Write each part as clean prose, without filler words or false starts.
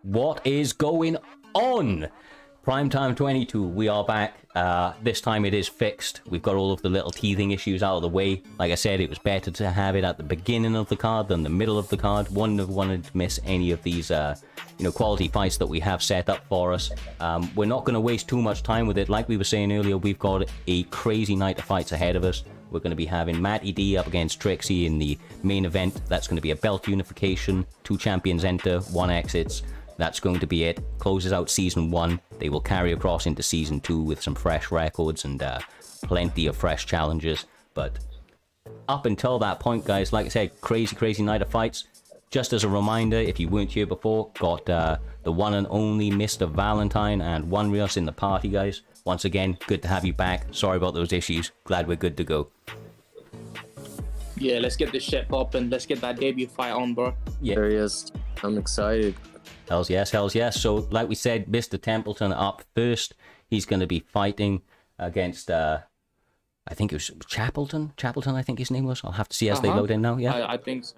What is going on? Primetime 22, we are back. This time it is fixed. We've got all of the little teething issues out of the way. Like I said, it was better to have it at the beginning of the card than the middle of the card. Wouldn't have wanted to miss any of these, quality fights that we have set up for us. We're not going to waste too much time with it. Like we were saying earlier, we've got a crazy night of fights ahead of us. We're going to be having MattyD up against Trickzzy in the main event. That's going to be a belt unification. 2 champions enter, 1 exits. That's going to be it. Closes out Season 1. They will carry across into Season 2 with some fresh records and plenty of fresh challenges. But up until that point, guys, like I said, crazy night of fights. Just as a reminder, if you weren't here before, got the one and only Mr. Valentine and One Rios in the party, guys. Once again, good to have you back. Sorry about those issues. Glad we're good to go. Yeah, let's get this shit popping. Let's get that debut fight on, bro. Yeah. There he is. I'm excited. Hells yes, hells yes. So, like we said, Mr. Templeton up first. He's going to be fighting against, I think it was Chapelton. Chapelton, I think his name was. I'll have to see as they load in now, yeah? I think so.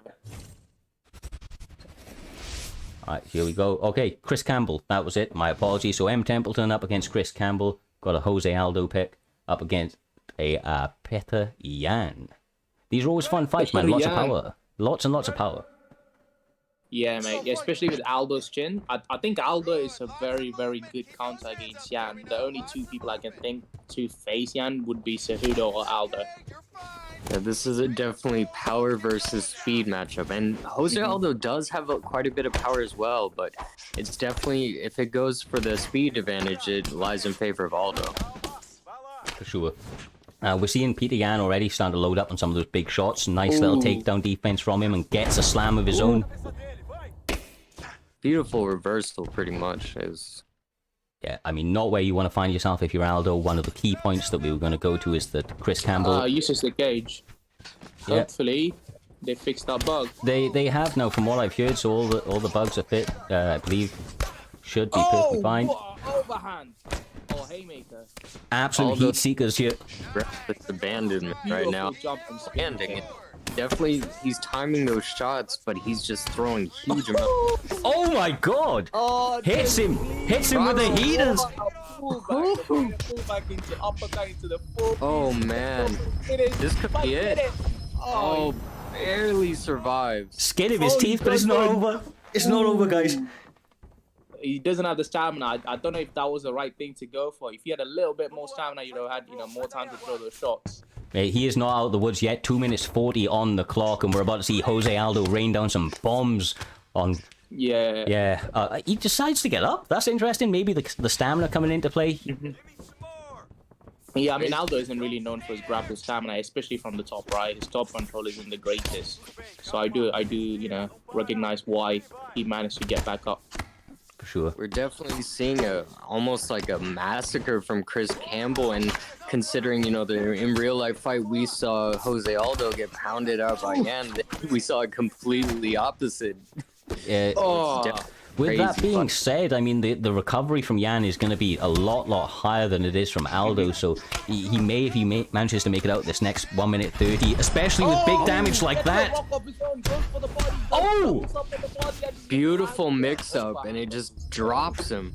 Alright, here we go. Okay, Chris Campbell. That was it. My apologies. So, M. Templeton up against Chris Campbell. Got a Jose Aldo pick up against a Peter Yan. These are always fun fights, man. Lots of power. Lots and lots of power. Yeah, mate. Yeah, especially with Aldo's chin. I think Aldo is a very good counter against Yan. The only 2 people I can think to face Yan would be Cejudo or Aldo. Yeah, this is a definitely power versus speed matchup. And Jose Aldo does have quite a bit of power as well, but it's definitely, if it goes for the speed advantage, it lies in favor of Aldo. For sure. We're seeing Peter Yan already starting to load up on some of those big shots. Nice little takedown defense from him and gets a slam of his own. Beautiful reversal, pretty much. Yeah, I mean, not where you want to find yourself if you're Aldo. One of the key points that we were going to go to is that Chris Campbell uses the cage. Yeah. Hopefully, they fixed that bug. They have now, from what I've heard. So all the bugs are fit. I believe should be perfectly fine. Overhand. Oh, haymaker. Absolute heat seekers here. It's abandonment right now. Standing. Definitely, he's timing those shots, but he's just throwing huge amounts. Oh my god! Oh, hits him with the heaters! Oh man, this could be it. Oh, barely survives. Skin of his teeth, but it's not over. It's not over, guys. He doesn't have the stamina. I don't know if that was the right thing to go for. If he had a little bit more stamina, you'd have had more time to throw those shots. He is not out of the woods yet. 2 minutes 40 on the clock, and we're about to see Jose Aldo rain down some bombs on... Yeah. Yeah. He decides to get up. That's interesting. Maybe the stamina coming into play. Yeah, I mean, Aldo isn't really known for his grapple stamina, especially from the top right. His top control isn't the greatest. So I do, recognize why he managed to get back up. for sure. We're definitely seeing almost like a massacre from Chris Campbell, and considering, you know, in real life fight we saw Jose Aldo get pounded out by Yan, we saw it completely opposite. With that being fun. said, I mean, the recovery from Yan is going to be a lot higher than it is from Aldo, so he may, if he manages to make it out this next 1 minute 30, especially with big damage like that. Oh! Beautiful mix-up, and it just drops him.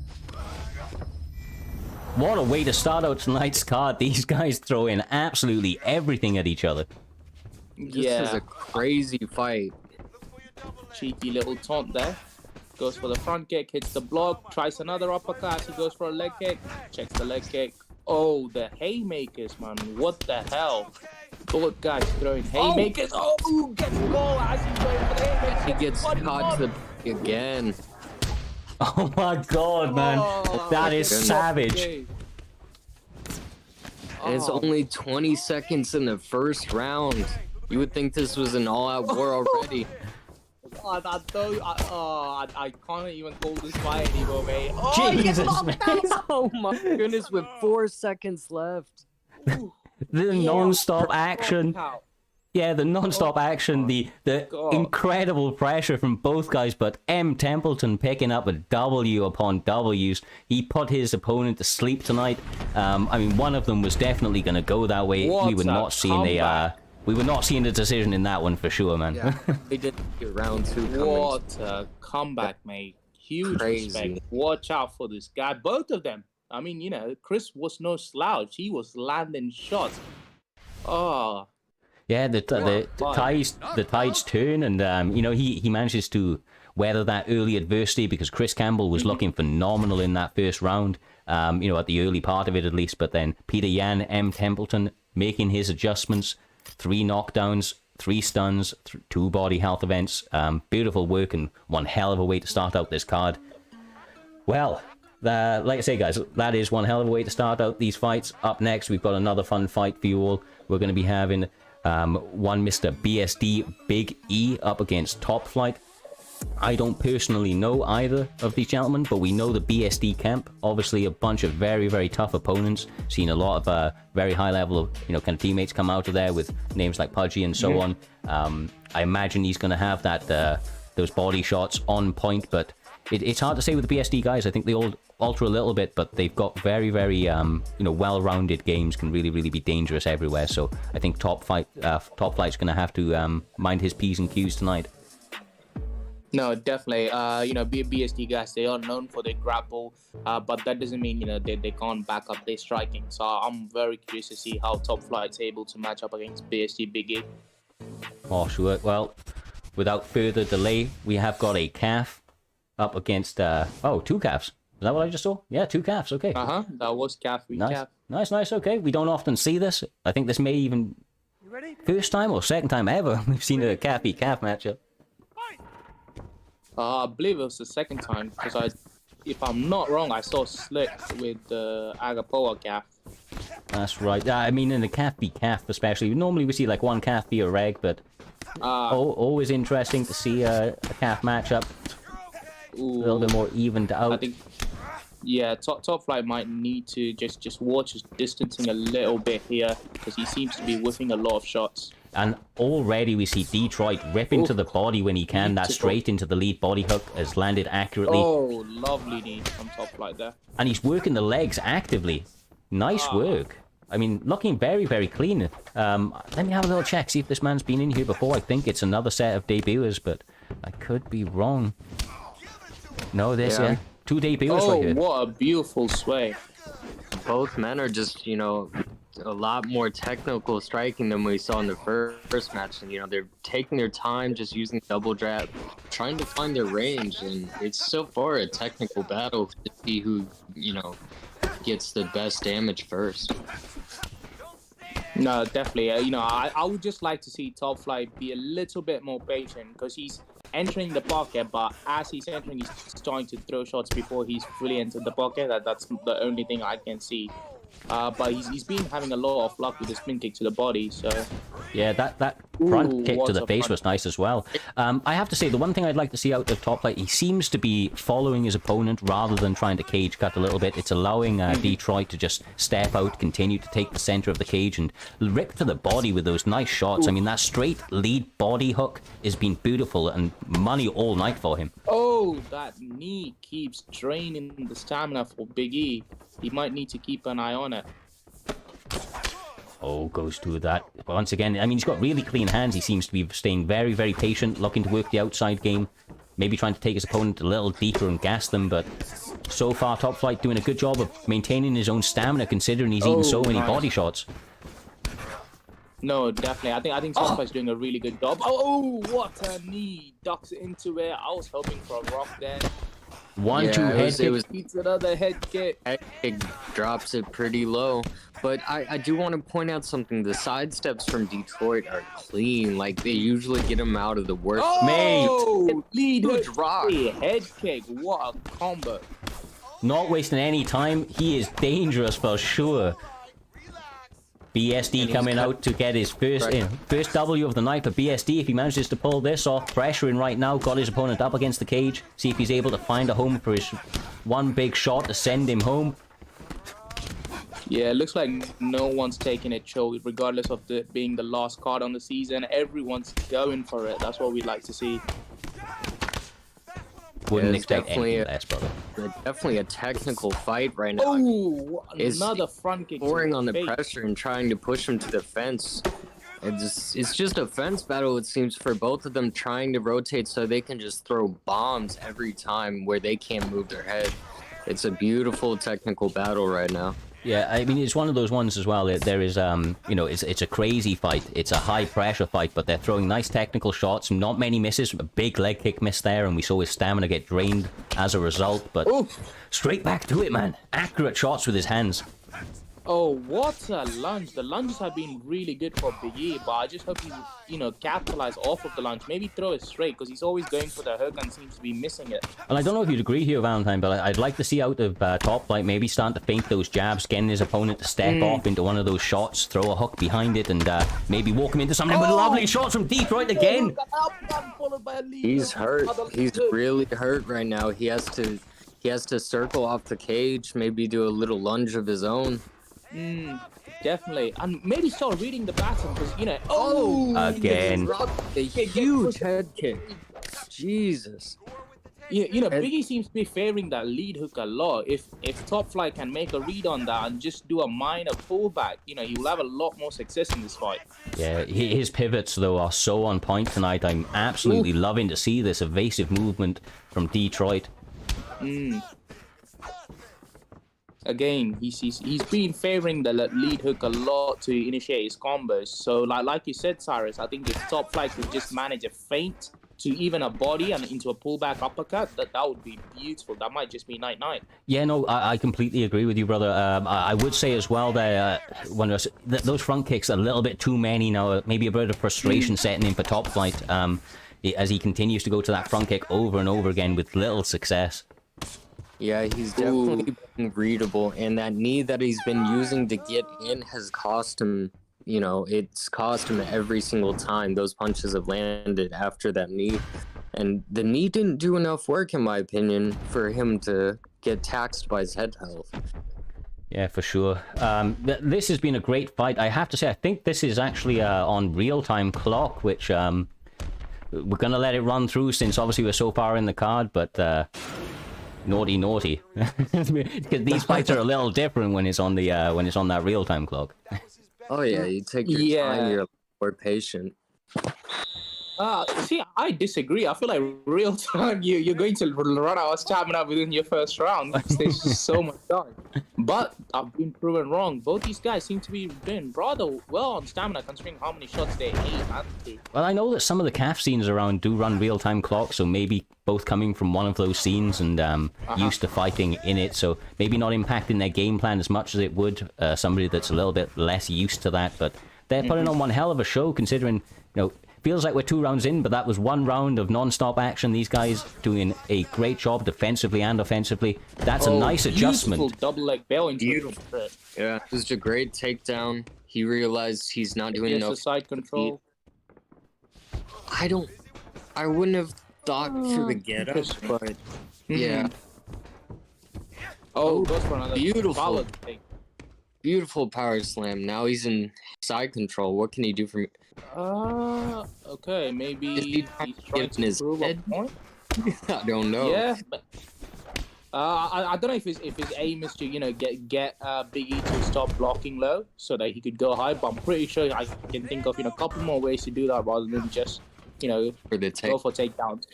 What a way to start out tonight's card. These guys throw in absolutely everything at each other. This is a crazy fight. Cheeky little taunt there. Goes for the front kick, hits the block, tries another uppercut, he goes for a leg kick, checks the leg kick. Oh, the haymakers, man. What the hell? Both guys throwing haymakers. Oh, gets goal as he's going for the haymakers. He gets caught to the again. Oh my god, man. That is savage. Okay. And it's only 20 seconds in the first round. You would think this was an all-out war already. I can't even call this fight anymore, mate. Jesus, man. Oh my goodness, with 4 seconds left. The non-stop action. Yeah, the non-stop action, the incredible pressure from both guys, but M. Templeton picking up a W upon Ws. He put his opponent to sleep tonight. I mean, one of them was definitely going to go that way. We were not seeing a decision in that one for sure, man. Yeah, they didn't get round 2 coming. What a comeback, mate. Huge respect. Watch out for this guy. Both of them. I mean, you know, Chris was no slouch. He was landing shots. Oh. Yeah, the tides turn, and you know, he manages to weather that early adversity because Chris Campbell was looking phenomenal in that first round. You know, at the early part of it at least, but then Peter Yan, M. Templeton making his adjustments, 3 knockdowns, 3 stuns, 2 body health events. Beautiful work and one hell of a way to start out this card. Well, like I say, guys, that is one hell of a way to start out these fights. Up next, we've got another fun fight for you all. We're going to be having one Mr. BSD Big E up against Top Flight. I don't personally know either of these gentlemen, but we know the BSD camp. Obviously, a bunch of very, very tough opponents. Seen a lot of very high level, you know, kind of teammates come out of there with names like Pudgy and so on. I imagine he's going to have that those body shots on point, but it's hard to say with the BSD guys. I think they all alter a little bit, but they've got very, very you know, well-rounded games, can really, really be dangerous everywhere. So I think Top Flight's going to have to mind his P's and Q's tonight. No, definitely. You know, BSD guys, they are known for their grapple, but that doesn't mean, you know, they can't back up their striking. So I'm very curious to see how Top Flight's able to match up against BSD Big E. Oh, sure. Well, without further delay, we have got a calf up against 2 calves. Is that what I just saw? Yeah, 2 calves. Okay. That was calf recap. Nice. Okay. We don't often see this. I think this may even first time or second time ever we've seen a calf v calf matchup. I believe it was the second time because if I'm not wrong, I saw Slick with the Agapoa calf. That's right. I mean, in the calf v calf especially, normally we see like one calf v a reg, but always interesting to see a calf matchup. A little bit more evened out. I think, yeah, Top Flight might need to just watch his distancing a little bit here because he seems to be whiffing a lot of shots. And already we see Detroit rip into the body when he can. That straight into the lead body hook has landed accurately. Oh, lovely knee from Top Flight there. And he's working the legs actively. Nice work. I mean, looking very, very clean. Let me have a little check, see if this man's been in here before. I think it's another set of debuters, but I could be wrong. No, there's 2 debuters right here. Oh, what a beautiful sway. Both men are just, you know, a lot more technical striking than we saw in the first match, and you know, they're taking their time, just using double jab, trying to find their range, and it's so far a technical battle to see who, you know, gets the best damage first. No, definitely. You know, I would just like to see Top Flight be a little bit more patient because he's entering the pocket, but as he's entering, he's starting to throw shots before he's fully entered the pocket. That's the only thing I can see. But he's been having a lot of luck with the spin kick to the body, so... Yeah, that front Ooh, kick to what the a face front- was nice as well. I have to say, the one thing I'd like to see out of Top Flight, he seems to be following his opponent rather than trying to cage cut a little bit. It's allowing Detroit to just step out, continue to take the center of the cage, and rip to the body with those nice shots. I mean, that straight lead body hook has been beautiful and money all night for him. Oh, that knee keeps draining the stamina for Big E. He might need to keep an eye on it. Oh, goes to that. Once again, I mean, he's got really clean hands. He seems to be staying very, very patient, looking to work the outside game. Maybe trying to take his opponent a little deeper and gas them, but so far, Top Flight doing a good job of maintaining his own stamina, considering he's eaten so many body shots. No, definitely. I think Southpaw's doing a really good job. Oh, what a knee! Ducks into it. I was hoping for a rock there. 1-2 head kick. It's another head kick. Head kick drops it pretty low. But I do want to point out something. The side steps from Detroit are clean. Like, they usually get him out of the worst. Oh, lead Huge hook. rock. Head kick. What a combo. Not wasting any time. He is dangerous for sure. BSD coming out to get his first W of the night for BSD. If he manages to pull this off, pressuring right now, got his opponent up against the cage. See if he's able to find a home for his one big shot to send him home. Yeah, it looks like no one's taking it, Cho, regardless of being the last card on the season. Everyone's going for it. That's what we'd like to see. Wouldn't it's expect definitely anything less, brother. Definitely a technical fight right now. Oh, It's another front kick. Pouring on the face. pressure and trying to push him to the fence. It's just a fence battle, it seems, for both of them, trying to rotate so they can just throw bombs every time where they can't move their head. It's a beautiful technical battle right now. Yeah, I mean, it's one of those ones as well. There is, you know, it's a crazy fight. It's a high pressure fight, but they're throwing nice technical shots. Not many misses. A big leg kick miss there, and we saw his stamina get drained as a result. But straight back to it, man. Accurate shots with his hands. Oh, what a lunge. The lunges have been really good for Big E, but I just hope he, you know, capitalize off of the lunge. Maybe throw it straight, because he's always going for the hook and seems to be missing it. And I don't know if you'd agree here, Valentine, but I'd like to see out of Top Flight maybe starting to feint those jabs, getting his opponent to step off into one of those shots, throw a hook behind it, and maybe walk him into something with lovely shots from Detroit again. He's hurt. He's really hurt right now. He has to circle off the cage, maybe do a little lunge of his own. Definitely. And maybe start reading the pattern, because, you know... Again. A huge head kick. Jesus. You know, Biggie seems to be favoring that lead hook a lot. If Top Flight can make a read on that and just do a minor pullback, you know, he will have a lot more success in this fight. Yeah, his pivots, though, are so on point tonight. I'm absolutely loving to see this evasive movement from Detroit. Again, he's been favoring the lead hook a lot to initiate his combos. So, like you said, Cyrus, I think if Top Flight could just manage a feint to even a body and into a pullback uppercut, that would be beautiful. That might just be night-night. Yeah, no, I completely agree with you, brother. I would say as well that those front kicks are a little bit too many now. Maybe a bit of frustration setting in for Top Flight as he continues to go to that front kick over and over again with little success. Yeah, he's definitely been readable, and that knee that he's been using to get in has cost him, you know, it's cost him every single time those punches have landed after that knee. And the knee didn't do enough work, in my opinion, for him to get taxed by his head health. Yeah, for sure. This has been a great fight. I have to say, I think this is actually on real-time clock, which we're going to let it run through since obviously we're so far in the card, but... Naughty. Because these fights are a little different when it's on the when it's on that real-time clock. Oh yeah, you take your time, you're more patient. See, I disagree. I feel like real time, you're going to run out of stamina within your first round. There's so much time. But I've been proven wrong. Both these guys seem to be doing rather well on stamina, considering how many shots they ate. Well, I know that some of the calf scenes around do run real-time clocks, so maybe both coming from one of those scenes and used to fighting in it, so maybe not impacting their game plan as much as it would somebody that's a little bit less used to that. But they're putting on one hell of a show, considering, you know, Feels like we're 2 rounds in, but that was 1 round of non-stop action. These guys doing a great job defensively and offensively. That's a nice adjustment. Beautiful double leg bell into it. Yeah, it was a great takedown. He realized he's not doing enough. The side control. I wouldn't have thought for the get up, but yeah. Oh, goes for another beautiful. Beautiful power slam. Now he's in side control. What can he do for me? Okay, maybe he's trying to prove a point. I don't know. Yeah, but I don't know if his aim is to get Big E to stop blocking low so that he could go high. But I'm pretty sure I can think of a couple more ways to do that rather than just go for takedowns.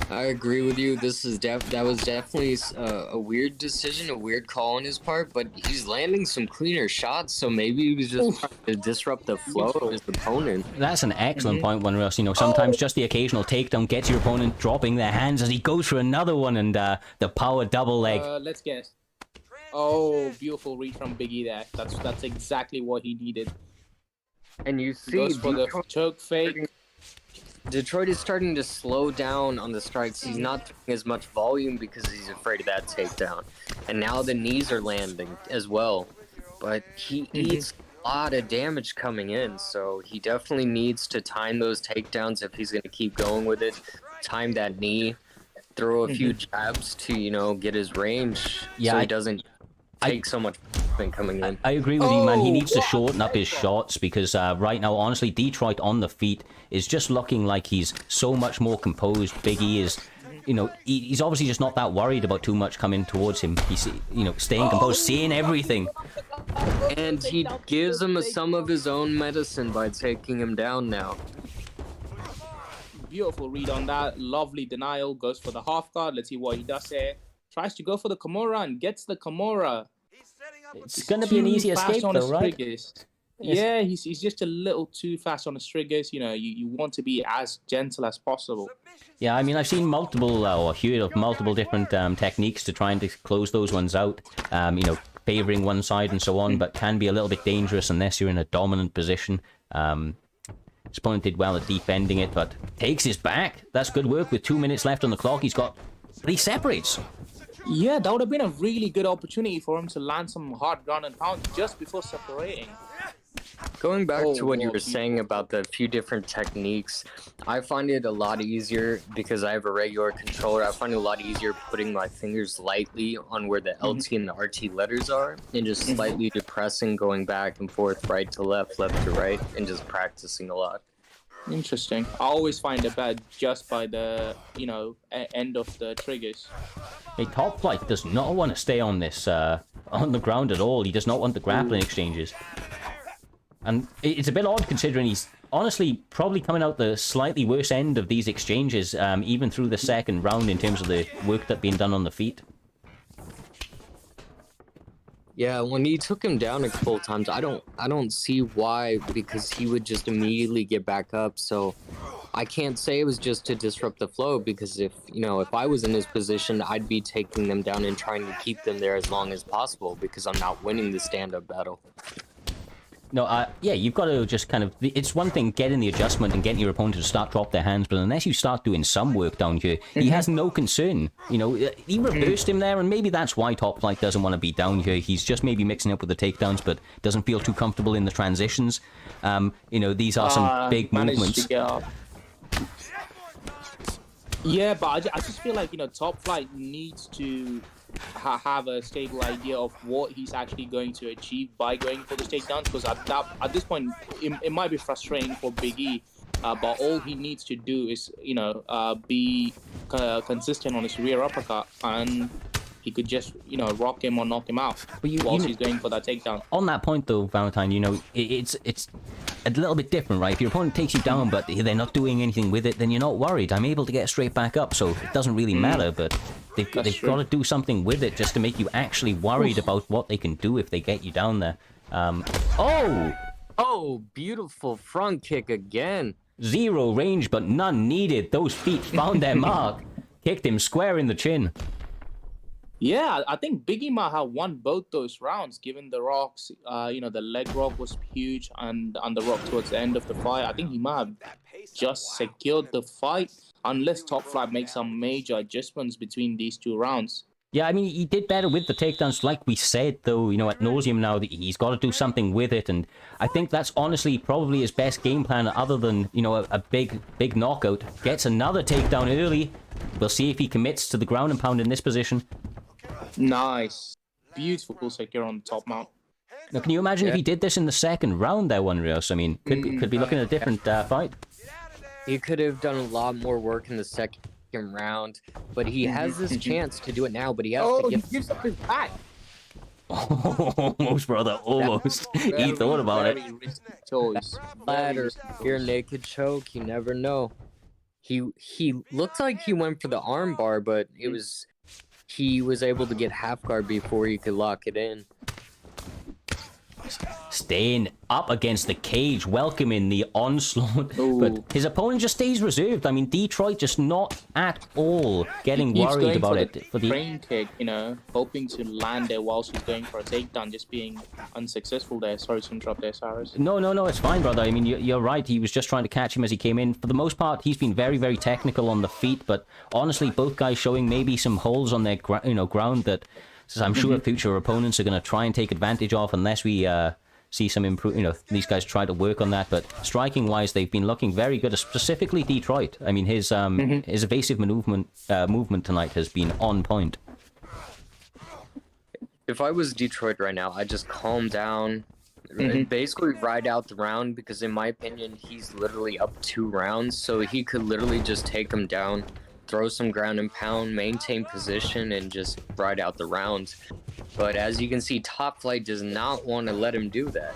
I agree with you. That was definitely a weird decision, a weird call on his part, but he's landing some cleaner shots, so maybe he was just trying to disrupt the flow of his opponent. That's an excellent point, one Russ. Sometimes just the occasional takedown gets your opponent dropping their hands as he goes for another one, and the power double leg. Let's guess. Oh, beautiful read from Big E there. That's exactly what he needed. And you see, goes for the choke fake. Detroit is starting to slow down on the strikes. He's not doing as much volume because he's afraid of that takedown. And now the knees are landing as well. But he eats a lot of damage coming in, so he definitely needs to time those takedowns if he's going to keep going with it. Time that knee, throw a few jabs to, get his range so he doesn't take so much coming in. I agree with you, man. He needs to shorten up his shots because right now, honestly, Detroit on the feet is just looking like he's so much more composed. Big E is, he's obviously just not that worried about too much coming towards him. He's, staying composed, seeing everything. And he gives him some of his own medicine by taking him down now. Beautiful read on that. Lovely denial. Goes for the half guard. Let's see what he does here. Tries to go for the Kimura and gets the Kimura. It's going to be an easy escape, though, right? Yeah, he's just a little too fast on his triggers. You want to be as gentle as possible. Yeah, I mean, I've seen multiple, or heard of multiple different techniques to try and close those ones out. Favoring one side and so on, but can be a little bit dangerous unless you're in a dominant position. His opponent did well at defending it, but takes his back. That's good work with 2 minutes left on the clock. But he separates. Yeah, that would have been a really good opportunity for him to land some hard ground and pound just before separating. Going back to what you were saying about the few different techniques, I find it a lot easier because I have a regular controller. I find it a lot easier putting my fingers lightly on where the LT and the RT letters are and just slightly depressing, going back and forth, right to left, left to right, and just practicing a lot. Interesting. I always find it bad just by the, end of the triggers. A Top Flight does not want to stay on this, on the ground at all. He does not want the grappling exchanges. And it's a bit odd considering he's honestly probably coming out the slightly worse end of these exchanges, even through the second round in terms of the work that's being done on the feet. Yeah, when he took him down a couple of times, I don't see why, because he would just immediately get back up. So I can't say it was just to disrupt the flow, because if I was in his position, I'd be taking them down and trying to keep them there as long as possible because I'm not winning the stand-up battle. No, yeah, you've got to just kind of... It's one thing getting the adjustment and getting your opponent to start drop their hands, but unless you start doing some work down here, he has no concern. He reversed him there, and maybe that's why Top Flight doesn't want to be down here. He's just maybe mixing up with the takedowns, but doesn't feel too comfortable in the transitions. These are some big movements. Yeah, but I just feel like, Top Flight needs to have a stable idea of what he's actually going to achieve by going for the takedowns, because at this point it might be frustrating for Big E, but all he needs to do is be consistent on his rear uppercut, and he could just rock him or knock him out whilst he's going for that takedown. On that point though, Valentine, it's a little bit different, right? If your opponent takes you down but they're not doing anything with it, then you're not worried. I'm able to get straight back up, so it doesn't really matter, but they've got to do something with it just to make you actually worried about what they can do if they get you down there. Oh, beautiful front kick again. Zero range, but none needed. Those feet found their mark. Kicked him square in the chin. Yeah, I think Biggie might have won both those rounds, given the rocks. The leg rock was huge, and the rock towards the end of the fight. I think he might have just secured the fight, unless Top Flight makes some major adjustments between these two rounds. Yeah, I mean, he did better with the takedowns, like we said, though, ad nauseum now, that he's got to do something with it, and I think that's honestly probably his best game plan, other than, a big knockout. Gets another takedown early. We'll see if he commits to the ground and pound in this position. Nice. Beautiful secure on the top mount. Now, can you imagine if he did this in the second round there, Rios? I mean, could be looking at a different fight. He could have done a lot more work in the second round, but he has this chance to do it now, but he has to get... he gives up his back. Almost, brother, almost. He thought about it. Ladder, your naked choke, you never know. He looked like he went for the arm bar, but he was able to get half guard before he could lock it in. Staying up against the cage, welcoming the onslaught. Ooh. But his opponent just stays reserved. I mean, Detroit just not at all getting worried about it. For the train kick, hoping to land there whilst he's going for a takedown, just being unsuccessful there. Sorry to interrupt there, Cyrez. No, it's fine, brother. I mean, you're right. He was just trying to catch him as he came in. For the most part, he's been very, very technical on the feet, but honestly, both guys showing maybe some holes on their ground that I'm sure future opponents are going to try and take advantage of, unless we see some improve. These guys try to work on that. But striking wise, they've been looking very good. Specifically Detroit. I mean, his evasive movement tonight has been on point. If I was Detroit right now, I'd just calm down, basically ride out the round, because in my opinion, he's literally up 2 rounds, so he could literally just take him down, throw some ground and pound, maintain position, and just ride out the round. But as you can see, Top Flight does not want to let him do that.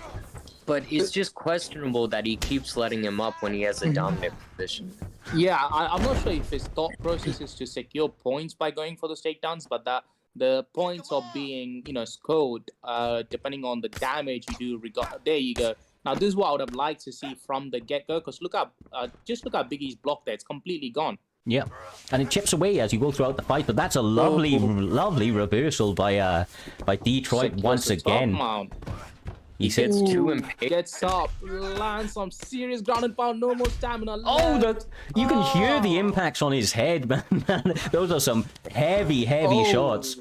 But it's just questionable that he keeps letting him up when he has a dominant position. Yeah, I'm not sure if his thought process is to secure points by going for those takedowns, but that the points are being, scored depending on the damage you do. There you go. Now, this is what I would have liked to see from the get-go, because just look at Biggie's block there. It's completely gone. Yeah, and it chips away as you go throughout the fight, but that's a lovely reversal by Detroit once again. He gets too impatient. Gets up, lands some serious ground and pound, no more stamina left. Oh, you can hear the impacts on his head, man. Those are some heavy shots.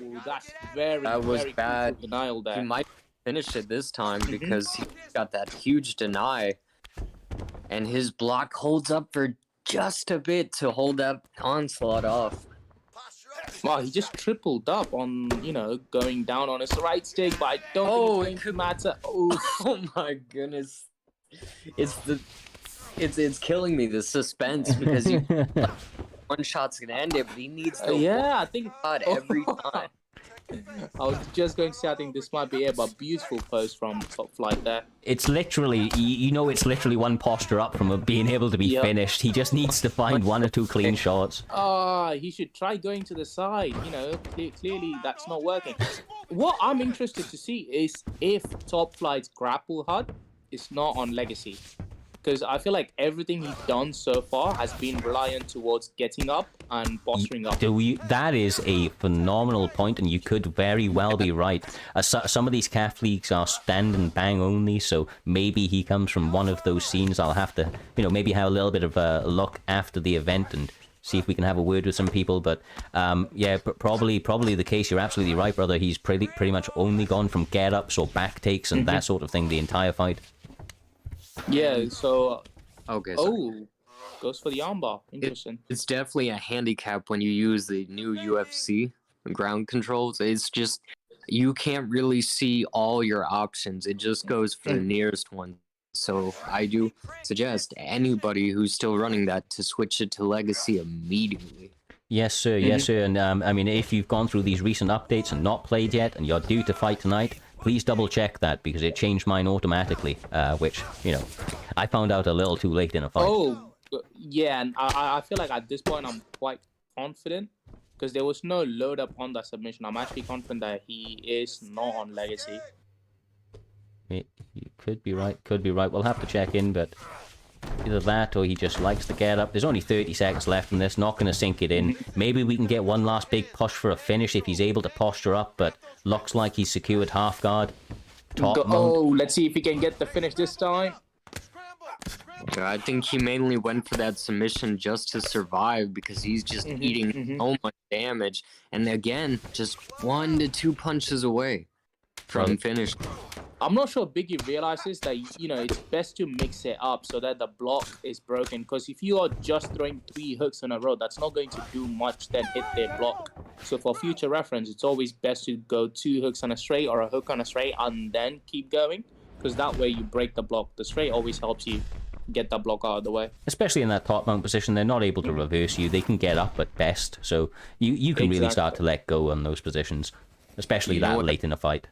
That was very bad. Denial there. He might finish it this time because he got that huge deny, and his block holds up for just a bit to hold that onslaught off. Wow, he just tripled up on, going down on his right stick, but I don't think it could matter. Oh my goodness. It's killing me, the suspense, because one shot's gonna end it, but he needs to I think every time. I was just going to say, I think this might be it, but beautiful post from Top Flight there. It's literally, it's literally one posture up from being able to be finished. He just needs to find 1 or 2 clean shots. He should try going to the side. Clearly that's not working. What I'm interested to see is if Top Flight's grapple HUD is not on Legacy. Because I feel like everything he's done so far has been reliant towards getting up and posturing up. That is a phenomenal point, and you could very well be right. Some of these calf leagues are stand and bang only, so maybe he comes from one of those scenes. I'll have to, maybe have a little bit of a look after the event and see if we can have a word with some people. But probably the case. You're absolutely right, brother. He's pretty much only gone from get-ups or back takes and that sort of thing the entire fight. Yeah, so... Okay, goes for the armbar. Interesting. It's definitely a handicap when you use the new UFC ground controls. It's just, you can't really see all your options. It just goes for the nearest one. So I do suggest anybody who's still running that to switch it to Legacy immediately. Yes, sir. Yes, sir. And I mean, if you've gone through these recent updates and not played yet, and you're due to fight tonight, please double check that, because it changed mine automatically, which, I found out a little too late in a fight. Oh, yeah, and I feel like at this point I'm quite confident, because there was no load up on that submission. I'm actually confident that he is not on Legacy. You could be right. We'll have to check in, but Either that or he just likes to get up. There's only 30 seconds left in this. Not going to sink it in. Maybe we can get one last big push for a finish if he's able to posture up, but looks like he's secured half guard. Let's see if he can get the finish this time. Yeah, I think he mainly went for that submission just to survive because he's just eating so much damage. And again, just 1 to 2 punches away from finish. I'm not sure Biggie realizes that, you know, it's best to mix it up so that the block is broken. Because if you are just throwing 3 hooks in a row, that's not going to do much then hit their block. So for future reference, it's always best to go 2 hooks on a straight or a hook on a straight and then keep going. Because that way you break the block. The straight always helps you get that block out of the way. Especially in that top mount position, they're not able to reverse you. They can get up at best. So you can really start to let go on those positions. Especially that late in a fight.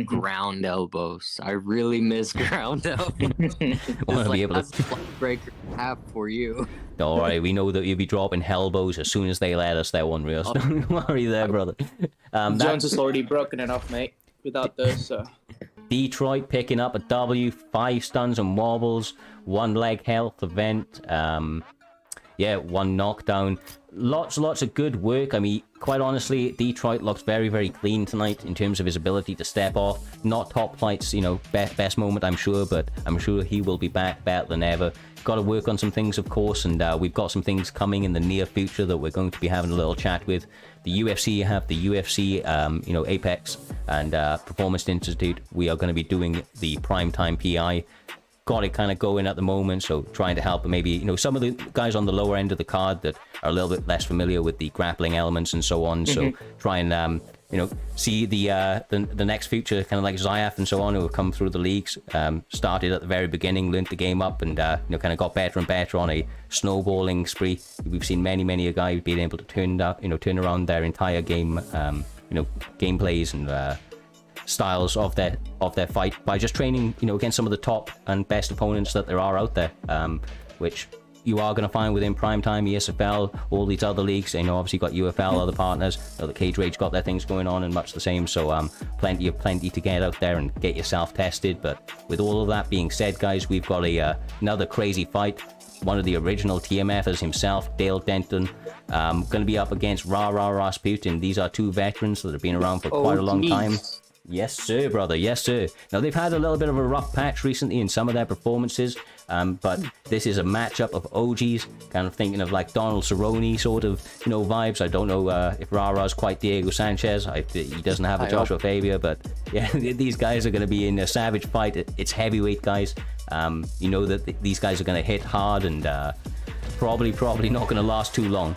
Ground elbows. I really miss ground elbows. Want to be able that's to breaker half for you. All right, we know that you'll be dropping elbows as soon as they let us. That one, real. Don't worry there, brother. Jones is already broken enough, mate. Without those, so. Detroit picking up a W, 5 stuns and wobbles, 1 leg health event. Yeah, 1 knockdown. Lots of good work. I mean, quite honestly, Detroit looks very, very clean tonight in terms of his ability to step off. Not top flights, you know, best moment, I'm sure, but I'm sure he will be back better than ever. Got to work on some things, of course, and we've got some things coming in the near future that we're going to be having a little chat with. The UFC have the UFC, you know, Apex and Performance Institute. We are going to be doing the primetime PI. Got it kind of going at the moment, so trying to help maybe, you know, some of the guys on the lower end of the card that are a little bit less familiar with the grappling elements and so on. So try and you know, see the next future, kind of like Zayaf and so on, who have come through the leagues, started at the very beginning, learned the game up, and you know, kind of got better and better on a snowballing spree. We've seen many a guy being able to turn around their entire game, you know, gameplays and styles of their fight by just training, you know, against some of the top and best opponents that there are out there, which you are going to find within Primetime, ESFL, all these other leagues. You know, obviously got UFL, other partners. You know, the Cage Rage got their things going on and much the same. So plenty to get out there and get yourself tested. But with all of that being said, guys, we've got another crazy fight. One of the original TMFers himself, Dale Denton, going to be up against Rara Rasputin. These are 2 veterans that have been around for quite a long time. Yes, sir, brother. Yes, sir. Now, they've had a little bit of a rough patch recently in some of their performances, but this is a matchup of OGs, kind of thinking of like Donald Cerrone sort of, you know, vibes. I don't know if Rara's quite Diego Sanchez. He doesn't have a Joshua Fabia, but yeah, these guys are going to be in a savage fight. It's heavyweight, guys. You know that these guys are going to hit hard and probably not going to last too long.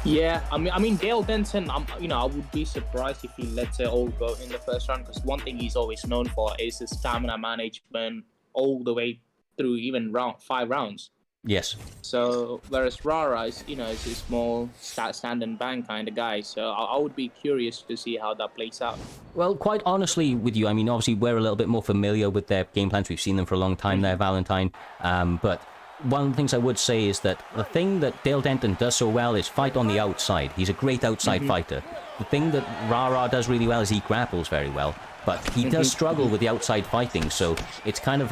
Yeah, I mean, Dale Denton, you know, I would be surprised if he lets it all go in the first round, because one thing he's always known for is his stamina management all the way through even 5 rounds. Yes. So, whereas Rara is, you know, is a small stand and bang kind of guy. So, I would be curious to see how that plays out. Well, quite honestly with you, I mean, obviously we're a little bit more familiar with their game plans. We've seen them for a long time there, Valentine. But one of the things I would say is that the thing that Dale Denton does so well is fight on the outside. He's a great outside fighter. The thing that Rara does really well is he grapples very well, but he does struggle with the outside fighting. So it's kind of,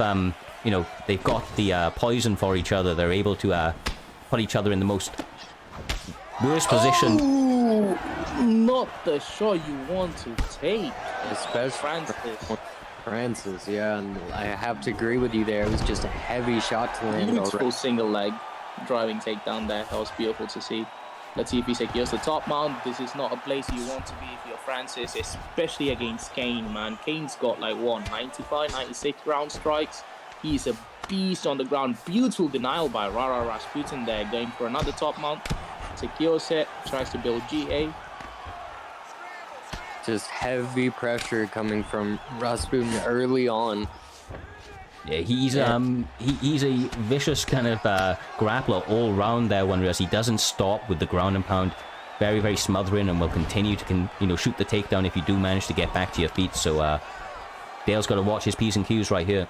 you know, they've got the poison for each other. They're able to put each other in the most worst position. Oh, not the shot you want to take. Especially Francis, yeah, and I have to agree with you there. It was just a heavy shot to land. Beautiful single leg driving takedown there. That was beautiful to see. Let's see if he secures the top mount. This is not a place you want to be if you're Francis, especially against Kane, man. Kane's got like, what, 95, 96 round strikes. He's a beast on the ground. Beautiful denial by Rara Rasputin there, going for another top mount. Secures it, tries to build GA. Just heavy pressure coming from Rasputin early on. Yeah, he's a vicious kind of grappler all round there. Whereas he doesn't stop with the ground and pound, very very smothering, and will continue to shoot the takedown if you do manage to get back to your feet. So Dale's got to watch his P's and Q's right here.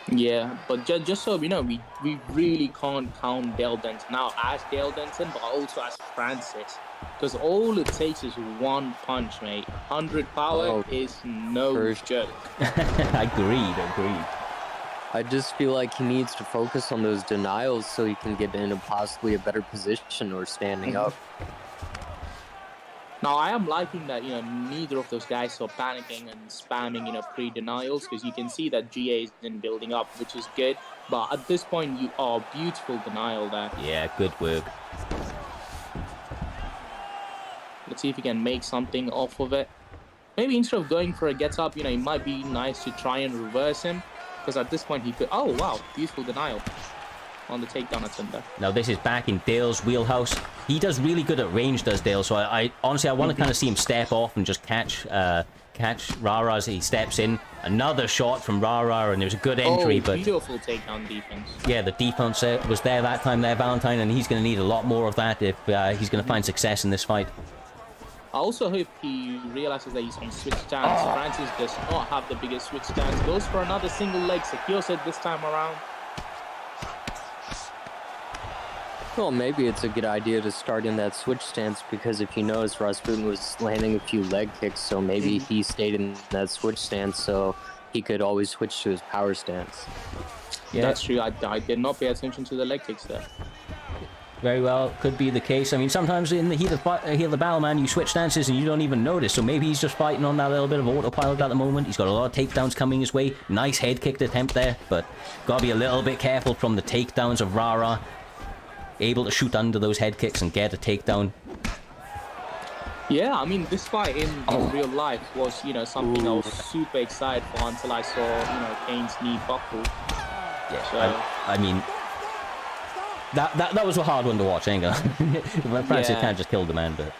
Yeah, but just so we know, we really can't count Dale Denton now as Dale Denton, but also as Francis. Because all it takes is one punch, mate. 100 power is no joke. Agreed. I just feel like he needs to focus on those denials so he can get in possibly a better position or standing up. Now, I am liking that, neither of those guys are panicking and spamming, pre-denials, because you can see that GA is in building up, which is good. But at this point, you are beautiful denial there. Yeah, good work. Let's see if he can make something off of it. Maybe instead of going for a gets up, it might be nice to try and reverse him. Because at this point he could... Oh, wow. Beautiful denial on the takedown attempt there. Now this is back in Dale's wheelhouse. He does really good at range, does Dale. So I honestly, I want to kind of see him step off and just catch Rara as he steps in. Another shot from Rara, and it was a good entry. But beautiful takedown defense. Yeah, the defense was there that time there, Valentine, and he's going to need a lot more of that if he's going to find success in this fight. I also hope he realizes that he's on switch stance. Francis does not have the biggest switch stance. Goes for another single leg. Secures it this time around. Well, maybe it's a good idea to start in that switch stance because if you notice, Rasputin was landing a few leg kicks, so maybe he stayed in that switch stance so he could always switch to his power stance. Yeah, that's true. I did not pay attention to the leg kicks there. Very well, could be the case. I mean, sometimes in the heat of the battle, man, you switch stances and you don't even notice. So maybe he's just fighting on that little bit of autopilot at the moment. He's got a lot of takedowns coming his way. Nice head kicked attempt there, but gotta be a little bit careful from the takedowns of Rara. Able to shoot under those head kicks and get a takedown. Yeah, I mean, this fight in real life was, something I was super excited for until I saw, Kane's knee buckle. Yeah, so, I mean, that was a hard one to watch, ain't gonna. Francis can't just kill the man, but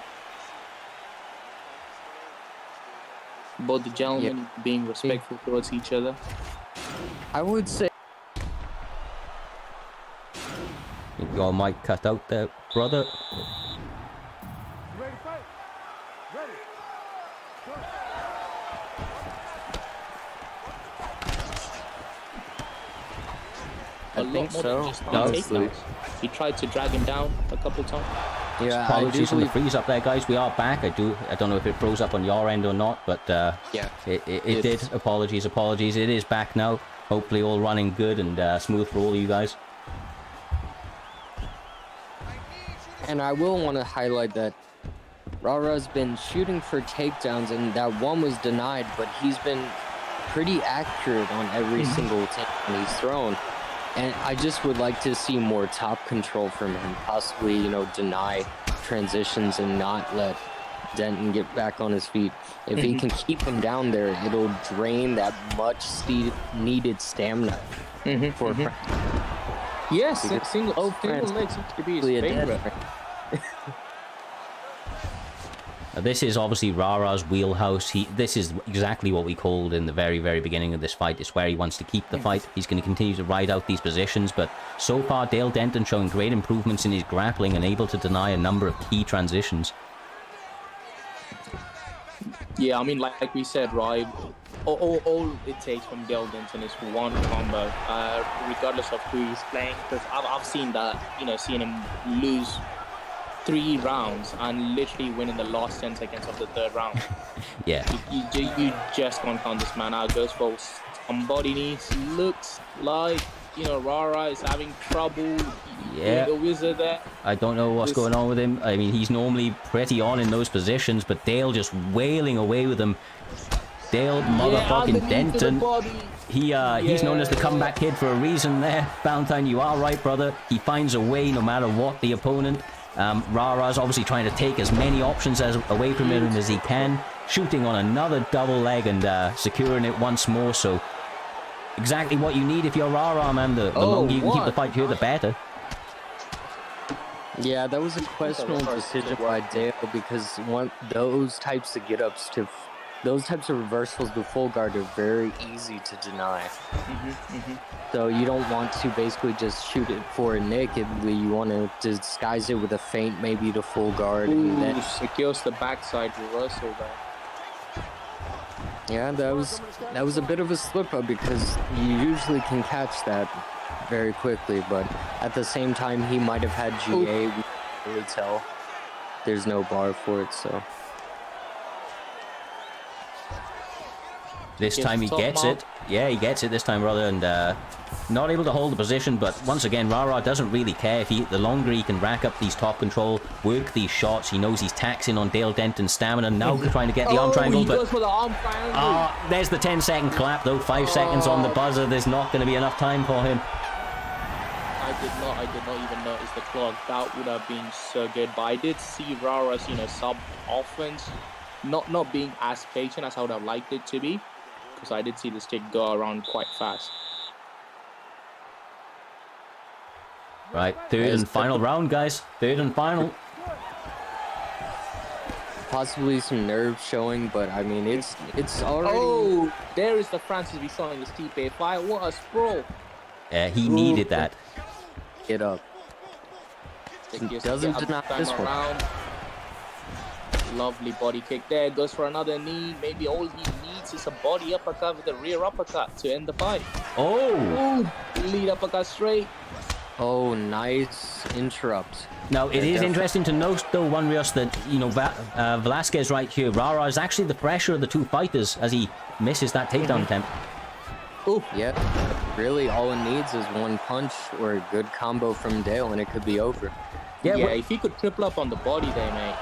both the gentlemen being respectful towards each other. I would say your mic cut out there, brother. Ready, fight. Ready. I think so. Honestly. He tried to drag him down a couple times. Yeah, apologies on the freeze up there, guys. We are back. I don't know if it froze up on your end or not, but yeah, it did. Apologies. It is back now. Hopefully all running good and smooth for all of you guys. And I will want to highlight that Rara's been shooting for takedowns, and that one was denied, but he's been pretty accurate on every single takedown he's thrown. And I just would like to see more top control from him, possibly, deny transitions and not let Denton get back on his feet. If he can keep him down there, it'll drain that much needed stamina for Yes, single leg seems to be his favorite. This is obviously Rara's wheelhouse. This is exactly what we called in the very, very beginning of this fight. It's where he wants to keep the fight. He's going to continue to ride out these positions, but so far Dale Denton showing great improvements in his grappling and able to deny a number of key transitions. Yeah, I mean, like we said, right, all it takes from Dale Denton is one combo, regardless of who he's playing, because I've seen that, seeing him lose 3 rounds and literally win in the last 10 seconds of the 3rd round. Yeah. You just can't count this man out. Goes for somebody needs. Looks like, Rara is having trouble. Yeah. The wizard there. I don't know what's going on with him. I mean, he's normally pretty on in those positions, but Dale just wailing away with him. Dale motherfucking Denton. He's known as the comeback kid for a reason there. Valentine, you are right, brother. He finds a way no matter what the opponent. Rara's obviously trying to take as many options away from him as he can. Shooting on another double leg and securing it once more. So exactly what you need if you're Rara, man. The longer you can keep the fight here, the better. Yeah, that was a questionable decision by Dale because those types of get-ups those types of reversals to full guard are very easy to deny. So you don't want to basically just shoot it for it nakedly. You want to disguise it with a feint, maybe to full guard. And then secures the backside reversal there. Yeah, that was a bit of a slip-up because you usually can catch that very quickly, but at the same time, he might have had GA. We can't really tell. There's no bar for it, so. This Gets time he top gets mark. it. Yeah, he gets it this time, rather, and not able to hold the position. But once again, Rara doesn't really care. If the longer he can rack up these top control, work these shots, he knows he's taxing on Dale Denton's stamina. Now trying to get the arm triangle, he but goes for the arm triangle. there's the 10-second clap though. 5 seconds on the buzzer. There's not going to be enough time for him. I did not even notice the clock. That would have been so good. But I did see Rara's, sub offense not being as patient as I would have liked it to be, because I did see the stick go around quite fast. Right, third and final round, guys. Third and final. Possibly some nerves showing, but I mean, it's already... Oh, there is the Francis we saw in the Stipe fight. What a sprawl. He needed that. Get up. Doesn't deny this one. Around. Lovely body kick there. Goes for another knee. Maybe all he needs is a body uppercut with a rear uppercut to end the fight. Oh! Ooh, lead uppercut straight. Oh, nice interrupt. Now, it is interesting to note, though, One Rios, that, Velasquez right here, Rara is actually the pressure of the two fighters as he misses that takedown attempt. Ooh. Yeah, really, all it needs is one punch or a good combo from Dale, and it could be over. Yeah, if he could triple up on the body there, mate.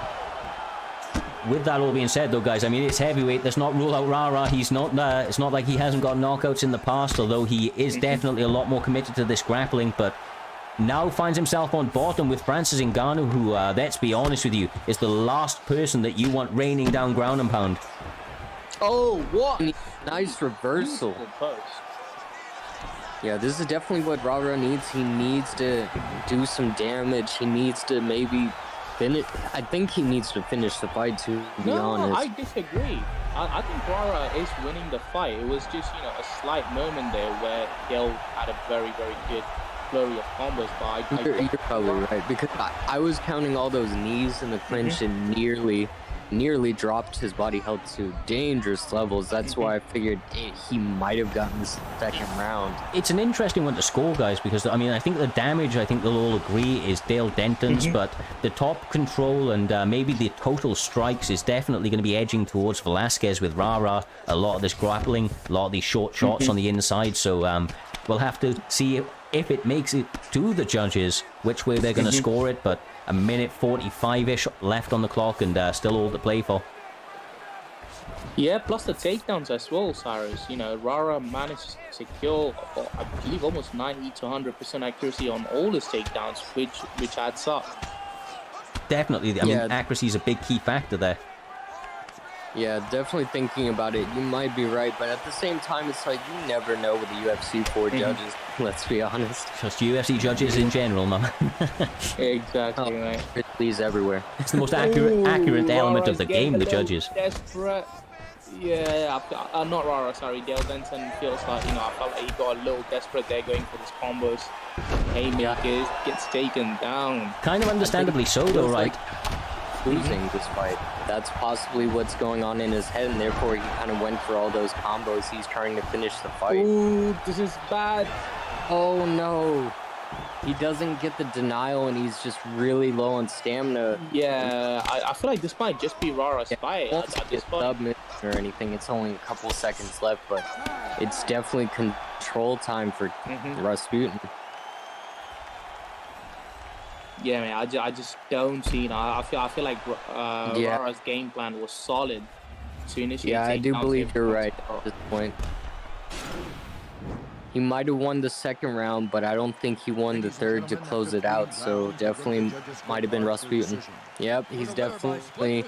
With that all being said, though, guys, I mean, it's heavyweight. Let's not rule out Rara. He's not. It's not like he hasn't got knockouts in the past, although he is definitely a lot more committed to this grappling. But now finds himself on bottom with Francis Ngannou, who, let's be honest with you, is the last person that you want raining down ground and pound. Oh, what? Nice reversal. Yeah, this is definitely what Rara needs. He needs to do some damage. He needs to maybe finish. I think he needs to finish the fight, to be honest. I disagree. I think Rara is winning the fight. It was just, a slight moment there where Dale had a very, very good flurry of combos. But You're probably right, because I was counting all those knees in the clinch and nearly dropped his body health to dangerous levels. That's why I figured he might have gotten the second round. It's an interesting one to score, guys, because, I mean, I think the damage, I think they'll all agree, is Dale Denton's, but the top control and maybe the total strikes is definitely going to be edging towards Velasquez with Rara. A lot of this grappling, a lot of these short shots on the inside, so we'll have to see if it makes it to the judges, which way they're going to score it, but a minute 45-ish left on the clock and still all to play for. Yeah, plus the takedowns as well, Cyrus. Rara managed to secure, I believe, almost 90 to 100% accuracy on all his takedowns, which adds up. Definitely, I mean, accuracy is a big key factor there. Yeah, definitely thinking about it, you might be right, but at the same time, it's like you never know with the UFC 4 judges, let's be honest. Just UFC judges in general, man. Exactly, mate. Please everywhere. It's the most accurate element of the game, the judges. Desperate. Yeah, not Rara, sorry. Dale Denton feels like, I felt like he got a little desperate there going for his combos. Haymakers, gets taken down. Kind of understandably so, though, right? Losing this fight. That's possibly what's going on in his head, and therefore he kind of went for all those combos. He's trying to finish the fight. Ooh, this is bad. Oh no. He doesn't get the denial, and he's just really low on stamina. Yeah, I feel like this might just be Rara's fight at this point. Or anything. It's only a couple seconds left, but it's definitely control time for Rasputin. Yeah, man, I just don't see. I feel like Rara's game plan was solid to initiate. Yeah, I do believe you're right at this point. He might have won the second round, but I don't think he won the third to close it out. So definitely might have been Rasputin. Yep, he's definitely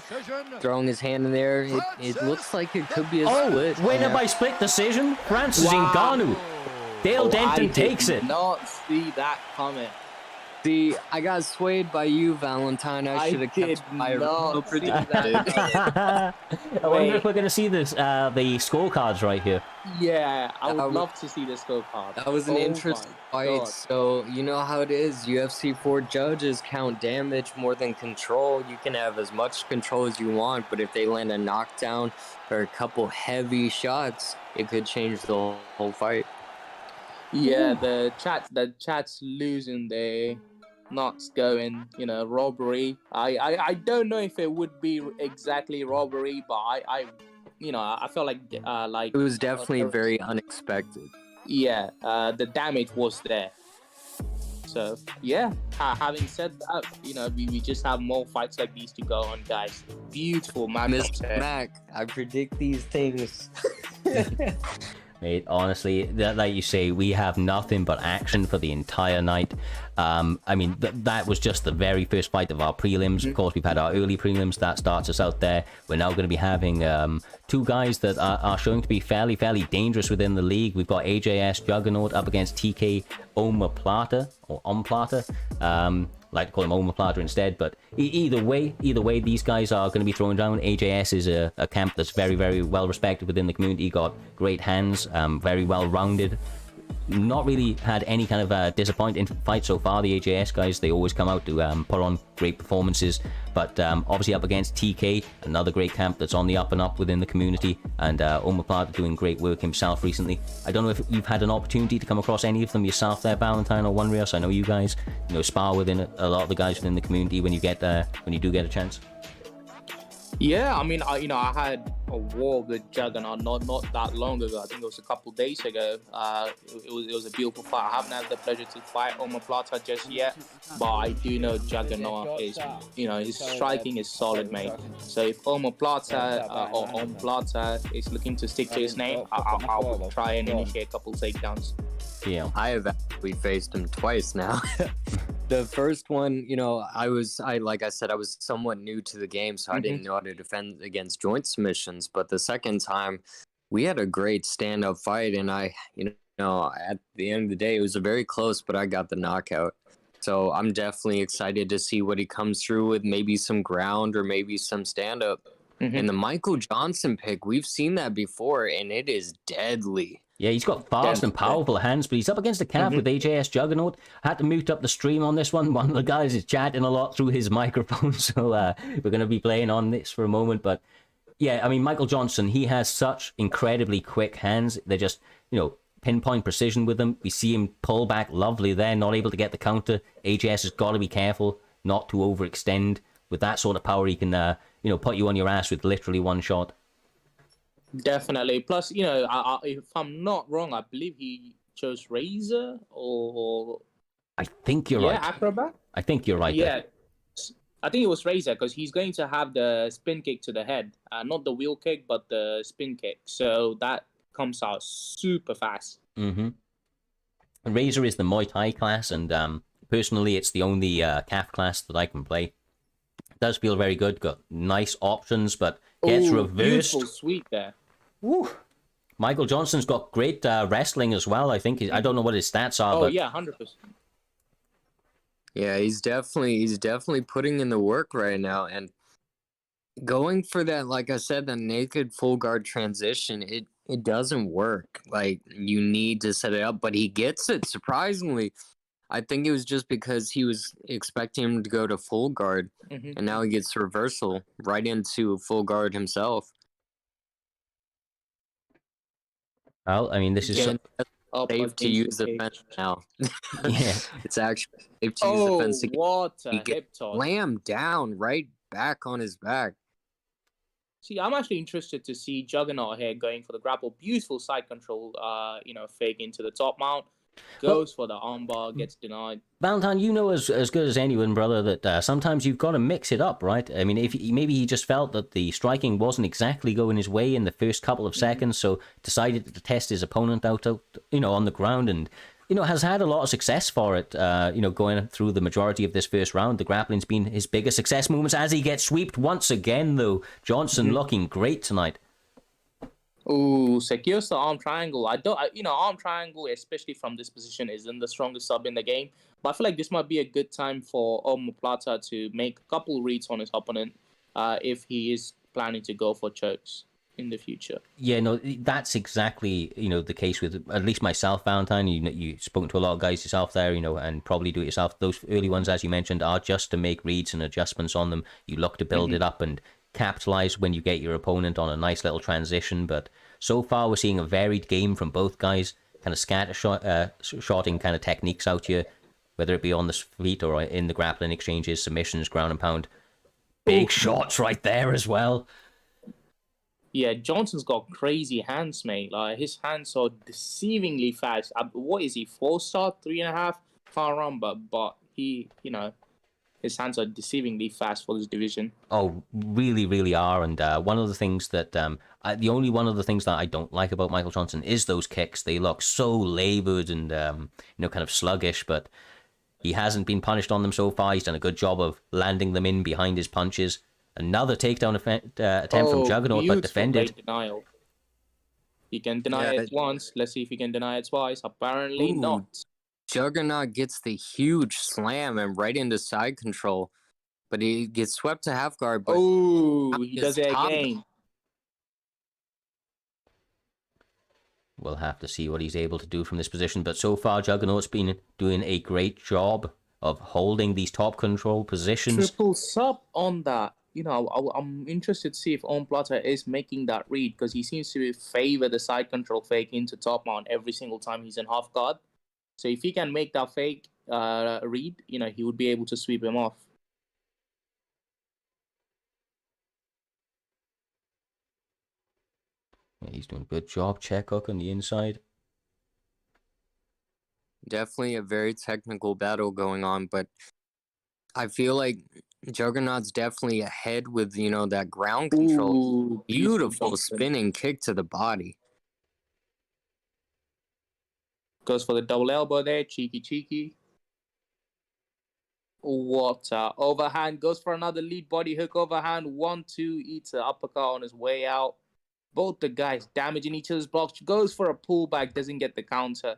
throwing his hand in there. It looks like it could be a split. Winner by split decision, Francis Ngannou. Dale Denton takes it. I did not see that comment. See, I got swayed by you, Valentine. I should have kept my real prediction. I wonder if we're going to see this, the scorecards right here. Yeah, I would love to see the scorecard. That was an interesting fight. So, you know how it is. UFC 4 judges count damage more than control. You can have as much control as you want, but if they land a knockdown or a couple heavy shots, it could change the whole fight. Yeah, the chat's losing there. Not going, robbery. I don't know if it would be exactly robbery, but I I felt like It was definitely very unexpected. yeah, the damage was there. So yeah, having said that, we just have more fights like these to go on, guys. Beautiful matchups Mr. here. Mac, I predict these things. Mate, honestly, like you say, we have nothing but action for the entire night. I mean, that was just the very first fight of our prelims. Of course, we've had our early prelims. That starts us out there. We're now going to be having two guys that are showing to be fairly dangerous within the league. We've got AJS Juggernaut up against TK Omoplata, or Omplata. Like to call him Omoplata instead, but either way, these guys are going to be throwing down. AJS is a camp that's very well respected within the community. Got great hands, very well rounded. Not really had any kind of disappointing fight so far. The AJS guys, they always come out to put on great performances, but obviously up against TK, another great camp that's on the up and up within the community, and Omoplata doing great work himself recently. I don't know if you've had an opportunity to come across any of them yourself there, Valentine or OneRios. I know you guys, spar within a lot of the guys within the community when you do get a chance. Yeah, I mean, I had a war with Juggernaut not that long ago. I think it was a couple days ago. It was a beautiful fight. I haven't had the pleasure to fight Omoplata just yet, but I do know Juggernaut is, his striking is solid, mate. So if Omoplata or Omoplata is looking to stick to his name, I will try and initiate a couple takedowns. Yeah, I have actually faced him twice now. The first one, like I said, I was somewhat new to the game, so I didn't know how to defend against joint submissions. But the second time, we had a great stand-up fight, and at the end of the day, it was a very close, but I got the knockout. So I'm definitely excited to see what he comes through with, maybe some ground or maybe some stand-up. And the Michael Johnson pick, we've seen that before, and it is deadly. Yeah, he's got fast and powerful hands, but he's up against a camp with AJS Juggernaut. I had to mute up the stream on this one. One of the guys is chatting a lot through his microphone, so we're going to be playing on this for a moment. But yeah, I mean, Michael Johnson, he has such incredibly quick hands. They're just, pinpoint precision with them. We see him pull back lovely there, not able to get the counter. AJS has got to be careful not to overextend. With that sort of power, he can, put you on your ass with literally one shot. Definitely. Plus, if I'm not wrong, I believe he chose Razor or... I think you're right. Yeah, Acrobat? I think you're right. Yeah. I think it was Razor because he's going to have the spin kick to the head. Not the wheel kick, but the spin kick. So that comes out super fast. Razor is the Muay Thai class, and personally, it's the only calf class that I can play. It does feel very good. Got nice options, but gets reversed. Beautiful sweep there. Woo. Michael Johnson's got great wrestling as well. I think I don't know what his stats are. But yeah, 100%. Yeah, he's definitely putting in the work right now, and going for that, like I said, the naked full guard transition, it doesn't work. Like, you need to set it up, but he gets it surprisingly. I think it was just because he was expecting him to go to full guard, and now he gets reversal right into full guard himself. Well, I mean, this is safe to use the fence now. Yeah, it's actually safe to use the fence again. What a He hip gets toss. slammed down right back on his back. See, I'm actually interested to see Juggernaut here going for the grapple. Beautiful side control, fake into the top mount. Goes for the armbar, gets denied. Valentine, you know as good as anyone, brother, that sometimes you've got to mix it up, right? I mean, maybe he just felt that the striking wasn't exactly going his way in the first couple of seconds, so decided to test his opponent out, on the ground, and has had a lot of success for it. Going through the majority of this first round, the grappling's been his biggest success moments as he gets sweeped once again, though. Johnson looking great tonight. Ooh, secures the arm triangle. Arm triangle, especially from this position, isn't the strongest sub in the game. But I feel like this might be a good time for Omoplata to make a couple reads on his opponent if he is planning to go for chokes in the future. Yeah, no, that's exactly, the case with at least myself, Valentine. You've spoken to a lot of guys yourself there, and probably do it yourself. Those early ones, as you mentioned, are just to make reads and adjustments on them. You look to build it up and capitalize when you get your opponent on a nice little transition, but so far we're seeing a varied game from both guys, kind of shotting kind of techniques out here, whether it be on the feet or in the grappling exchanges, submissions, ground and pound. Big shots right there as well. Yeah, Johnson's got crazy hands, mate. Like, his hands are deceivingly fast. What is he, 4-star, 3.5? Can't remember, but he, his hands are deceivingly fast for this division. Oh, really, really are. And one of the things that the only one of the things that I don't like about Michael Johnson is those kicks. They look so labored and kind of sluggish, but he hasn't been punished on them so far. He's done a good job of landing them in behind his punches. Another takedown attempt from Juggernaut, but defended. Great denial. He can deny it once. Let's see if he can deny it twice. Apparently not. Juggernaut gets the huge slam and right into side control, but he gets swept to half guard. But he does it again. We'll have to see what he's able to do from this position. But so far, Juggernaut's been doing a great job of holding these top control positions. Triple sub on that. I'm interested to see if Omoplata is making that read, because he seems to favor the side control fake into top mount every single time he's in half guard. So if he can make that fake read, he would be able to sweep him off. Yeah, he's doing a good job. Check hook on the inside. Definitely a very technical battle going on, but I feel like Juggernaut's definitely ahead with, that ground control. Ooh, beautiful spinning kick to the body. Goes for the double elbow there. Cheeky. What overhand. Goes for another lead body hook overhand. 1-2. Eats an uppercut on his way out. Both the guys damaging each other's blocks. Goes for a pullback. Doesn't get the counter.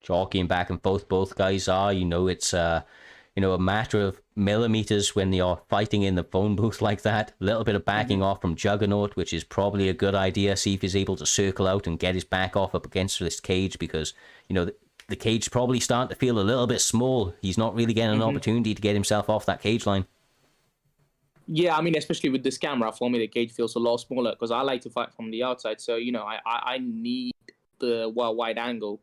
Jockeying back and forth, both guys are. It's a matter of millimeters when they are fighting in the phone booth like that. A little bit of backing off from Juggernaut, which is probably a good idea. See if he's able to circle out and get his back off up against this cage, because, the cage probably starting to feel a little bit small. He's not really getting an opportunity to get himself off that cage line. Yeah, especially with this camera, for me, the cage feels a lot smaller, because I like to fight from the outside. So, I need the wide angle.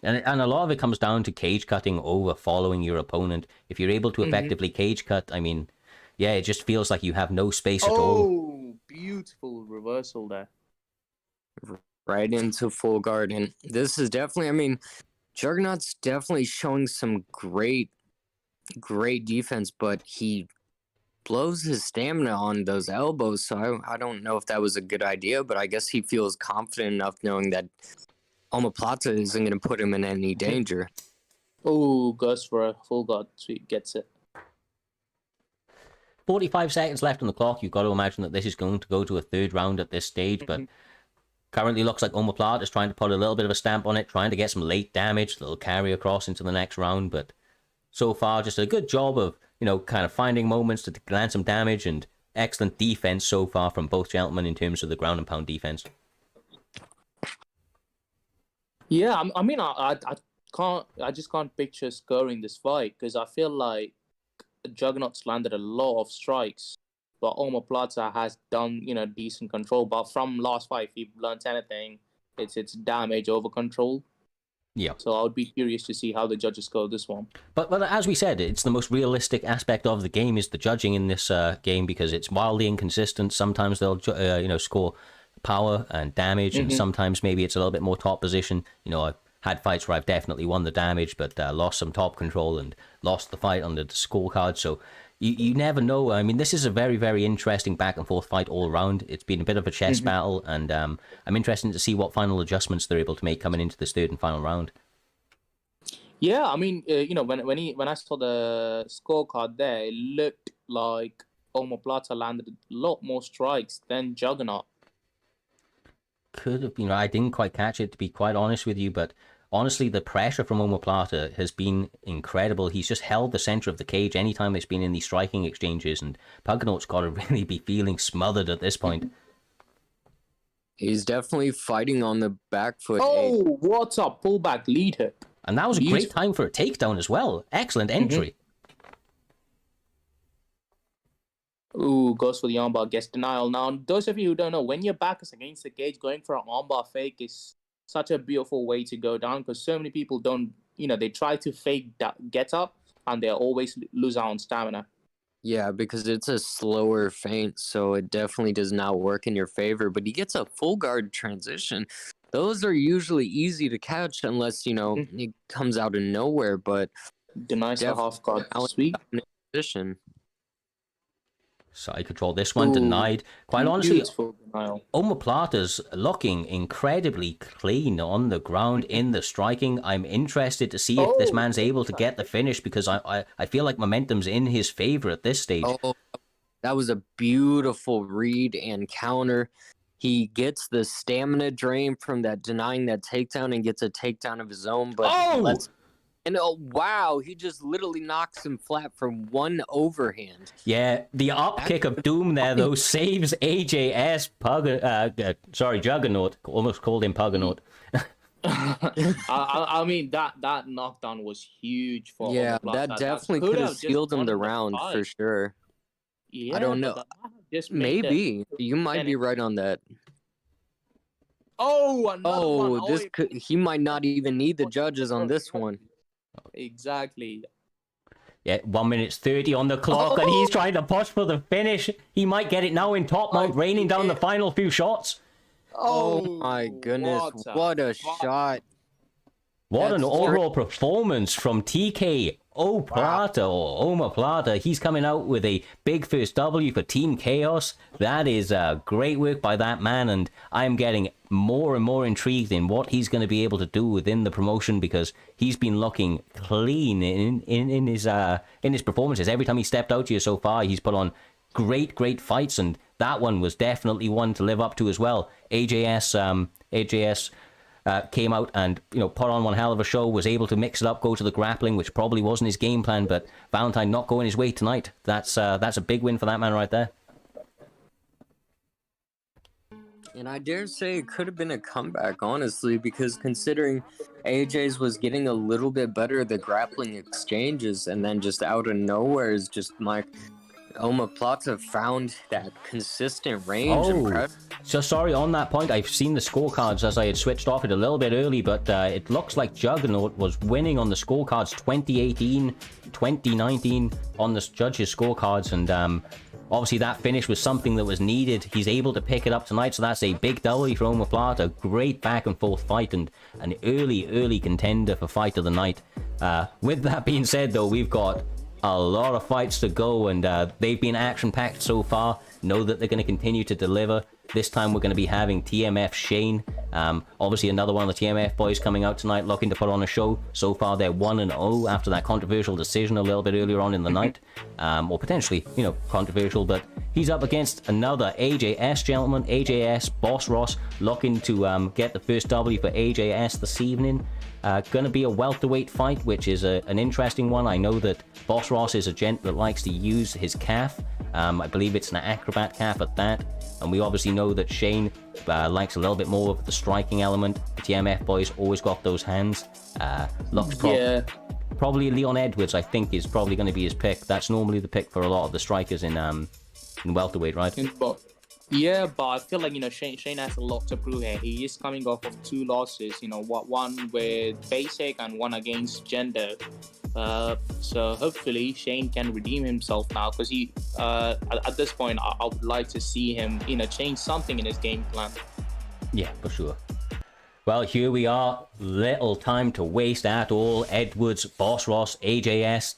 And a lot of it comes down to cage cutting over following your opponent. If you're able to effectively cage cut, it just feels like you have no space at all. Oh, beautiful reversal there. Right into full guard. And this is definitely, Juggernaut's definitely showing some great defense, but he blows his stamina on those elbows. So I don't know if that was a good idea, but I guess he feels confident enough knowing that Omoplata isn't going to put him in any danger. Oh, goes for a full guard. Sweet, gets it. 45 seconds left on the clock. You've got to imagine that this is going to go to a third round at this stage, but currently looks like Omoplata is trying to put a little bit of a stamp on it, trying to get some late damage that'll carry across into the next round, but so far just a good job of, kind of finding moments to land some damage, and excellent defense so far from both gentlemen in terms of the ground and pound defense. Yeah, I just can't picture scoring this fight, because I feel like Juggernaut's landed a lot of strikes, but Omoplata has done, decent control. But from last fight, if he learned anything, it's damage over control. Yeah. So I would be curious to see how the judges score this one. But as we said, it's the most realistic aspect of the game is the judging in this game, because it's wildly inconsistent. Sometimes they'll score power and damage, and sometimes maybe it's a little bit more top position. I've had fights where I've definitely won the damage, but lost some top control and lost the fight under the scorecard. So you never know. This is a very, very interesting back and forth fight all around. It's been a bit of a chess battle, and I'm interested to see what final adjustments they're able to make coming into this third and final round. Yeah, when I saw the scorecard there, it looked like Omoplata landed a lot more strikes than Juggernaut. Could have been. I didn't quite catch it, to be quite honest with you, but honestly, the pressure from Omoplata has been incredible. He's just held the center of the cage anytime it's been in these striking exchanges, and Juggernaut's got to really be feeling smothered at this point. He's definitely fighting on the back foot. Oh, what's up? Pullback lead hook. And that was a great time for a takedown as well. Excellent entry. Ooh, goes for the armbar, gets denial. Now, those of you who don't know, when your back is against the cage, going for an armbar fake is such a beautiful way to go down, because so many people don't, they try to fake that get up, and they always lose out on stamina. Yeah, because it's a slower feint, so it definitely does not work in your favor. But he gets a full guard transition. Those are usually easy to catch unless, it comes out of nowhere. But Denies the half guard. Sweet. position. Side control. This one Ooh, denied. Quite honestly, beautiful denial. Omoplata's looking incredibly clean on the ground in the striking. I'm interested to see if this man's able to get the finish because I feel like momentum's in his favor at this stage. Oh, that was a beautiful read and counter. He gets the stamina drain from that denying that takedown and gets a takedown of his own. But wow, he just literally knocks him flat from one overhand. Yeah, the up kick of doom there though saves AJS Juggernaut. Almost called him Puggernaut. I mean that knockdown was huge for Omoplata. That definitely could have sealed him the round for sure. Yeah, I don't know. Maybe you might be right on that. He might not even need the judges on this one. Exactly. Yeah, 1 minute 30 on the clock, and he's trying to push for the finish. He might get it now in top mount, raining down the final few shots. Oh my goodness, what a shot. What an overall performance from TK Omoplata. He's coming out with a big first W for Team Chaos. That is great work by that man, and I'm getting more and more intrigued in what he's going to be able to do within the promotion because he's been looking clean in his performances. Every time he stepped out here so far, he's put on great fights, and that one was definitely one to live up to as well. AJS came out and put on one hell of a show, was able to mix it up, go to the grappling, which probably wasn't his game plan, but Valentine not going his way tonight. That's a big win for that man right there. And I dare say it could have been a comeback, honestly, because considering AJ's was getting a little bit better at the grappling exchanges, and then just out of nowhere is just like Omoplata found that consistent range. So sorry on that point. I've seen the scorecards as I had switched off it a little bit early, but it looks like Juggernaut was winning on the scorecards 2018, 2019 on the judges' scorecards, and obviously that finish was something that was needed. He's able to pick it up tonight, so that's a big W for Omoplata. Great back and forth fight and an early contender for fight of the night. With that being said though, we've got a lot of fights to go, and they've been action-packed so far. Know that they're going to continue to deliver. This time we're going to be having TMF Shane. Obviously another one of the TMF boys coming out tonight looking to put on a show. So far they're 1-0 after that controversial decision a little bit earlier on in the night. Or potentially, controversial, but he's up against another AJS gentleman. AJS Boss Ross looking to get the first W for AJS this evening. Gonna be a welterweight fight, which is an interesting one. I know that Boss Ross is a gent that likes to use his calf. I believe it's an acrobat calf at that. And we obviously know that Shane likes a little bit more of the striking element. The TMF boys always got those hands. Probably Leon Edwards, I think, is probably going to be his pick. That's normally the pick for a lot of the strikers in welterweight, right? Yeah, but I feel like Shane has a lot to prove here. He is coming off of 2 losses. One with Basic and one against Gender. So hopefully Shane can redeem himself now, because he at this point I would like to see him change something in his game plan. Yeah, for sure. Well, here we are. Little time to waste at all. Edwards, Boss Ross, AJS,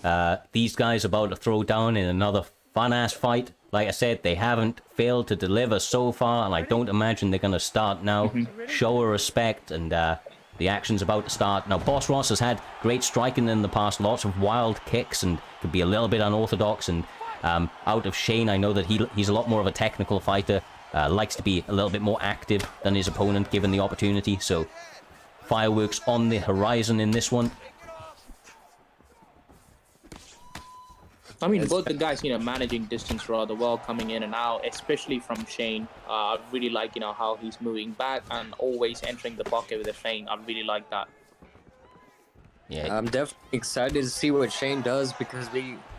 TMF. These guys about to throw down in another fun-ass fight. Like I said, they haven't failed to deliver so far, and I don't imagine they're going to start now. Show a respect, and the action's about to start. Now, Boss Ross has had great striking in the past, lots of wild kicks, and could be a little bit unorthodox. And out of Shane, I know that he's a lot more of a technical fighter, likes to be a little bit more active than his opponent, given the opportunity. So, fireworks on the horizon in this one. I mean, both the guys, managing distance rather well, coming in and out, especially from Shane. I really like, how he's moving back and always entering the pocket with a feint. I really like that. Yeah, I'm definitely excited to see what Shane does, because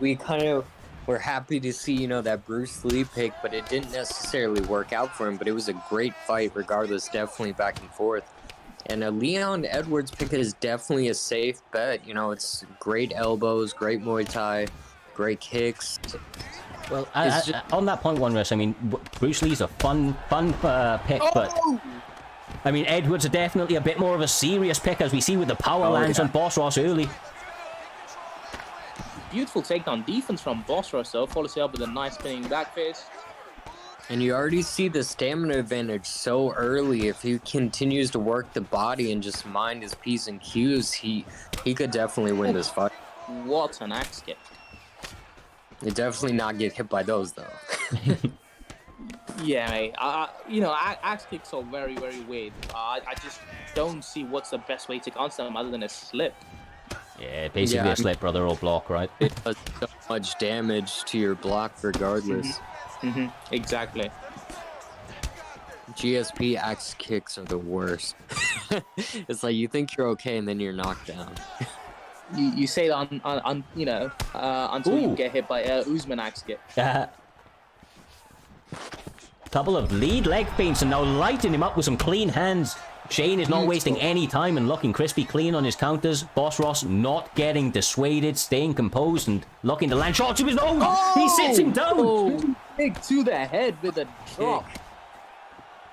we kind of were happy to see, that Bruce Lee pick, but it didn't necessarily work out for him. But it was a great fight regardless, definitely back and forth. And a Leon Edwards pick is definitely a safe bet. It's great elbows, great Muay Thai, great kicks. Well, It's on that point, one Russ, I mean, Bruce Lee's a fun pick, but I mean, Edwards are definitely a bit more of a serious pick, as we see with the power lands on Boss Ross early. Beautiful takedown defense from Boss Ross, though. Follows it up with a nice spinning back fist. And you already see the stamina advantage so early. If he continues to work the body and just mind his P's and Q's, he could definitely win this fight. What an axe kick. You definitely not get hit by those, though. Yeah, mate. You know, axe kicks are very, very weird. I just don't see what's the best way to answer them other than a slip. Yeah, basically a slip, brother, or block, right? It does so much damage to your block regardless. Exactly. GSP axe kicks are the worst. It's like you think you're okay and then you're knocked down. You say that on you know, until you get hit by Usman axe kick. Couple of lead leg feints and now lighting him up with some clean hands. Shane is not wasting any time and looking crispy clean on his counters. Boss Ross not getting dissuaded, staying composed and looking to land shots to his nose. Oh! He sits him down. Kick to the head with a drop.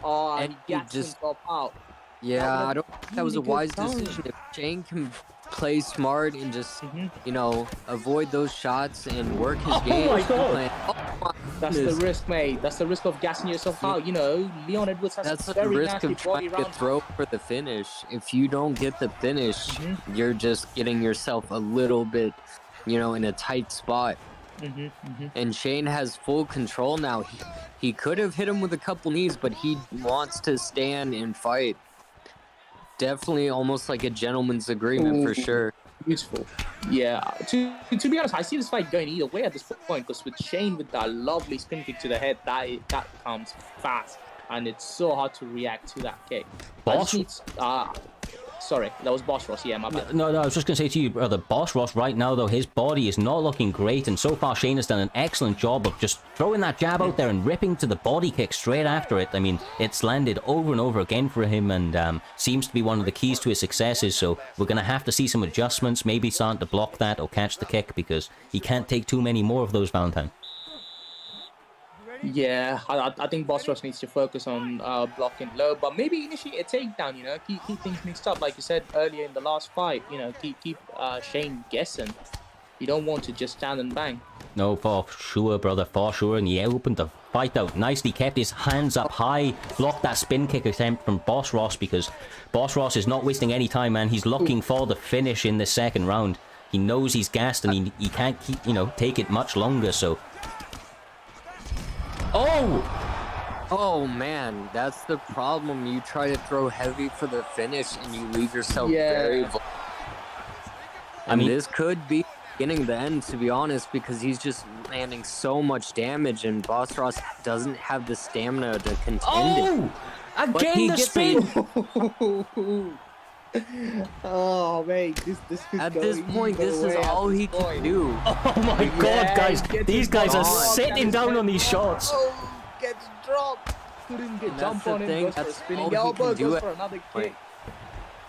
Oh, and he gets himself out. Yeah, I don't think that was a wise decision. If Shane can play smart and just, you know, avoid those shots and work his game. My God. That's the risk, mate. That's the risk of gassing yourself out. You know, Leon Edwards has That's a the very risk nasty of trying body to round. throw for the finish. If you don't get the finish, you're just getting yourself a little bit, you know, in a tight spot. And Shane has full control now. He could have hit him with a couple knees, but he wants to stand and fight. Definitely almost like a gentleman's agreement for sure. Beautiful. Yeah. To be honest, I see this fight going either way at this point, because with Shane with that lovely spin kick to the head, that comes fast, and it's so hard to react to that kick. Sorry, that was Boss Ross. Yeah, my bad. No, I was just going to say to you, brother, Boss Ross right now, though, his body is not looking great, and so far Shane has done an excellent job of just throwing that jab out there and ripping to the body kick straight after it. I mean, it's landed over and over again for him, and seems to be one of the keys to his successes, so we're going to have to see some adjustments, maybe starting to block that or catch the kick, because he can't take too many more of those, Valentine. Yeah, I think Boss Ross needs to focus on blocking low, but maybe initiate a takedown, you know, keep things mixed up. Like you said earlier in the last fight, you know, keep Shane guessing. You don't want to just stand and bang. No, for sure, brother, for sure. And he opened the fight out nicely, kept his hands up high, blocked that spin kick attempt from Boss Ross, because Boss Ross is not wasting any time, man. He's looking for the finish in the second round. He knows he's gassed and he can't keep, you know, take it much longer, so... Oh man, that's the problem. You try to throw heavy for the finish and you leave yourself very vulnerable. I mean, this could be beginning the end, to be honest, because he's just landing so much damage and Boss Ross doesn't have the stamina to contend it. Again the spin! Oh, mate, this could At this point, this is all he can do. Oh my God, guys, these guys are sitting down on these shots. Oh, gets dropped. Couldn't get jump on him, goes for a spinning elbow, goes for another kick.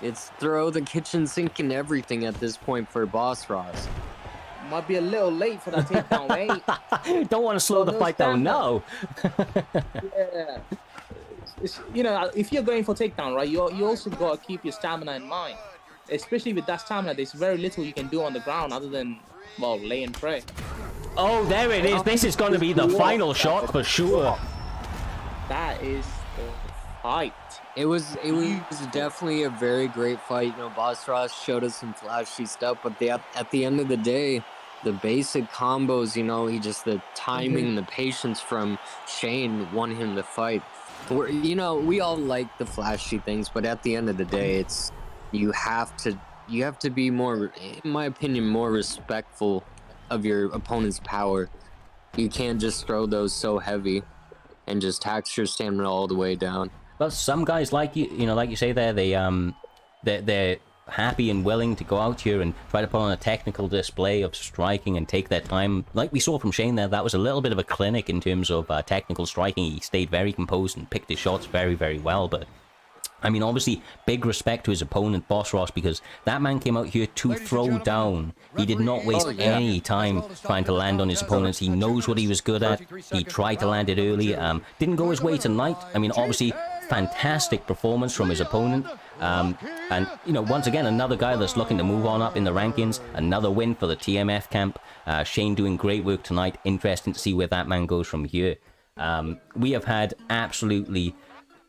It's throw the kitchen sink and everything at this point for Boss Ross. Might be a little late for that takedown, mate. Don't want to slow the fight down now. Yeah. You know, if you're going for takedown, right, you also got to keep your stamina in mind. Especially with that stamina, there's very little you can do on the ground other than, well, lay and pray. Oh, there it is. This is going to be the final shot for sure. That is the fight. It was definitely a very great fight. You know, Boss Ross showed us some flashy stuff, but at the end of the day, the basic combos, you know, the timing, the patience from Shane won him the fight. You know, we all like the flashy things, but at the end of the day, you have to be more, in my opinion, more respectful of your opponent's power. You can't just throw those so heavy and just tax your stamina all the way down. Well, some guys like you know, like you say there, they're happy and willing to go out here and try to put on a technical display of striking and take their time. Like we saw from Shane there, that was a little bit of a clinic in terms of technical striking. He stayed very composed and picked his shots very, very well, but I mean, obviously, big respect to his opponent, Boss Ross, because that man came out here to throw down. He did not waste any time trying to land on his opponents. He knows what he was good at. He tried to land it early. Didn't go his way tonight. I mean, obviously, fantastic performance from his opponent. And, you know, once again, another guy that's looking to move on up in the rankings. Another win for the TMF camp. Shane doing great work tonight. Interesting to see where that man goes from here. We have had absolutely,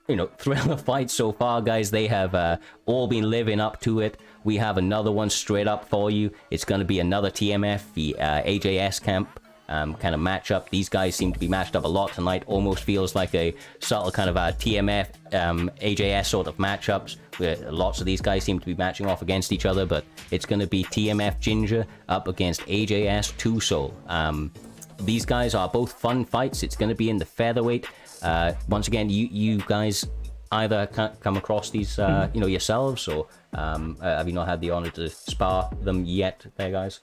you know, thriller fights so far, guys. They have all been living up to it. We have another one straight up for you. It's going to be another TMF, the AJS camp kind of matchup. These guys seem to be matched up a lot tonight. Almost feels like a subtle kind of a TMF, AJS sort of matchups, where lots of these guys seem to be matching off against each other, but it's going to be TMF Ginger up against AJS Two Soul. These guys are both fun fights. It's going to be in the featherweight. Once again, you guys either come across these, you know, yourselves, or have you not had the honor to spar them yet, there, guys?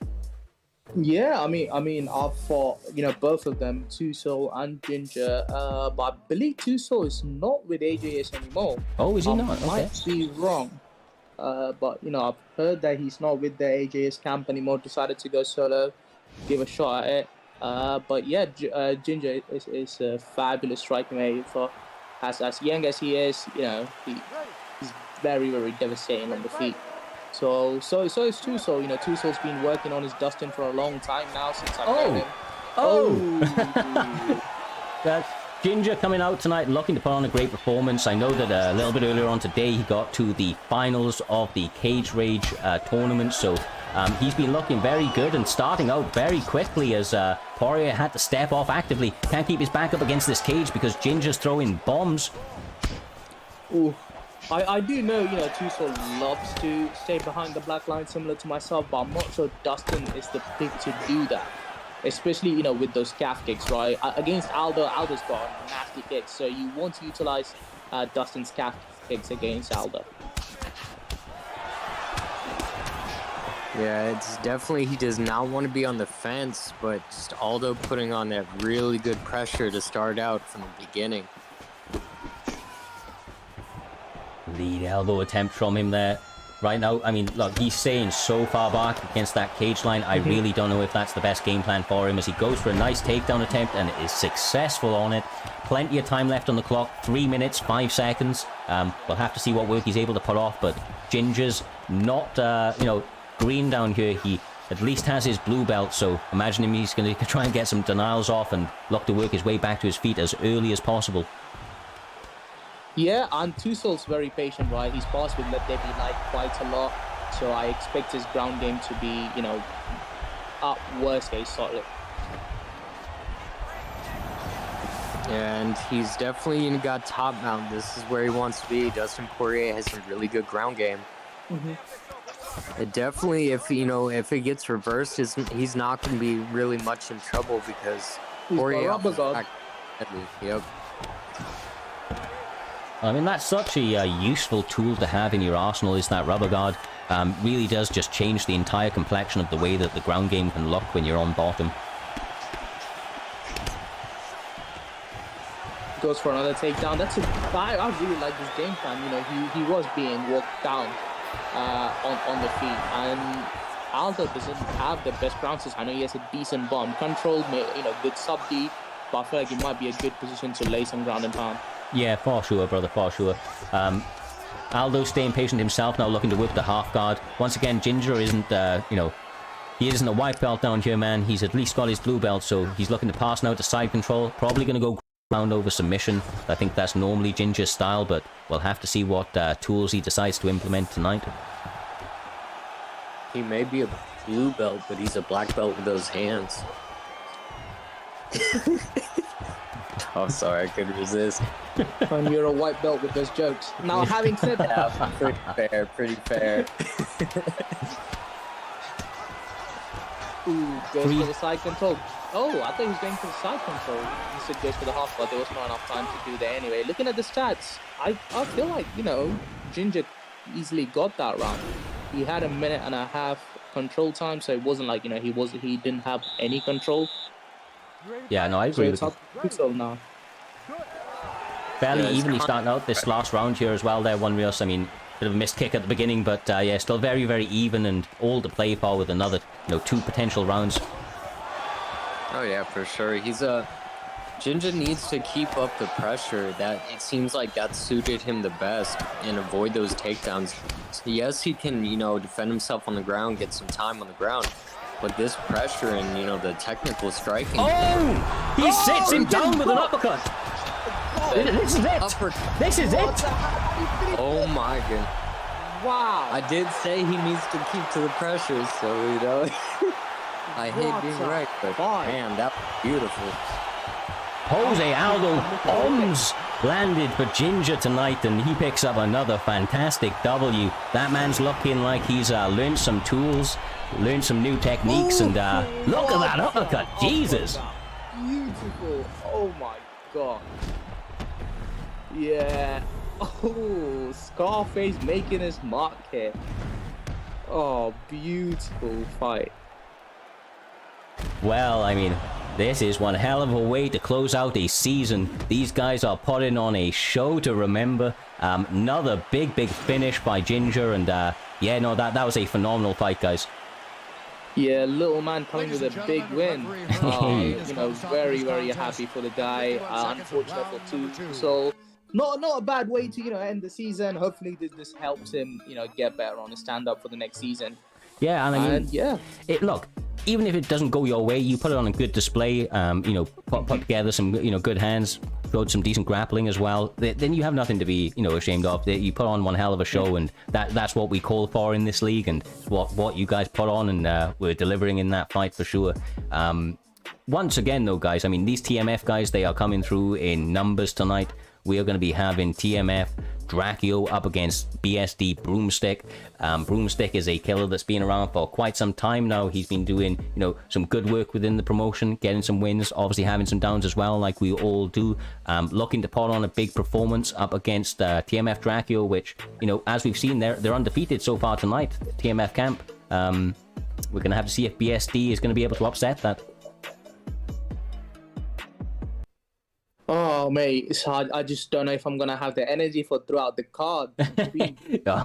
Yeah, I mean, I've fought, you know, both of them, Two Soul and Ginger. But I believe Two Soul is not with AJS anymore. Oh, is he not? I Okay. might be wrong. But you know, I've heard that he's not with the AJS camp anymore. Decided to go solo, give a shot at it. But yeah, Ginger is a fabulous striking mate. For as young as he is, you know, he's very, very devastating on the feet. So is Two Soul. You know, Two Soul's been working on his Dustin for a long time now, since I've known him. Oh! That's Ginger coming out tonight, looking to put on a great performance. I know that a little bit earlier on today, he got to the finals of the Cage Rage tournament, so he's been looking very good and starting out very quickly as Poirier had to step off actively. Can't keep his back up against this cage because Ginger's throwing bombs. Ooh. I do know, you know, Two Soul loves to stay behind the black line, similar to myself, but I'm not sure Dustin is the pick to do that. Especially, you know, with those calf kicks, right? Against Aldo's got nasty kicks, so you want to utilize Dustin's calf kicks against Aldo. Yeah, it's definitely, he does not want to be on the fence, but just Aldo putting on that really good pressure to start out from the beginning. Lead elbow attempt from him there. Right now, I mean, look, he's staying so far back against that cage line. I really don't know if that's the best game plan for him, as he goes for a nice takedown attempt and is successful on it. Plenty of time left on the clock, 3 minutes, 5 seconds. We'll have to see what work he's able to put off, but Ginger's not, you know, green down here. He at least has his blue belt, so imagine him, he's going to try and get some denials off and look to work his way back to his feet as early as possible. Yeah, and Two Soul's very patient, right? He's passed with Let There Be Light quite a lot, so I expect his ground game to be, you know, at worst case solid. Yeah, and he's definitely got top mount. This is where he wants to be. Dustin Poirier has some really good ground game. It definitely, if it gets reversed, he's not going to be really much in trouble because Poirier. Yep. I mean, that's such a useful tool to have in your arsenal, is that rubber guard. Really does just change the entire complexion of the way that the ground game can look when you're on bottom. Goes for another takedown. I really like this game plan. You know, he was being walked down on the feet, and Aldo doesn't have the best bounces. I know he has a decent bomb control, you know, good sub D, but I feel like it might be a good position to lay some ground and pound. Yeah, for sure, brother, for sure. Aldo staying patient himself, now looking to work the half guard. Once again, Ginger isn't, you know, he isn't a white belt down here, man. He's at least got his blue belt, so he's looking to pass now to side control. Probably going to go ground over submission. I think that's normally Ginger's style, but we'll have to see what tools he decides to implement tonight. He may be a blue belt, but he's a black belt with those hands. Oh, sorry, I couldn't resist. And you're a white belt with those jokes. Now, having said that... Yeah, pretty fair. Ooh, goes for the side control. Oh, I thought he was going for the side control. Instead goes for the half guard. There was not enough time to do that anyway. Looking at the stats, I feel like, you know, Ginger easily got that round. He had a minute and a half control time, so it wasn't like, you know, he didn't have any control. Yeah, no, I agree with you. So now. fairly Yeah, it's evenly starting out this last round here as well. There, one Rios. I mean, bit of a missed kick at the beginning, but yeah, still very, very even and all to play for with another, 2 potential rounds. Oh yeah, for sure. He's Jinja needs to keep up the pressure. That it seems like that suited him the best and avoid those takedowns. So yes, he can, defend himself on the ground, get some time on the ground. But this pressure and, the technical striking. Oh! He sits him down with an uppercut. This is it. This is it. Oh my god. Wow. I did say he needs to keep to the pressure, so, I hate being right, but man, that was beautiful. Jose Aldo bombs landed for Ginger tonight, and he picks up another fantastic W. That man's looking like he's learned some tools, learned some new techniques, and look at that uppercut. Jesus. Beautiful. Oh my god. Yeah. Oh, Scarface making his mark here. Oh, beautiful fight. Well, I mean, this is one hell of a way to close out a season. These guys are putting on a show to remember. Another big finish by Ginger, and yeah, no, that was a phenomenal fight, guys. Yeah, little man coming with a big win. Very, very happy for the guy. Unfortunate for two. So, not a bad way to end the season. Hopefully, this helps him get better on his stand-up for the next season. Yeah, and I mean, yeah. Look, even if it doesn't go your way, you put it on a good display. Put together some good hands, showed some decent grappling as well. Then you have nothing to be ashamed of. You put on one hell of a show, and that's what we call for in this league, and what you guys put on, and we're delivering in that fight for sure. Once again, though, guys, I mean, these TMF guys, they are coming through in numbers tonight. We are going to be having TMF Draccio up against BSD Broomstick. Broomstick is a killer that's been around for quite some time now. He's been doing, some good work within the promotion, getting some wins, obviously having some downs as well, like we all do. Looking to put on a big performance up against TMF Draccio, which, as we've seen, they're undefeated so far tonight, TMF camp. We're going to have to see if BSD is going to be able to upset that. Oh, mate, it's hard. I just don't know if I'm going to have the energy for throughout the card.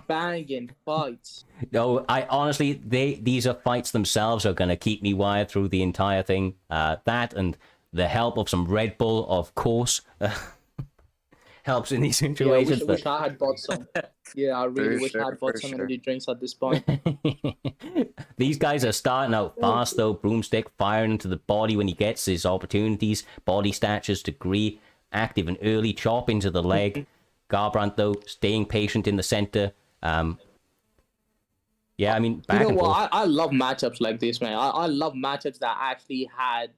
Banging fights. No, I honestly, these are fights themselves are going to keep me wired through the entire thing. That and the help of some Red Bull, of course, helps in these situations. Yeah, I wish I had bought some. Yeah, I really wish I had bought some energy drinks at this point. These guys are starting out fast, though. Broomstick firing into the body when he gets his opportunities. Body stature's degree, active and early, chop into the leg. Garbrandt, though, staying patient in the center. Yeah, I mean, back and forth. I love matchups like this, man. I love matchups that actually had,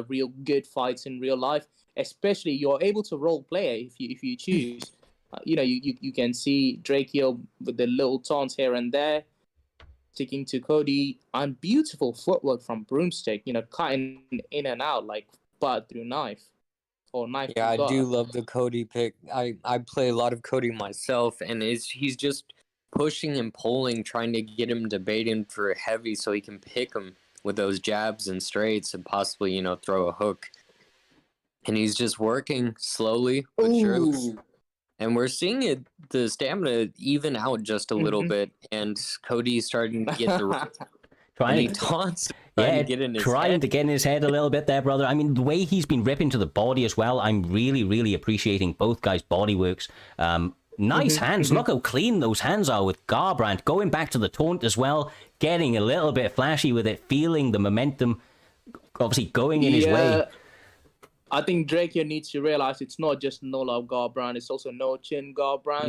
real good fights in real life. Especially, you're able to role play if you choose. You can see Draccio with the little taunts here and there, sticking to Cody, and beautiful footwork from Broomstick, cutting in and out like butter through knife. Or knife. Yeah, I do love the Cody pick. I play a lot of Cody myself, and he's just pushing and pulling, trying to get him debating for heavy so he can pick him with those jabs and straights and possibly, throw a hook. And he's just working slowly but surely. And we're seeing the stamina even out just a little bit, and Cody's starting to get the trying to get in his head a little bit there, brother. I mean, the way he's been ripping to the body as well, I'm really, really appreciating both guys' body works. Nice hands. Look how clean those hands are with Garbrandt. Going back to the taunt as well, getting a little bit flashy with it, feeling the momentum, obviously going in his way. I think Draccio needs to realize it's not just no love Garbrandt, it's also no chin Garbrandt.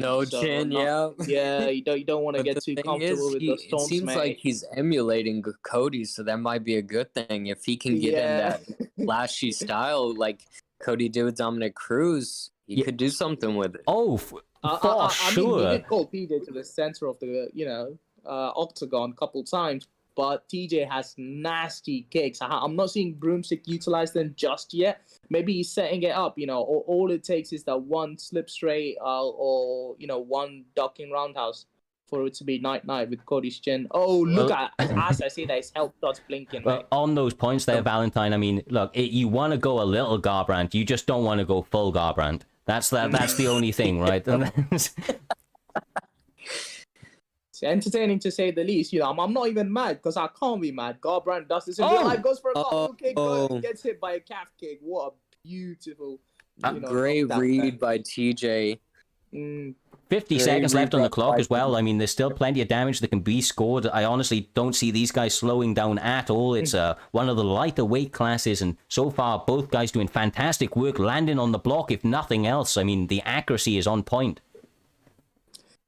Yeah, you don't want to get too comfortable with the stones, it seems like he's emulating Cody, so that might be a good thing if he can get in that flashy style like Cody did with Dominic Cruz. He could do something with it. Oh, for sure. I mean, he did call PJ to the center of the octagon a couple times. But TJ has nasty kicks. I'm not seeing Broomstick utilize them just yet. Maybe he's setting it up. All it takes is that one slip straight or one ducking roundhouse for it to be night-night with Cody's chin. Oh, look as I say that, his health starts blinking. Well, right? On those points there, Valentine, I mean, look, you want to go a little Garbrandt. You just don't want to go full Garbrandt. That's the only thing, right? It's entertaining to say the least. You know, I'm not even mad because I can't be mad. Garbrandt does this in real life, goes for a cartwheel kick, gets hit by a calf kick. What a beautiful, great read by TJ. 50 seconds left on the clock as well. I mean, there's still plenty of damage that can be scored. I honestly don't see these guys slowing down at all. It's one of the lighter weight classes, and so far, both guys doing fantastic work, landing on the block, if nothing else. I mean, the accuracy is on point.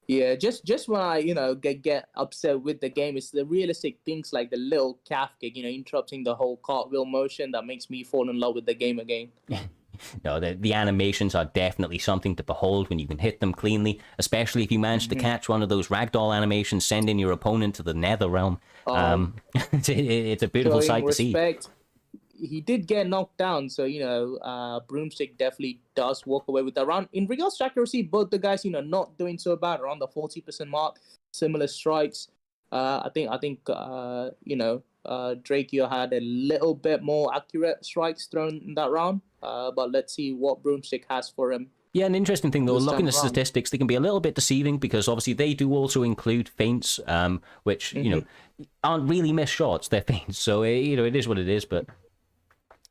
Yeah, just when I, get upset with the game, it's the realistic things like the little calf kick, interrupting the whole cartwheel motion that makes me fall in love with the game again. No, the animations are definitely something to behold when you can hit them cleanly, especially if you manage to catch one of those ragdoll animations, sending your opponent to the nether realm. It's a beautiful sight to see. He did get knocked down, so, Broomstick definitely does walk away with that round. In regards to accuracy, both the guys, not doing so bad, around the 40% mark, similar strikes. I think Drakeo had a little bit more accurate strikes thrown in that round. But let's see what Broomstick has for him. Yeah, an interesting thing, though, looking at the statistics, they can be a little bit deceiving because obviously they do also include feints, which, aren't really missed shots. They're feints. So, it is what it is, but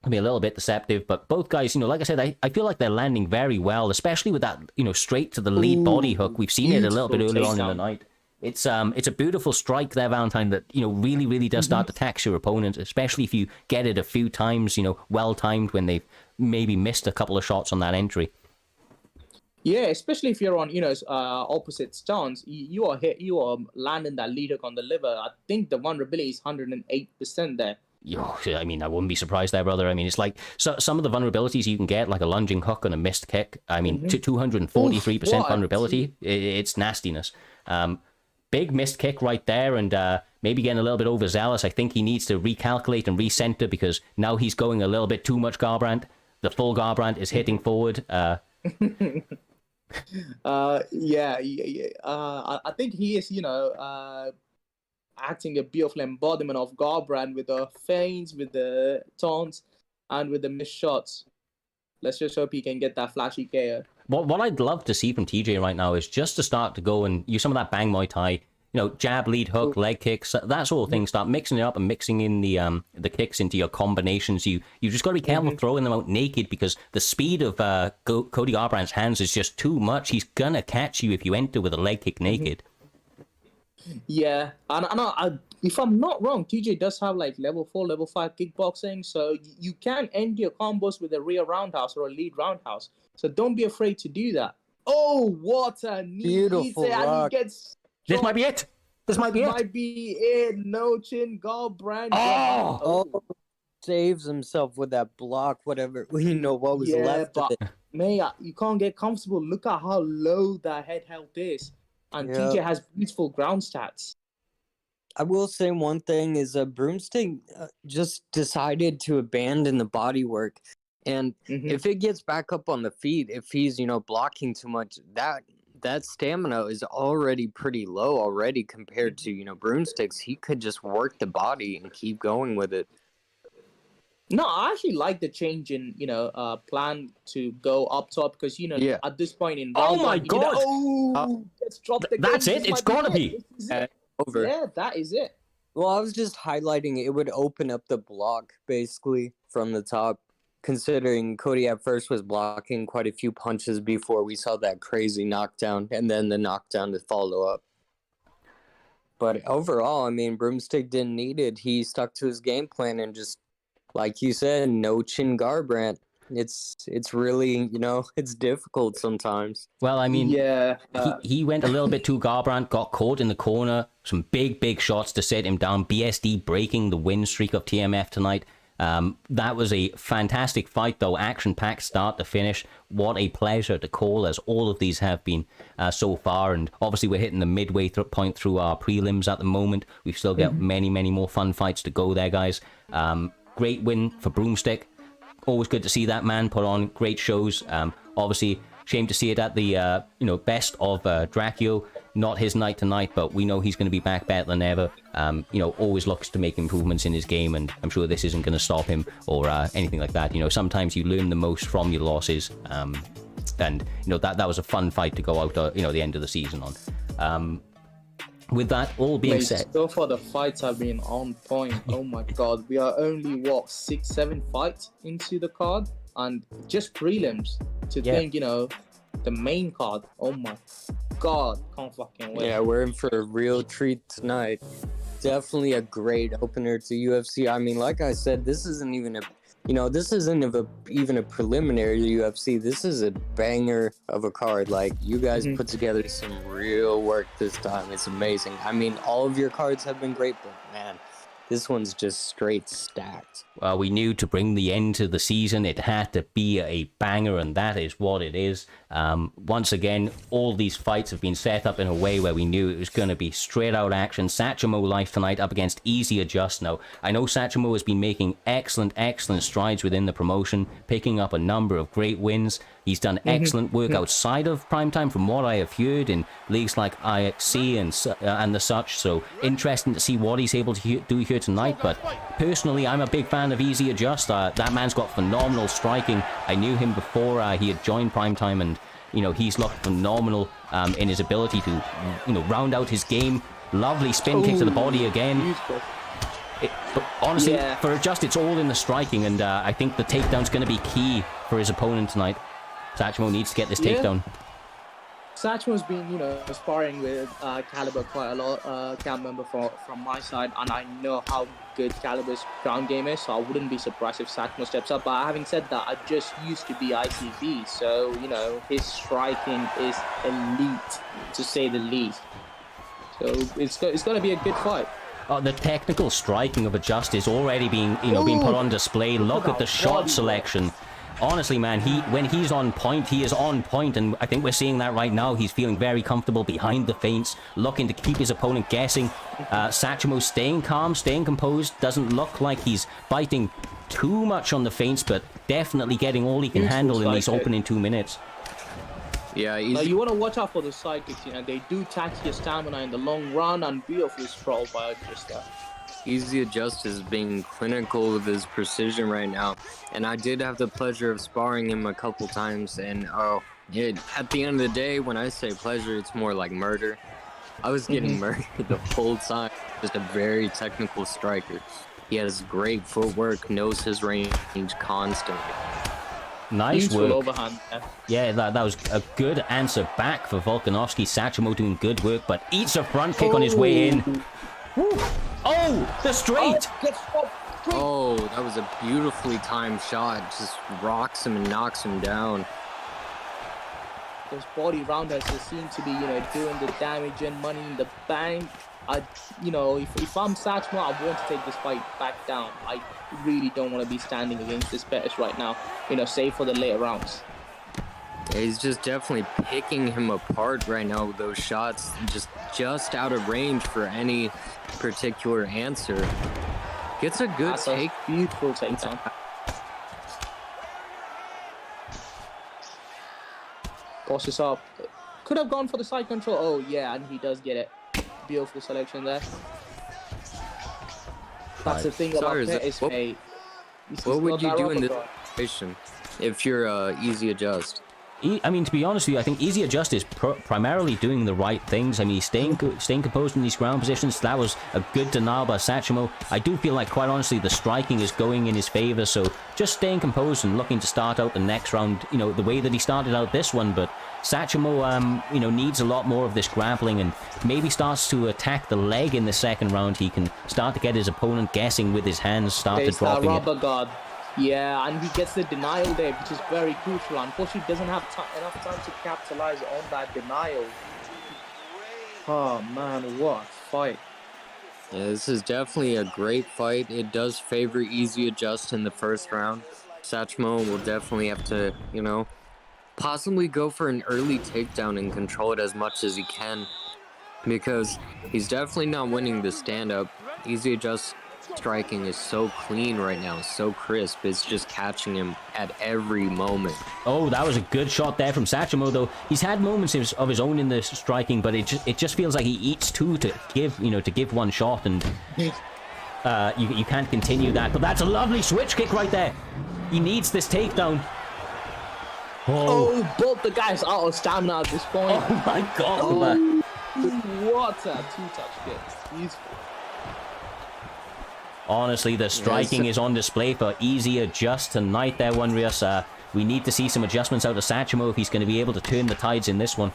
can be a little bit deceptive. But both guys, like I said, I feel like they're landing very well, especially with that, straight to the lead body hook. We've seen it a little bit earlier on in the night. It's a beautiful strike there, Valentine, that, really, really does start to tax your opponent, especially if you get it a few times, well-timed when they've maybe missed a couple of shots on that entry. Yeah, especially if you're on, opposite stance, you are landing that lead hook on the liver. I think the vulnerability is 108% there. I mean, I wouldn't be surprised there, brother. I mean, it's like some of the vulnerabilities you can get, like a lunging hook and a missed kick. I mean, 243% vulnerability. It's nastiness. Big missed kick right there, and maybe getting a little bit overzealous. I think he needs to recalculate and recenter because now he's going a little bit too much Garbrandt. The full Garbrandt is hitting forward. I think he is, acting a beautiful embodiment of Garbrandt with the feints, with the taunts, and with the missed shots. Let's just hope he can get that flashy KO. What I'd love to see from TJ right now is just to start to go and use some of that bang Muay Thai, jab, lead hook, leg kicks, that sort of thing. Start mixing it up and mixing in the kicks into your combinations. You just got to be careful throwing them out naked because the speed of Cody Garbrandt's hands is just too much. He's gonna catch you if you enter with a leg kick naked. Yeah, and if I'm not wrong, TJ does have like level 4, level 5 kickboxing, so you can end your combos with a rear roundhouse or a lead roundhouse. So don't be afraid to do that. Oh, what a beautiful rock. This might be it. This might be it. Might be it. No chin, Garbrandt. Oh, saves himself with that block. Whatever what was left. But man, you can't get comfortable. Look at how low that head health is, and TJ has beautiful ground stats. I will say one thing is Broomstick just decided to abandon the body work. And if it gets back up on the feet, if he's, blocking too much, that stamina is already pretty low already compared to, Broomsticks. He could just work the body and keep going with it. No, I actually like the change in, plan to go up top because, at this point in round my God! Let's drop the That's it. It's got to be. Over. Yeah, that is it. Well, I was just highlighting it would open up the block, basically, from the top. Considering Cody at first was blocking quite a few punches before we saw that crazy knockdown, and then the knockdown to follow up. But overall, I mean, Broomstick didn't need it. He stuck to his game plan and just, like you said, no chin Garbrandt. It's really, it's difficult sometimes. Well, I mean, he went a little bit too Garbrandt, got caught in the corner, some big shots to set him down. BSD breaking the win streak of TMF tonight. That was a fantastic fight, though. Action-packed start to finish. What a pleasure to call, as all of these have been so far. And obviously, we're hitting the midway point through our prelims at the moment. We've still got many more fun fights to go there, guys. Great win for Broomstick. Always good to see that man put on great shows. Obviously, shame to see it at the best of Drakeo. Not his night tonight, but we know he's going to be back better than ever. Always looks to make improvements in his game, and I'm sure this isn't going to stop him or anything like that. Sometimes you learn the most from your losses. and that was a fun fight to go out, the end of the season on. With that all being said, so far the fights have been on point. Oh my god, we are only 6-7 fights into the card, and just prelims. To think, the main card. Oh my god, can't fucking wait. Yeah, we're in for a real treat tonight. Definitely a great opener to UFC. I mean, like I said, this isn't even even a preliminary to UFC. This is a banger of a card. Like, you guys put together some real work this time. It's amazing. I mean, all of your cards have been great, but man, this one's just straight stacked. Well, we knew to bring the end to the season, it had to be a banger, and that is what it is. Once again, all these fights have been set up in a way where we knew it was going to be straight out action. Satchmo live tonight up against Easy Adjust. Now, I know Satchmo has been making excellent strides within the promotion, picking up a number of great wins. He's done excellent work outside of Primetime, from what I have heard, in leagues like IXC and the such. So interesting to see what he's able to do here tonight. But personally, I'm a big fan of Easy Adjust. That man's got phenomenal striking. I knew him before he had joined Primetime, and he's looked phenomenal in his ability to round out his game. Lovely spin kick to the body again. But honestly, for Adjust, it's all in the striking, and I think the takedown's going to be key for his opponent tonight. Satchmo needs to get this takedown. Satchmo's been, sparring with Caliber quite a lot. Camp member from my side, and I know how good Caliber's ground game is, so I wouldn't be surprised if Satchmo steps up. But having said that, I just used to be ICB, so his striking is elite, to say the least. So it's going to be a good fight. The technical striking of Adjust is already being put on display. Look at the shot selection. Honestly, man, when he's on point, he is on point, and I think we're seeing that right now. He's feeling very comfortable behind the feints, looking to keep his opponent guessing. Satchmo staying calm, staying composed, doesn't look like he's biting too much on the feints, but definitely getting all he can handle in these opening 2 minutes. Yeah, now you want to watch out for the side kicks. They do tax your stamina in the long run, and beautiful sprawl by Adjust. Easy Adjust is being clinical with his precision right now, and I did have the pleasure of sparring him a couple times, and at the end of the day, when I say pleasure, it's more like murder. I was getting murdered the whole time. Just a very technical striker. He has great footwork, knows his range constantly. Nice work. Overhand. Yeah, that was a good answer back for Volkanovski. Satchmo doing good work, but eats a front kick on his way in. Woo. Oh, the straight! Oh, that was a beautifully timed shot. Just rocks him and knocks him down. Those body rounders just seem to be, doing the damage and money in the bank. If I'm Satchmo, I want to take this fight back down. I really don't want to be standing against this Pettis right now, save for the later rounds. Yeah, he's just definitely picking him apart right now with those shots, just out of range for any particular answer. Gets a good take. Beautiful takedown. Bosses up. Could have gone for the side control. Oh yeah, and he does get it. Beautiful selection there. That's the thing about Pettis, mate. What would you do in this situation if you're Easy Adjust? I mean, to be honest with you, I think Easy Adjust is primarily doing the right things. I mean, he's staying composed in these ground positions. That was a good denial by Satchmo. I do feel like, quite honestly, the striking is going in his favor. So just staying composed and looking to start out the next round, the way that he started out this one. But Satchmo, needs a lot more of this grappling, and maybe starts to attack the leg in the second round. He can start to get his opponent guessing with his hands, start to dropping rubber guard. Yeah, and he gets the denial there, which is very crucial. Unfortunately, he doesn't have enough time to capitalize on that denial. Oh man, what a fight. Yeah, this is definitely a great fight. It does favor Easy Adjust in the first round. Satchmo will definitely have to, possibly go for an early takedown and control it as much as he can, because he's definitely not winning the stand-up. Easy Adjust striking is so clean right now, so crisp. It's just catching him at every moment. Oh, that was a good shot there from Satchmo, though. He's had moments of his own in the striking, but it just feels like he eats two to give one shot, and you can't continue that. But that's a lovely switch kick right there. He needs this takedown. Oh, both the guys out of stamina at this point. Oh my god, man. What a two-touch kick. He's... Honestly, the striking is on display for Easy Adjust tonight there, Wanrius. We need to see some adjustments out of Satchmo if he's going to be able to turn the tides in this one.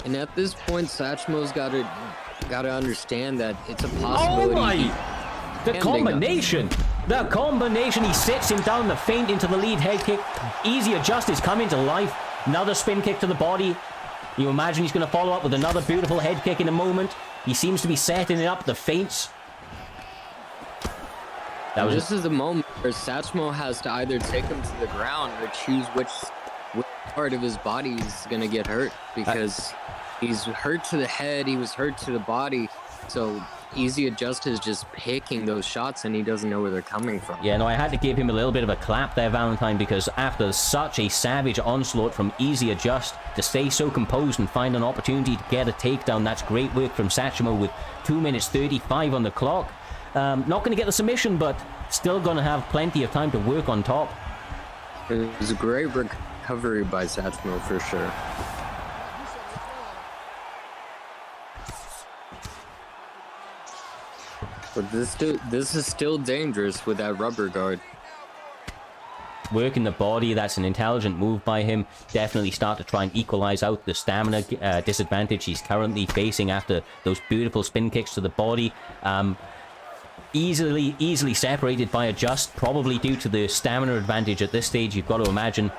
And at this point, Satchmo's got to understand that it's a possibility. Oh my! The combination! The combination! He sits him down, the feint into the lead head kick. Easy Adjust is coming to life. Another spin kick to the body. You imagine he's going to follow up with another beautiful head kick in a moment. He seems to be setting it up, the feints. This is the moment where Satchmo has to either take him to the ground or choose which part of his body is going to get hurt, because he's hurt to the head, he was hurt to the body, so Easy Adjust is just picking those shots and he doesn't know where they're coming from. Yeah, no, I had to give him a little bit of a clap there, Valentine, because after such a savage onslaught from Easy Adjust, to stay so composed and find an opportunity to get a takedown, that's great work from Satchmo with 2 minutes 35 on the clock. Not going to get the submission, but still going to have plenty of time to work on top. It was a great recovery by Satchmo for sure. But this is still dangerous with that rubber guard. Working the body, that's an intelligent move by him. Definitely start to try and equalize out the stamina disadvantage he's currently facing after those beautiful spin kicks to the body. Easily separated by Adjust, probably due to the stamina advantage at this stage, you've got to imagine.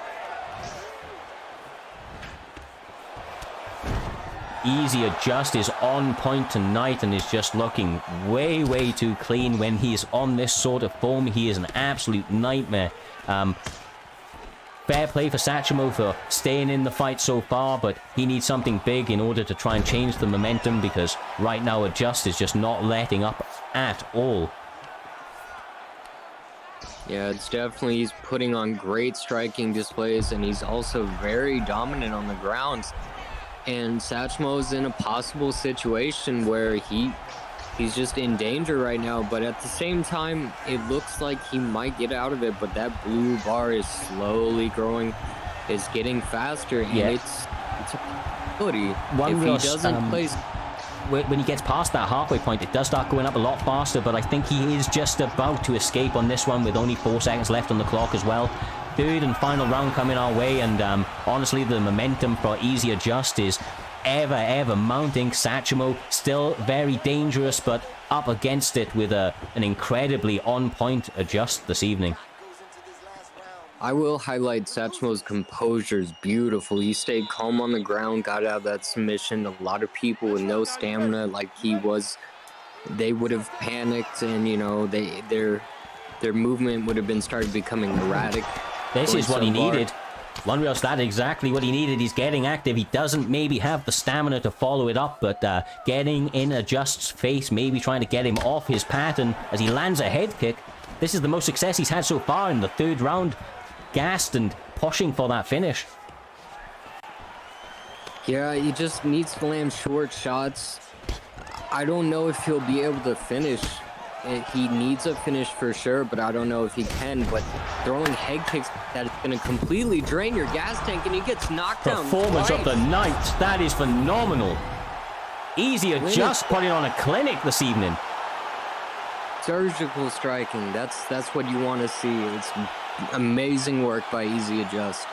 Easy Adjust is on point tonight and is just looking way too clean when he is on this sort of form. He is an absolute nightmare. Fair play for Satchmo for staying in the fight so far, but he needs something big in order to try and change the momentum, because right now Adjust is just not letting up at all. Yeah, it's definitely, he's putting on great striking displays, and he's also very dominant on the ground. And Satchmo's in a possible situation where he's just in danger right now, but at the same time, it looks like he might get out of it, but that blue bar is slowly growing, it's getting faster, and it's a possibility. If he doesn't place... When he gets past that halfway point, it does start going up a lot faster, but I think he is just about to escape on this one with only 4 seconds left on the clock as well. Third and final round coming our way, and honestly, the momentum for Easy Adjust is ever mounting. Satchmo still very dangerous, but up against it with an incredibly on-point Adjust this evening. I will highlight Satchmo's composure is beautiful. He stayed calm on the ground, got out of that submission. A lot of people with no stamina like he was, they would have panicked, and you know, their movement would have been started becoming erratic. This is what he needed. Wanrios, that's exactly what he needed. He's getting active. He doesn't maybe have the stamina to follow it up, but getting in Adjust's face, maybe trying to get him off his pattern as he lands a head kick. This is the most success he's had so far in the third round. Gassed and pushing for that finish. Yeah, he just needs to land short shots. I don't know if he'll be able to finish. He needs a finish for sure, but I don't know if he can. But throwing head kicks, that is going to completely drain your gas tank, and he gets knocked down. Performance of the night. That is phenomenal. Easy Adjust putting on a clinic this evening. Surgical striking. That's what you want to see. It's amazing work by Easy Adjust.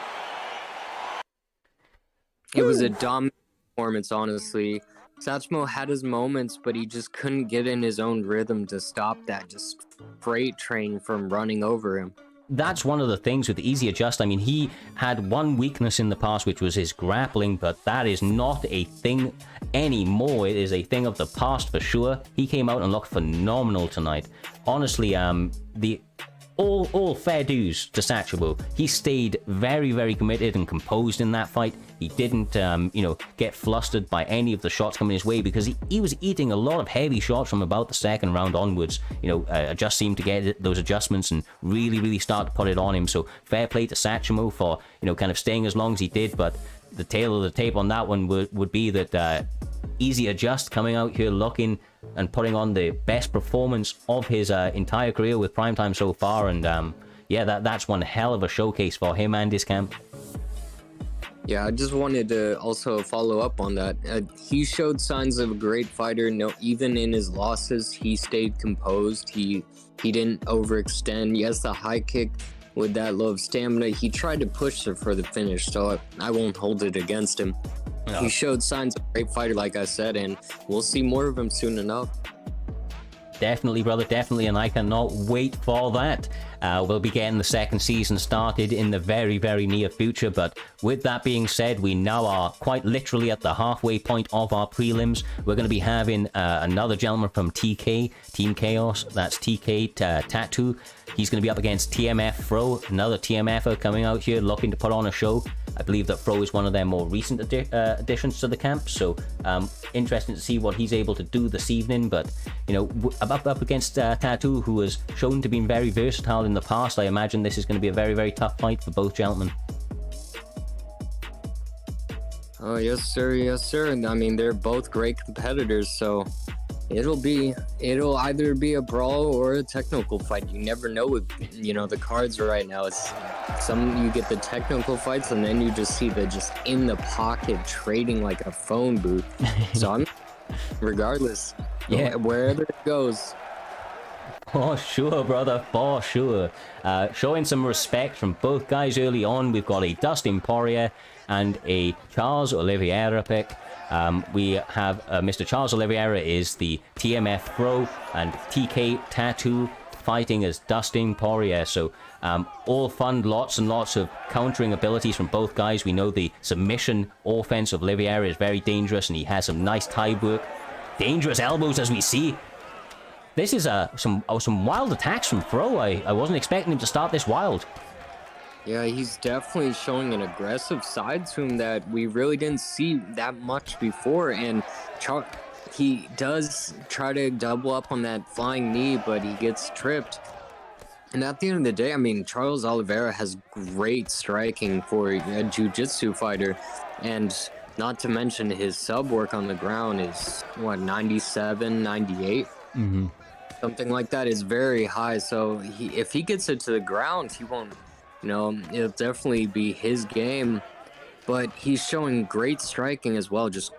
It was a dominant performance, honestly. Satchmo had his moments, but he just couldn't get in his own rhythm to stop that just freight train from running over him. That's one of the things with Easy Adjust. I mean, he had one weakness in the past, which was his grappling, but that is not a thing anymore. It is a thing of the past for sure. He came out and looked phenomenal tonight. Honestly, all fair dues to Satchmo. He stayed very committed and composed in that fight. He didn't, get flustered by any of the shots coming his way, because he was eating a lot of heavy shots from about the second round onwards. Just seemed to get those adjustments and really start to put it on him. So fair play to Satchmo for, kind of staying as long as he did. But the tail of the tape on that one would be that Easy Adjust coming out here looking and putting on the best performance of his entire career with Primetime so far, and that's one hell of a showcase for him and his camp. Yeah, I just wanted to also follow up on that. He showed signs of a great fighter. No, even in his losses, he stayed composed. He didn't overextend. Yes, the high kick with that low of stamina, he tried to push it for the finish, so I won't hold it against him. No. He showed signs of a great fighter, like I said, and we'll see more of him soon enough. Definitely, brother, definitely, and I cannot wait for that. We'll be getting the second season started in the very, very near future, but with that being said, we now are quite literally at the halfway point of our prelims. We're going to be having another gentleman from TK, Team Chaos, that's TK Tattoo. He's going to be up against TMF Fro, another TMFer coming out here looking to put on a show. I believe that Fro is one of their more recent additions to the camp, so interesting to see what he's able to do this evening. But, you know, up against Tattoo, who has shown to be very versatile in the past, I imagine this is going to be a very, very tough fight for both gentlemen. Oh, yes, sir. Yes, sir. I mean, they're both great competitors, so it'll either be a brawl or a technical fight. You never know with, you know, the cards right now. It's you get the technical fights, and then you just see the just in the pocket trading like a phone booth. So regardless, yeah, wherever it goes. For sure, brother, for sure. Showing some respect from both guys early on. We've got a Dustin Poirier and a Charles Oliveira pick. We have Mr. Charles Oliveira is the TMF Pro, and TK Tattoo fighting as Dustin Poirier. So all fun, lots and lots of countering abilities from both guys. We know the submission offense of Oliveira is very dangerous, and he has some nice tie work. Dangerous elbows as we see. This is some wild attacks from Fro. I wasn't expecting him to start this wild. Yeah, he's definitely showing an aggressive side to him that we really didn't see that much before. And he does try to double up on that flying knee, but he gets tripped. And at the end of the day, I mean, Charles Oliveira has great striking for a jiu-jitsu fighter. And not to mention his sub work on the ground is, what, 97, 98? Mm-hmm. Something like that is very high. So if he gets it to the ground, he won't, you know, it'll definitely be his game. But he's showing great striking as well, just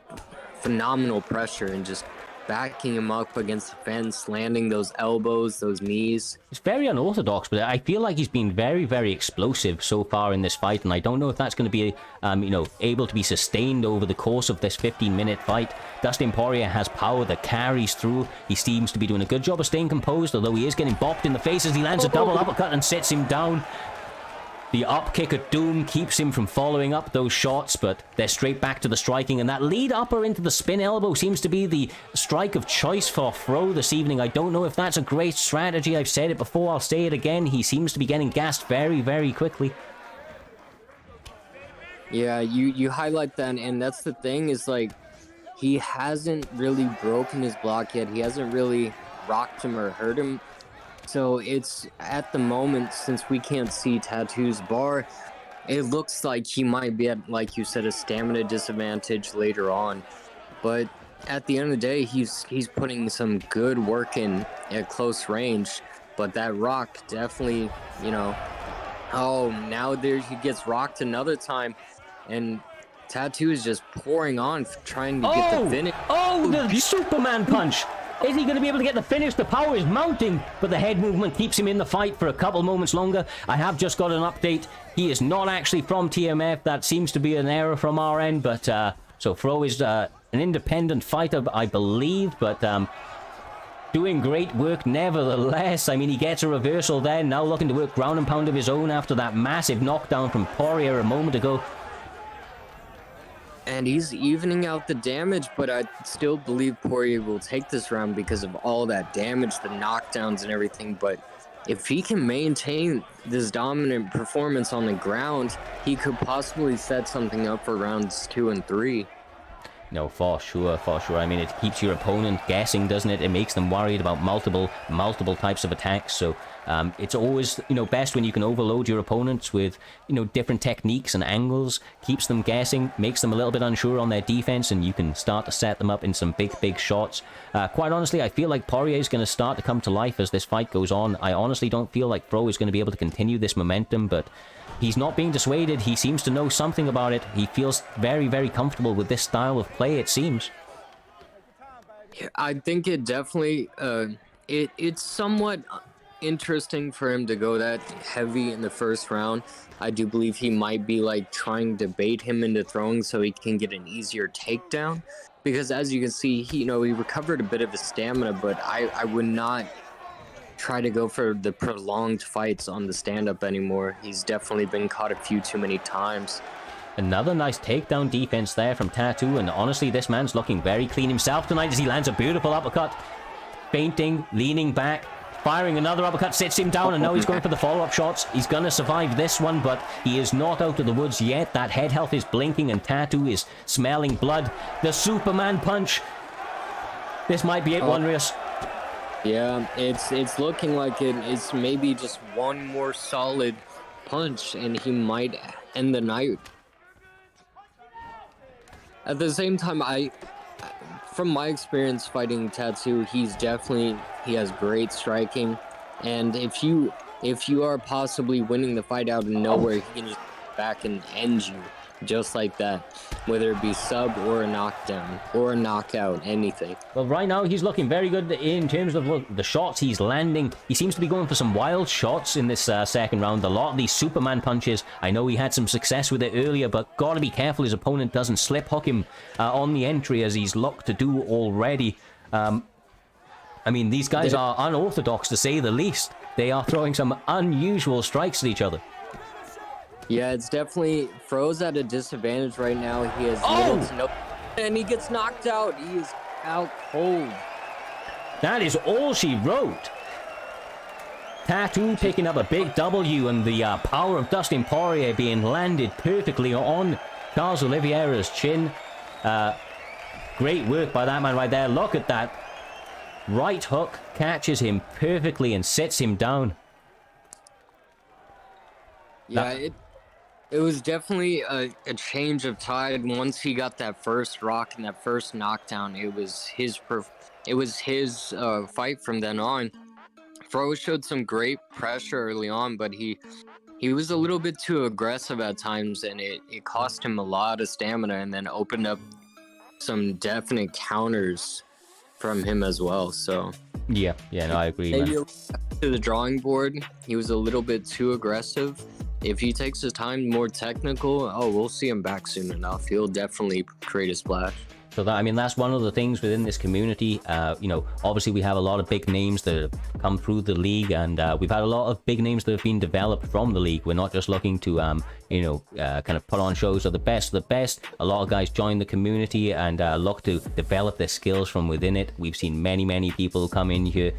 phenomenal pressure and just backing him up against the fence, landing those elbows, those knees. It's very unorthodox, but I feel like he's been very, very explosive so far in this fight, and I don't know if that's going to be, you know, able to be sustained over the course of this 15-minute fight. Dustin Poirier has power that carries through. He seems to be doing a good job of staying composed, although he is getting bopped in the face as he lands a double uppercut and sits him down. The up kick at Doom keeps him from following up those shots, but they're straight back to the striking, and that lead upper into the spin elbow seems to be the strike of choice for Fro this evening. I don't know if that's a great strategy. I've said it before, I'll say it again. He seems to be getting gassed very, very quickly. Yeah, you highlight that, and that's the thing, is like, he hasn't really broken his block yet. He hasn't really rocked him or hurt him. So it's, at the moment, since we can't see Tattoo's bar, it looks like he might be at, like you said, a stamina disadvantage later on. But at the end of the day, he's putting some good work in at close range. But that rock definitely, you know, oh, now there he gets rocked another time, and Tattoo is just pouring on, trying to get the finish. Oh, the Superman punch! Is he going to be able to get the finish? The power is mounting, but the head movement keeps him in the fight for a couple moments longer. I have just got an update. He is not actually from TMF. That seems to be an error from our end, but so Fro is an independent fighter, I believe, but doing great work nevertheless. I mean, he gets a reversal there, now looking to work ground and pound of his own after that massive knockdown from Poirier a moment ago. And he's evening out the damage, but I still believe Poirier will take this round because of all that damage, the knockdowns and everything. But if he can maintain this dominant performance on the ground, he could possibly set something up for rounds 2 and 3. No, for sure, for sure. I mean, it keeps your opponent guessing, doesn't it? It makes them worried about multiple types of attacks. So it's always, best when you can overload your opponents with, different techniques and angles. Keeps them guessing, makes them a little bit unsure on their defense, and you can start to set them up in some big shots. Quite honestly, I feel like Poirier is going to start to come to life as this fight goes on. I honestly don't feel like Fro is going to be able to continue this momentum, but he's not being dissuaded. He seems to know something about it. He feels very, very comfortable with this style of play, it seems. Yeah, I think it definitely, it's somewhat interesting for him to go that heavy in the first round. I do believe he might be like trying to bait him into throwing so he can get an easier takedown. Because as you can see, he recovered a bit of his stamina, but I would not try to go for the prolonged fights on the stand-up anymore. He's definitely been caught a few too many times. Another nice takedown defense there from Tattoo, and honestly, this man's looking very clean himself tonight as he lands a beautiful uppercut. Feinting, leaning back, firing another uppercut, sits him down, and now he's going for the follow-up shots. He's going to survive this one, but he is not out of the woods yet. That head health is blinking, and Tattoo is smelling blood. The Superman punch. This might be it, Wanrius. Yeah, it's looking like it's maybe just one more solid punch, and he might end the night. At the same time, from my experience fighting Tattoo, he has great striking, and if you are possibly winning the fight out of nowhere, he can just back and end you just like that, whether it be sub or a knockdown or a knockout, anything. Well, right now he's looking very good in terms of the shots he's landing. He seems to be going for some wild shots in this second round. A lot of these Superman punches, I know he had some success with it earlier, but gotta be careful his opponent doesn't slip hook him on the entry, as he's looked to do already. I mean, these guys are unorthodox to say the least. They are throwing some unusual strikes at each other. Yeah, it's definitely Fro's at a disadvantage right now. He has little to no, and he gets knocked out. He is out cold. That is all she wrote. Tattoo picking up a big W, and the power of Dustin Poirier being landed perfectly on Charles Oliveira's chin. Great work by that man right there. Look at that. Right hook catches him perfectly and sits him down. Yeah, it was definitely a change of tide. Once he got that first rock and that first knockdown, it was his fight from then on. Fro showed some great pressure early on, but he was a little bit too aggressive at times, and it cost him a lot of stamina, and then opened up some definite counters from him as well. So yeah, no, I agree, maybe man. To the drawing board, he was a little bit too aggressive. If he takes his time, more technical, we'll see him back soon enough. He'll definitely create a splash. So that, I mean, that's one of the things within this community. Obviously we have a lot of big names that have come through the league, and we've had a lot of big names that have been developed from the league. We're not just looking to, kind of put on shows of the best of the best. A lot of guys join the community and look to develop their skills from within it. We've seen many people come in here,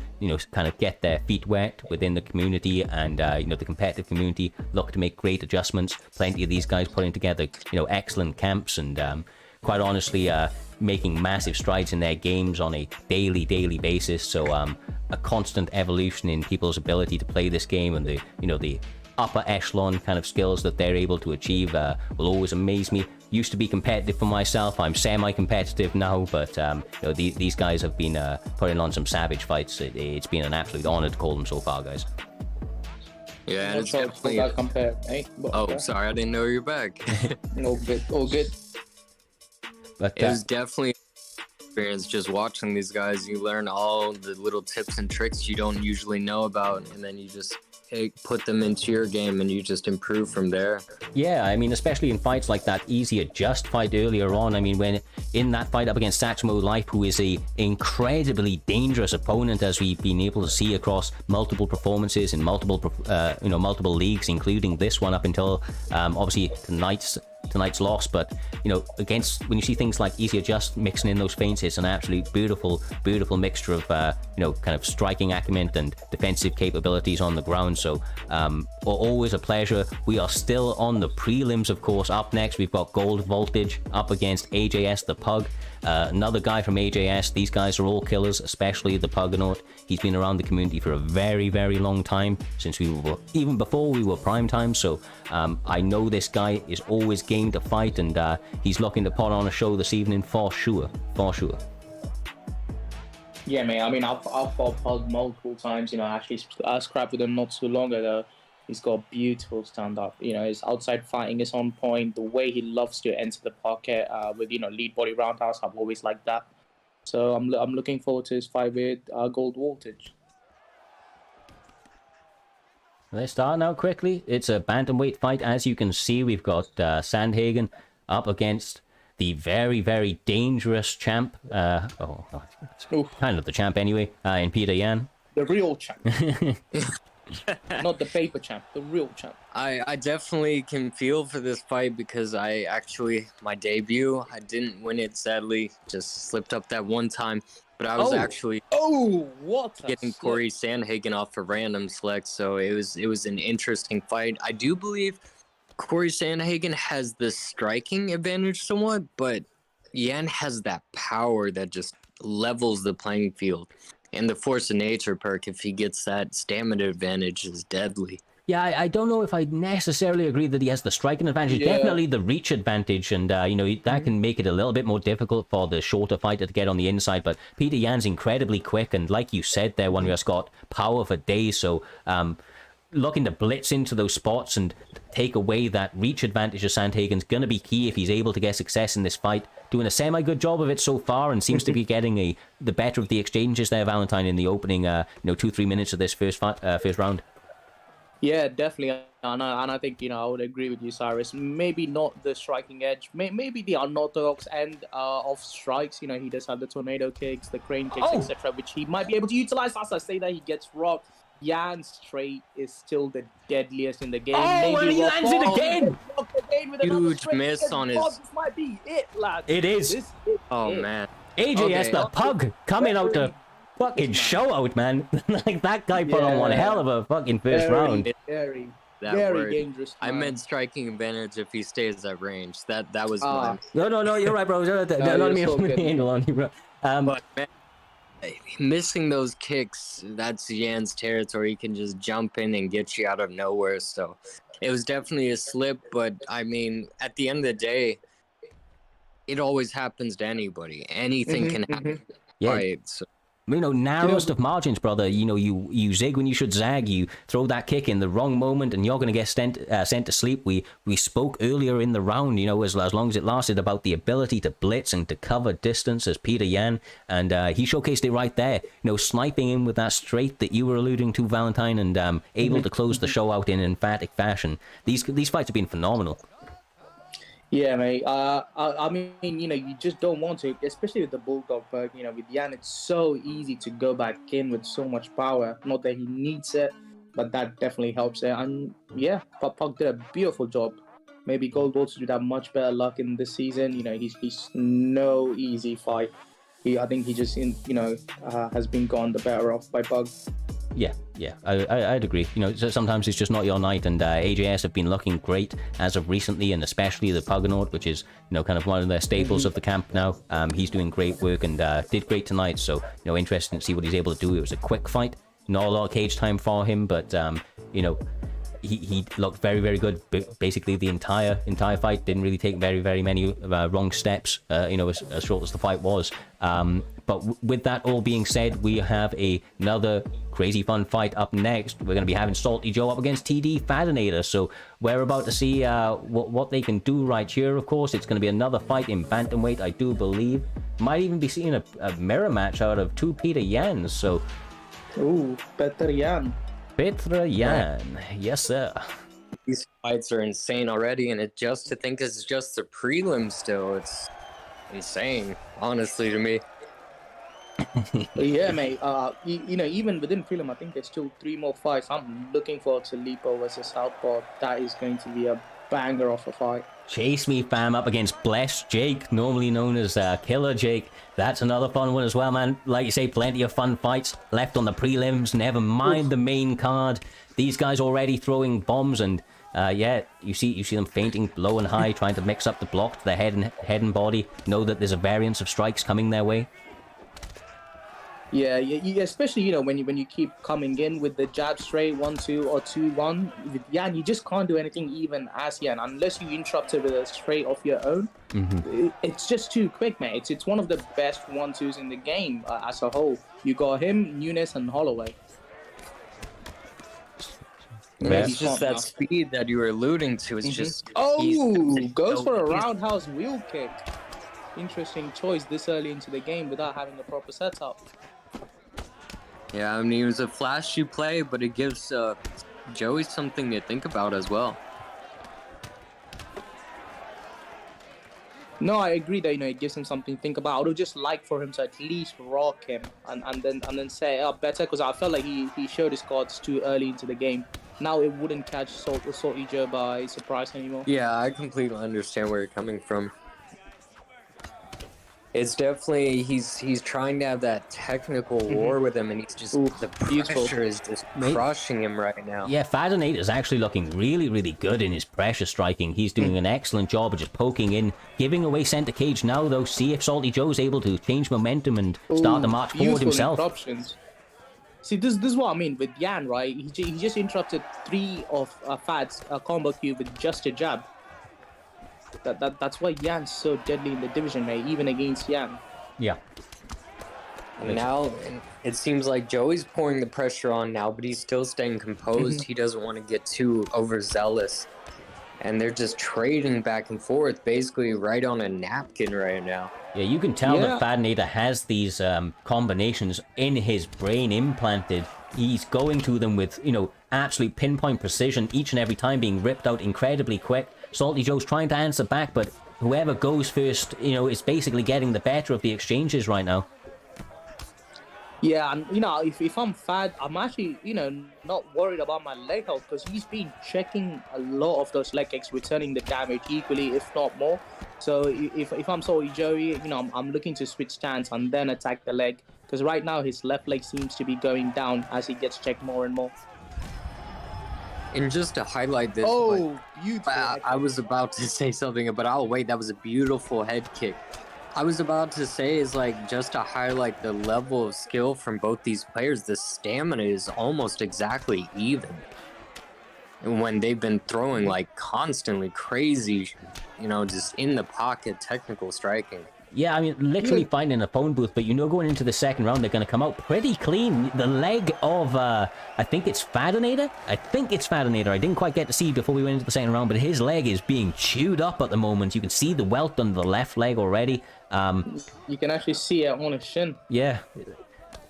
kind of get their feet wet within the community, and the competitive community look to make great adjustments. Plenty of these guys putting together, excellent camps, and quite honestly, making massive strides in their games on a daily basis. So a constant evolution in people's ability to play this game, and the upper echelon kind of skills that they're able to achieve will always amaze me. Used to be competitive for myself. I'm semi-competitive now, but these guys have been putting on some savage fights. It's been an absolute honor to call them so far, guys. Yeah, it's definitely. Sorry, I didn't know you're back. All good. But it was definitely an experience just watching these guys. You learn all the little tips and tricks you don't usually know about, and then you just put them into your game and you just improve from there. Yeah, I mean, especially in fights like that Easy Adjust fight earlier on. I mean, when in that fight up against Saxmo Life, who is a incredibly dangerous opponent, as we've been able to see across multiple performances in multiple leagues, including this one up until obviously tonight's tonight's loss. But against when you see things like Easy Adjust mixing in those feints, it's an absolute beautiful mixture of kind of striking acumen and defensive capabilities on the ground. So always a pleasure. We are still on the prelims, of course. Up next, we've got Gold Voltage up against AJS the Pug. Another guy from AJS. These guys are all killers, especially the Puggernaut. He's been around the community for a very, very long time, since even before we were Primetime. So I know this guy is always game to fight, and he's looking to put on a show this evening for sure. Yeah, mate. I mean, I've fought Pug multiple times. I actually scrapped with him not too long ago. He's got beautiful stand-up. His outside fighting is on point. The way he loves to enter the pocket with, lead body roundhouse, I've always liked that. So I'm looking forward to his fight with Gold Voltage. Let's start now quickly. It's a bantamweight fight. As you can see, we've got Sandhagen up against the very, very dangerous champ. Kind of the champ anyway, in Peter Yan. The real champ. Not the paper champ, the real champ. I definitely can feel for this fight because my debut, I didn't win it, sadly. Just slipped up that one time. But I was actually getting Corey Sandhagen off a random select, so it was an interesting fight. I do believe Corey Sandhagen has the striking advantage somewhat, but Yan has that power that just levels the playing field. And the Force of Nature perk, if he gets that stamina advantage, is deadly. Yeah, I don't know if I necessarily agree that he has the striking advantage. Yeah. Definitely the reach advantage, and that can make it a little bit more difficult for the shorter fighter to get on the inside. But Peter Yan's incredibly quick, and like you said there, one just got power for days. So looking to blitz into those spots and take away that reach advantage of Sandhagen's going to be key if he's able to get success in this fight. Doing a semi-good job of it so far, and seems to be getting the better of the exchanges there, Valentine, in the opening 2-3 minutes of this first round. Yeah, definitely. And I think, I would agree with you, Cyrus. Maybe not the striking edge. Maybe the unorthodox end of strikes. He does have the tornado kicks, the crane kicks, etc., which he might be able to utilize. As I say that, he gets rocked. Yan's straight is still the deadliest in the game. Maybe he lands it again! Huge miss on his... This might be it, lads. It is. Man. AJS the Pug coming out to fucking show out, man. Like, that guy put on one hell of a fucking first round. Very Word. dangerous. I meant striking advantage if he stays at range. That was mine. No, you're right, bro. Not me so the handle on you, bro. But man, missing those kicks, that's Yan's territory. He can just jump in and get you out of nowhere. So it was definitely a slip, but I mean, at the end of the day, it always happens to anybody. Anything can happen. Yeah. Right, so. Narrowest of margins, brother. You zig when you should zag. You throw that kick in the wrong moment, and you're going to get sent to sleep. We spoke earlier in the round, as long as it lasted, about the ability to blitz and to cover distance as Peter Yan, and he showcased it right there. Sniping in with that straight that you were alluding to, Valentine, and able to close the show out in emphatic fashion. These fights have been phenomenal. Yeah, mate. I mean, you just don't want to, especially with the Bulldog perk. With Yan, it's so easy to go back in with so much power. Not that he needs it, but that definitely helps it. And yeah, Pug did a beautiful job. Maybe Gold Voltage would have much better luck in this season. He's no easy fight. I think he just, has been gone the better off by Pug. Yeah, I'd agree. Sometimes it's just not your night, and AJS have been looking great as of recently, and especially the Puggernaut, which is, kind of one of their staples of the camp now. He's doing great work and did great tonight, so, interesting to see what he's able to do. It was a quick fight, not a lot of cage time for him, but, he looked very, very good. Basically, the entire fight didn't really take very, very many wrong steps. As short as the fight was. But with that all being said, we have another crazy fun fight up next. We're going to be having Saltyjoe up against TD Fadanator. So we're about to see what they can do right here. Of course, it's going to be another fight in bantamweight, I do believe. Might even be seeing a mirror match out of two Peter Yans. So, ooh, Peter Yan. Peter Yan, yes sir. These fights are insane already, and to think it's just the prelims still, it's insane, honestly, to me. Yeah, mate. Even within prelim, I think there's still 3 more fights. I'm looking forward to Lepo versus Southpaw. That is going to be a banger of a fight. Chasemefam up against Blessed Jake, normally known as Killer Jake. That's another fun one as well, man. Like you say, plenty of fun fights left on the prelims. Never mind the main card. These guys already throwing bombs, and yeah, you see them fainting low and high, trying to mix up the block to the head and body. Know that there's a variance of strikes coming their way. Yeah, especially, you know, when you keep coming in with the jab straight 1-2 or 2-1 with Yan, you just can't do anything even as Yan unless you interrupt it with a straight of your own. It's just too quick, mate. It's one of the best 1-2s in the game as a whole. You got him, Nunes, and Holloway. It's just that speed that you were alluding to. It's just goes for a roundhouse wheel kick. Interesting choice this early into the game without having a proper setup. Yeah, I mean, it was a flashy play, but it gives Joey something to think about as well. No, I agree that, you know, it gives him something to think about. I would have just liked for him to at least rock him and then say, oh, better, because I felt like he showed his cards too early into the game. Now it wouldn't catch Saltyjoe by surprise anymore. Yeah, I completely understand where you're coming from. It's definitely, he's trying to have that technical war with him, and he's just, the pressure is just crushing him right now. Yeah, Fadanator is actually looking really, really good in his pressure striking. He's doing an excellent job of just poking in, giving away center cage now, though. See if Saltyjoe's able to change momentum and start the march forward himself. Interruptions. See, this is what I mean with Yan, right? He just interrupted 3 of Fad's combo Q with just a jab. That's why Yan's so deadly in the division, mate, even against Yan. Yeah. And now it seems like Joey's pouring the pressure on now, but he's still staying composed. He doesn't want to get too overzealous. And they're just trading back and forth, basically right on a napkin right now. Yeah, you can tell that Fadanator has these combinations in his brain implanted. He's going to them with, you know, absolute pinpoint precision each and every time, being ripped out incredibly quick. Saltyjoe's trying to answer back, but whoever goes first, you know, is basically getting the better of the exchanges right now. Yeah, and, you know, if I'm Fad, I'm actually, you know, not worried about my leg health because he's been checking a lot of those leg kicks, returning the damage equally, if not more. So if I'm Saltyjoe, you know, I'm looking to switch stance and then attack the leg because right now his left leg seems to be going down as he gets checked more and more. And just to highlight this, beautiful. I was about to say something, but I'll wait. That was a beautiful head kick. I was about to say is like just to highlight the level of skill from both these players. The stamina is almost exactly even. When they've been throwing like constantly crazy, you know, just in the pocket technical striking. Yeah, I mean, literally finding a phone booth, but you know going into the second round, they're going to come out pretty clean. The leg of, I think it's Fadanator? I didn't quite get to see before we went into the second round, but his leg is being chewed up at the moment. You can see the welt on the left leg already. You can actually see it on his shin. Yeah,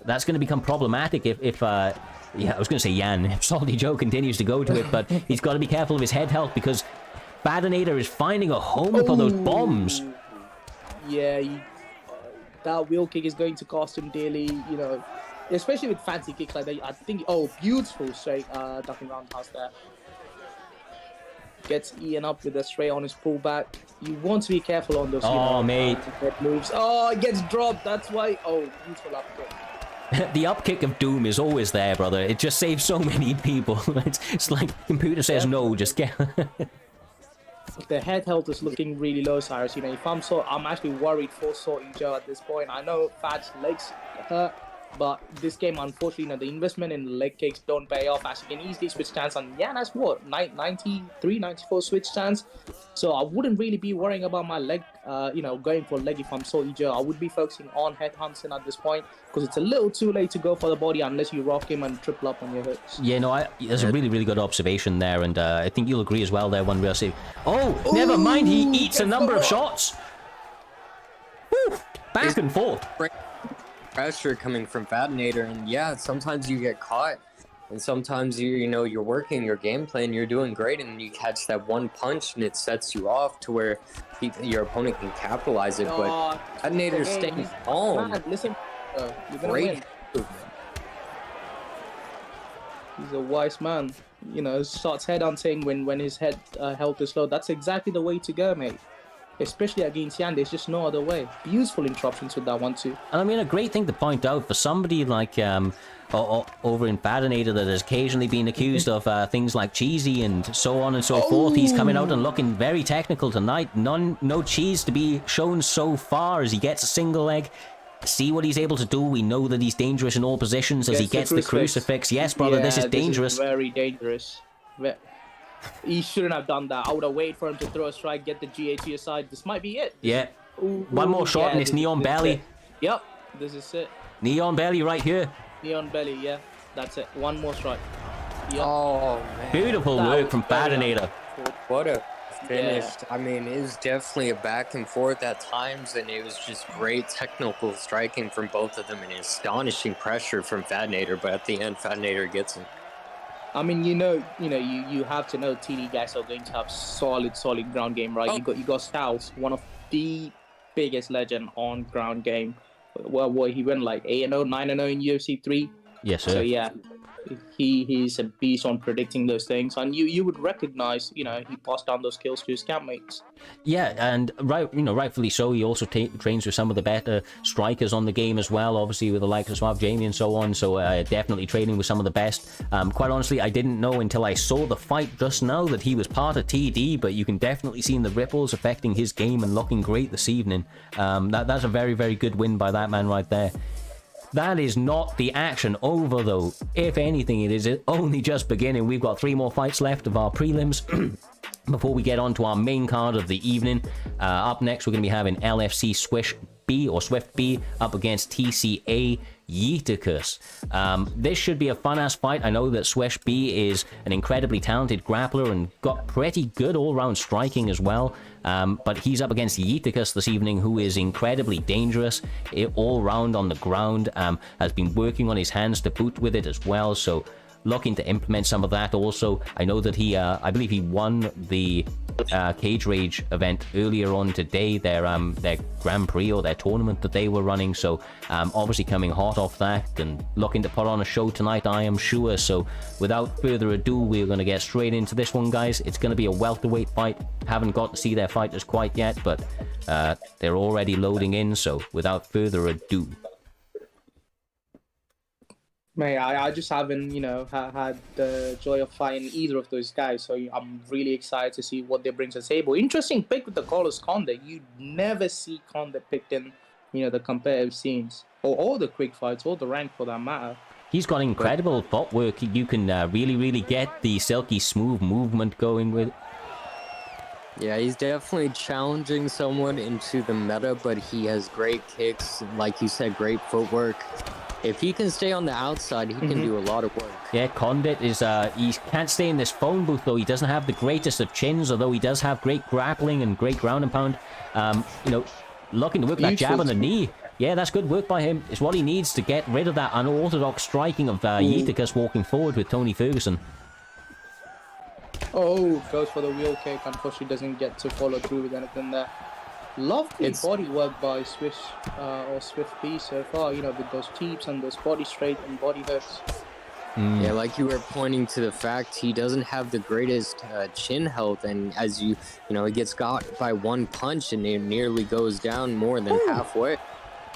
that's going to become problematic if yeah, I was going to say Yan, if Saltyjoe continues to go to it, but he's got to be careful of his head health because Fadanator is finding a home for those bombs. Yeah, that wheel kick is going to cost him dearly, you know, especially with fancy kicks like that. I think, beautiful straight ducking roundhouse there. Gets Ian up with a straight on his pullback. You want to be careful on those mate. moves. Oh, it gets dropped. That's why. Oh, beautiful up kick. The up kick of doom is always there, brother. It just saves so many people. It's like computer says no, just get... The head health is looking really low, Cyrez. You know, if I'm actually worried for Saltyjoe at this point. I know Fad's legs hurt, but this game, unfortunately, you know, the investment in leg kicks don't pay off as you can easily switch stance. And Yan has what, 93, 94 switch stance. So I wouldn't really be worrying about my leg, you know, going for leg if I'm Saltyjoe. I would be focusing on head hunting at this point because it's a little too late to go for the body unless you rock him and triple up on your hits. Yeah, no, there's a really, really good observation there, and I think you'll agree as well there when we're saying, never mind, he eats a number of shots. Woo, back and forth. Pressure coming from Fadanator, and yeah, sometimes you get caught, and sometimes you know you're working your game plan, you're doing great, and you catch that one punch and it sets you off to where your opponent can capitalize it. But Fadanator's staying calm. Listen, you're gonna Great win. movement. He's a wise man. starts headhunting when his health is low. That's exactly the way to go, mate. Especially against Yan, there's just no other way. Beautiful interruptions with that one too. And I mean, a great thing to point out for somebody like over in Fadanator that has occasionally been accused of things like cheesy and so on and so forth. He's coming out and looking very technical tonight. No cheese to be shown so far as he gets a single leg. See what he's able to do. We know that he's dangerous in all positions as he gets the crucifix. Yes, brother, this is dangerous. This is very dangerous. He shouldn't have done that. I would have waited for him to throw a strike, get the GA to your side. This might be it. Yeah. One more shot and it's Neon Belly. Yep, this is it. Neon Belly right here. Neon Belly, yeah. That's it. One more strike. Yep. Oh, man. Beautiful work from Fadanator. What a finish. I mean, it was definitely a back and forth at times, and it was just great technical striking from both of them and astonishing pressure from Fadanator, but at the end, Fadanator gets it. I mean, you have to know TD guys are going to have solid ground game, right? You got Styles, one of the biggest legend on ground game. Well, he went like 8-0, 9-0 in UFC 3. Yes, sir. So yeah, he's a beast on predicting those things, and you would recognize, he passed down those skills to his campmates. Yeah, and rightfully so. He also trains with some of the better strikers on the game as well, obviously with the likes of Swab Jamie and so on. So definitely training with some of the best. Quite honestly, I didn't know until I saw the fight just now that he was part of TD, but you can definitely see the ripples affecting his game and looking great this evening. That's a very, very good win by that man right there. That is not the action over, though. If anything, it is only just beginning. We've got 3 more fights left of our prelims before we get on to our main card of the evening. Up next, we're going to be having LFC Swift B up against TCA Yeeticus. This should be a fun-ass fight. I know that Swift B is an incredibly talented grappler and got pretty good all-round striking as well. But he's up against Yeeticus this evening, who is incredibly dangerous all-round on the ground, has been working on his hands to boot with it as well, so looking to implement some of that also. I know that he, I believe he won the Cage Rage event earlier on today, their Grand Prix or their tournament that they were running, so obviously coming hot off that and looking to put on a show tonight, I am sure. So without further ado, we're going to get straight into this one, guys. It's going to be a welterweight fight. Haven't got to see their fighters quite yet, but they're already loading in, so without further ado. Mate, I just haven't, had the joy of fighting either of those guys, so I'm really excited to see what they bring to the table. Interesting pick with the Carlos Conde. You never see Conde picked in, the competitive scenes, or the quick fights, or the rank for that matter. He's got incredible footwork. You can really, really get the silky smooth movement going with. Yeah, he's definitely challenging someone into the meta, but he has great kicks, like you said, great footwork. If he can stay on the outside, he can do a lot of work. Yeah, Condit is, he can't stay in this phone booth, though. He doesn't have the greatest of chins, although he does have great grappling and great ground and pound. Looking to work that jab on the knee. Yeah, that's good work by him. It's what he needs to get rid of that unorthodox striking of Yeeticus walking forward with Tony Ferguson. Oh, goes for the wheel kick. Unfortunately, doesn't get to follow through with anything there. Lovely body work by Swift B so far, with those teeps and those body straight and body hooks. Yeah, like you were pointing to the fact he doesn't have the greatest chin health, and as he gets got by one punch and it nearly goes down more than halfway.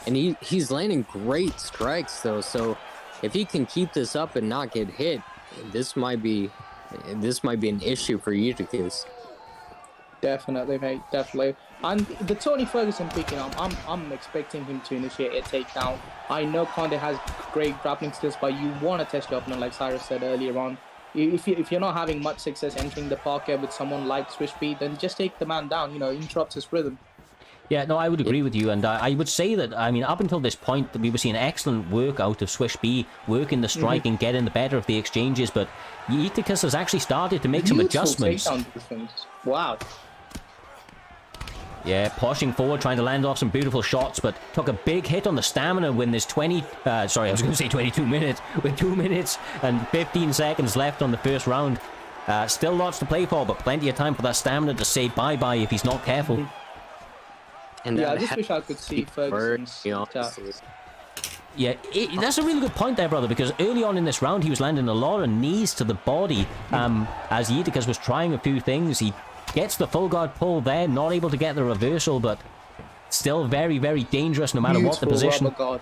And he's landing great strikes though, so if he can keep this up and not get hit, this might be an issue for Yeeticus. Definitely, mate, definitely. And the Tony Ferguson picking up, I'm expecting him to initiate a takedown. I know Conde has great grappling skills, but you want to test your opponent, like Cyrez said earlier on. If you're not having much success entering the parquet with someone like Swish B, then just take the man down, interrupt his rhythm. Yeah, no, I would agree with you, and I would say that, up until this point, we were seeing excellent work out of Swish B, working the striking, getting the better of the exchanges, but Yeeticus has actually started to make some adjustments. Wow. Yeah, pushing forward, trying to land off some beautiful shots, but took a big hit on the stamina when there's 22 minutes, with 2 minutes and 15 seconds left on the first round. Still lots to play for, but plenty of time for that stamina to say bye-bye if he's not careful. And I just wish I could see Ferguson's Yeah, that's a really good point there, brother, because early on in this round, he was landing a lot of knees to the body. As Yeeticus was trying a few things, he gets the full guard pull there, not able to get the reversal, but still very, very dangerous no matter what the position. Rubber guard.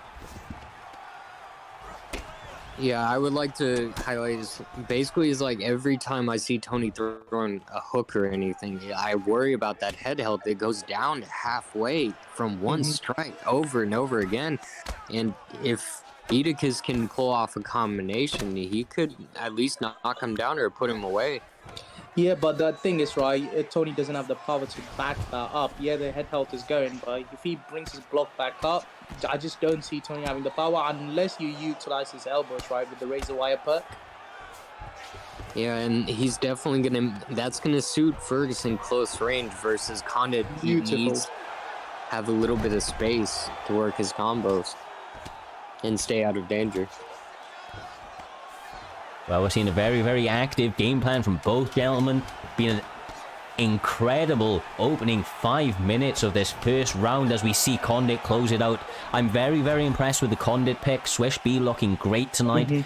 Yeah, I would like to highlight is basically is like every time I see Tony throwing a hook or anything, I worry about that head health. It goes down halfway from one strike over and over again. And if Yeeticus can pull off a combination, he could at least knock him down or put him away. Yeah, but the thing is, right, Tony doesn't have the power to back that up. Yeah, the head health is going, but if he brings his block back up, I just don't see Tony having the power unless you utilize his elbows, right, with the razor wire perk. Yeah, and he's definitely that's gonna suit Ferguson close range versus Condit. He needs to have a little bit of space to work his combos and stay out of danger. Well, we're seeing a very, very active game plan from both gentlemen. Been an incredible opening 5 minutes of this first round as we see Condit close it out. I'm very, very impressed with the Condit pick. Swish B looking great tonight. You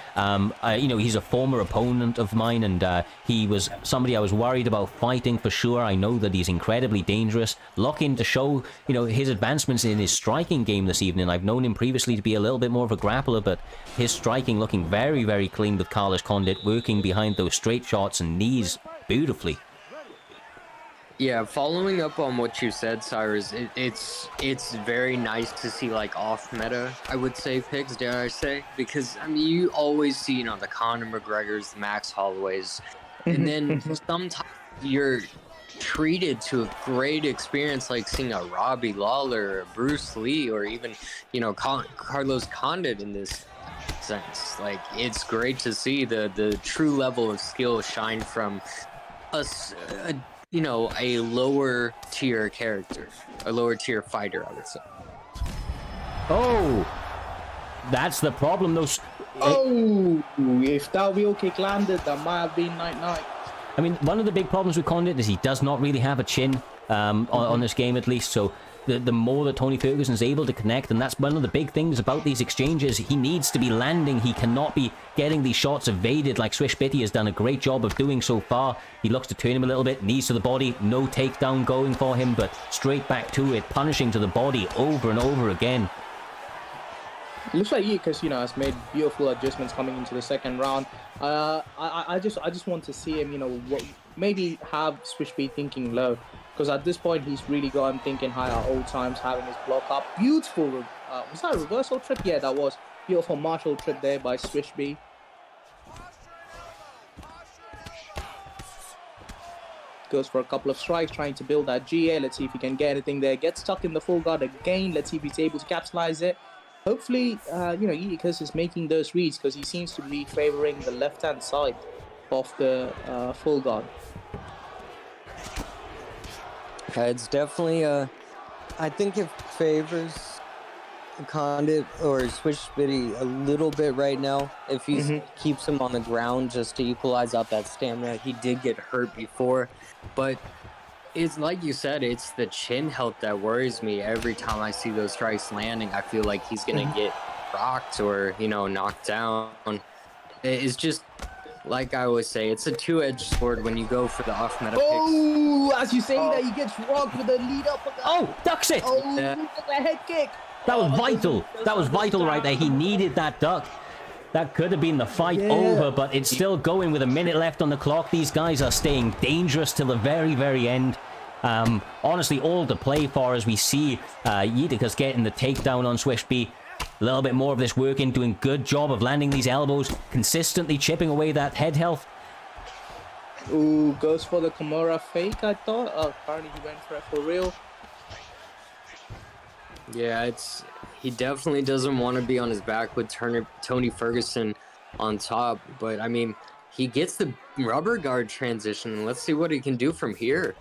know, he's a former opponent of mine, and he was somebody I was worried about fighting for sure. I know that he's incredibly dangerous. Looking to show, you know, his advancements in his striking game this evening. I've known him previously to be a little bit more of a grappler, but his striking looking very, very clean with Carlos Condit, working behind those straight shots and knees beautifully. Yeah, following up on what you said, Cyrus, it's very nice to see like off meta, I would say, picks, dare I say, because I mean you always see, you know, the Conor McGregors, the Max Holloways, and then sometimes you're treated to a great experience like seeing a Robbie Lawler, or Bruce Lee, or even, you know, Carlos Condit in this sense. Like, it's great to see the true level of skill shine from us. You know, a lower tier character, a lower tier fighter, I would say. Oh, that's the problem. Those. Oh, if that wheel kick landed, that might have been night-night. I mean, one of the big problems with Condit is he does not really have a chin on this game, at least. So the more that Tony Ferguson is able to connect, and that's one of the big things about these exchanges, he needs to be landing. He cannot be getting these shots evaded like Swish Bitty has done a great job of doing so far. He looks to turn him a little bit, knees to the body, no takedown going for him, but straight back to it, punishing to the body over and over again. It looks like Yeeticus, you know, has made beautiful adjustments coming into the second round. I just want to see him, you know, maybe have Swish B thinking low. Because at this point, he's really got him thinking high at all times, having his block up. Beautiful, was that a reversal trip? Yeah, that was. Beautiful martial trip there by Swish B. Goes for a couple of strikes, trying to build that GA. Let's see if he can get anything there. Gets stuck in the full guard again. Let's see if he's able to capitalize it. Hopefully, you know, Yeeticus is making those reads because he seems to be favoring the left-hand side of the full guard. It's definitely I think it favors Condit or Swish Bitty a little bit right now. If he keeps him on the ground just to equalize out that stamina. He did get hurt before, but it's like you said, it's the chin health that worries me. Every time I see those strikes landing, I feel like he's gonna get rocked or, you know, knocked down. It's just, like I always say, it's a two-edged sword when you go for the off-meta picks. Oh, as you say that, he gets rocked with a lead up. Oh, ducks it! Oh, look at the head kick. That was vital. That was vital right there. He needed that duck. That could have been the fight over, but it's still going with a minute left on the clock. These guys are staying dangerous till the very, very end. Honestly, all to play for as we see Yeeticus getting the takedown on Swish B. A little bit more of this working, doing good job of landing these elbows, consistently chipping away that head health. Ooh, goes for the Kimura fake, I thought. Oh, apparently he went for it for real. Yeah, he definitely doesn't want to be on his back with Tony Ferguson on top. But, I mean, he gets the rubber guard transition. Let's see what he can do from here.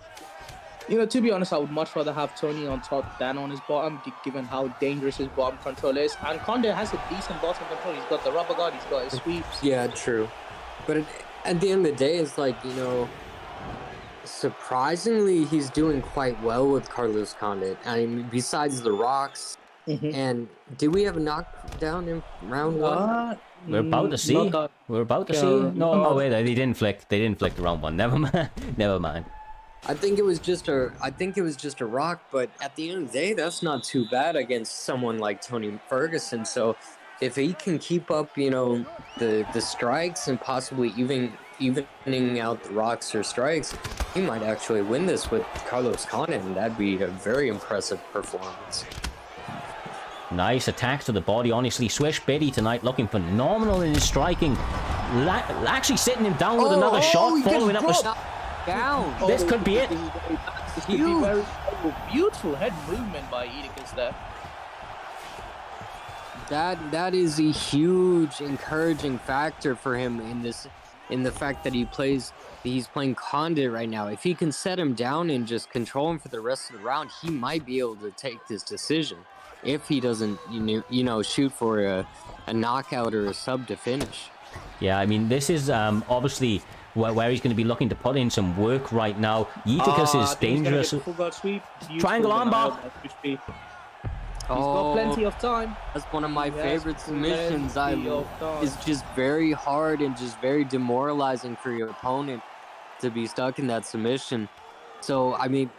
You know, to be honest, I would much rather have Tony on top than on his bottom, given how dangerous his bottom control is. And Condit has a decent bottom control. He's got the rubber guard, he's got his sweeps. Yeah, true. But at the end of the day, it's like, you know, surprisingly, he's doing quite well with Carlos Condit. I mean, besides the rocks, And did we have a knockdown in round one? We're about to see. We're about to see. No, wait, they didn't flick. They didn't flick the round one. Never mind. Never mind. I think it was just a rock, but at the end of the day, that's not too bad against someone like Tony Ferguson. So if he can keep up, you know, the strikes and possibly evening out the rocks or strikes, he might actually win this with Carlos Condit, and that'd be a very impressive performance. Nice attacks to the body. Honestly, Swish Biddy tonight looking phenomenal in his striking. Actually sitting him down with another shot, following up with... Down. This could be it. This could be very beautiful head movement by Yeeticus there. That is a huge encouraging factor for him in the fact that he's playing Condit right now. If he can set him down and just control him for the rest of the round, he might be able to take this decision. If he doesn't, shoot for a knockout or a sub to finish. Yeah, I mean, this is obviously where he's going to be looking to put in some work right now. Yeeticus is dangerous. Triangle armbar. He's got plenty of time. That's one of my favorite submissions. It's just very hard and just very demoralizing for your opponent to be stuck in that submission. So, I mean,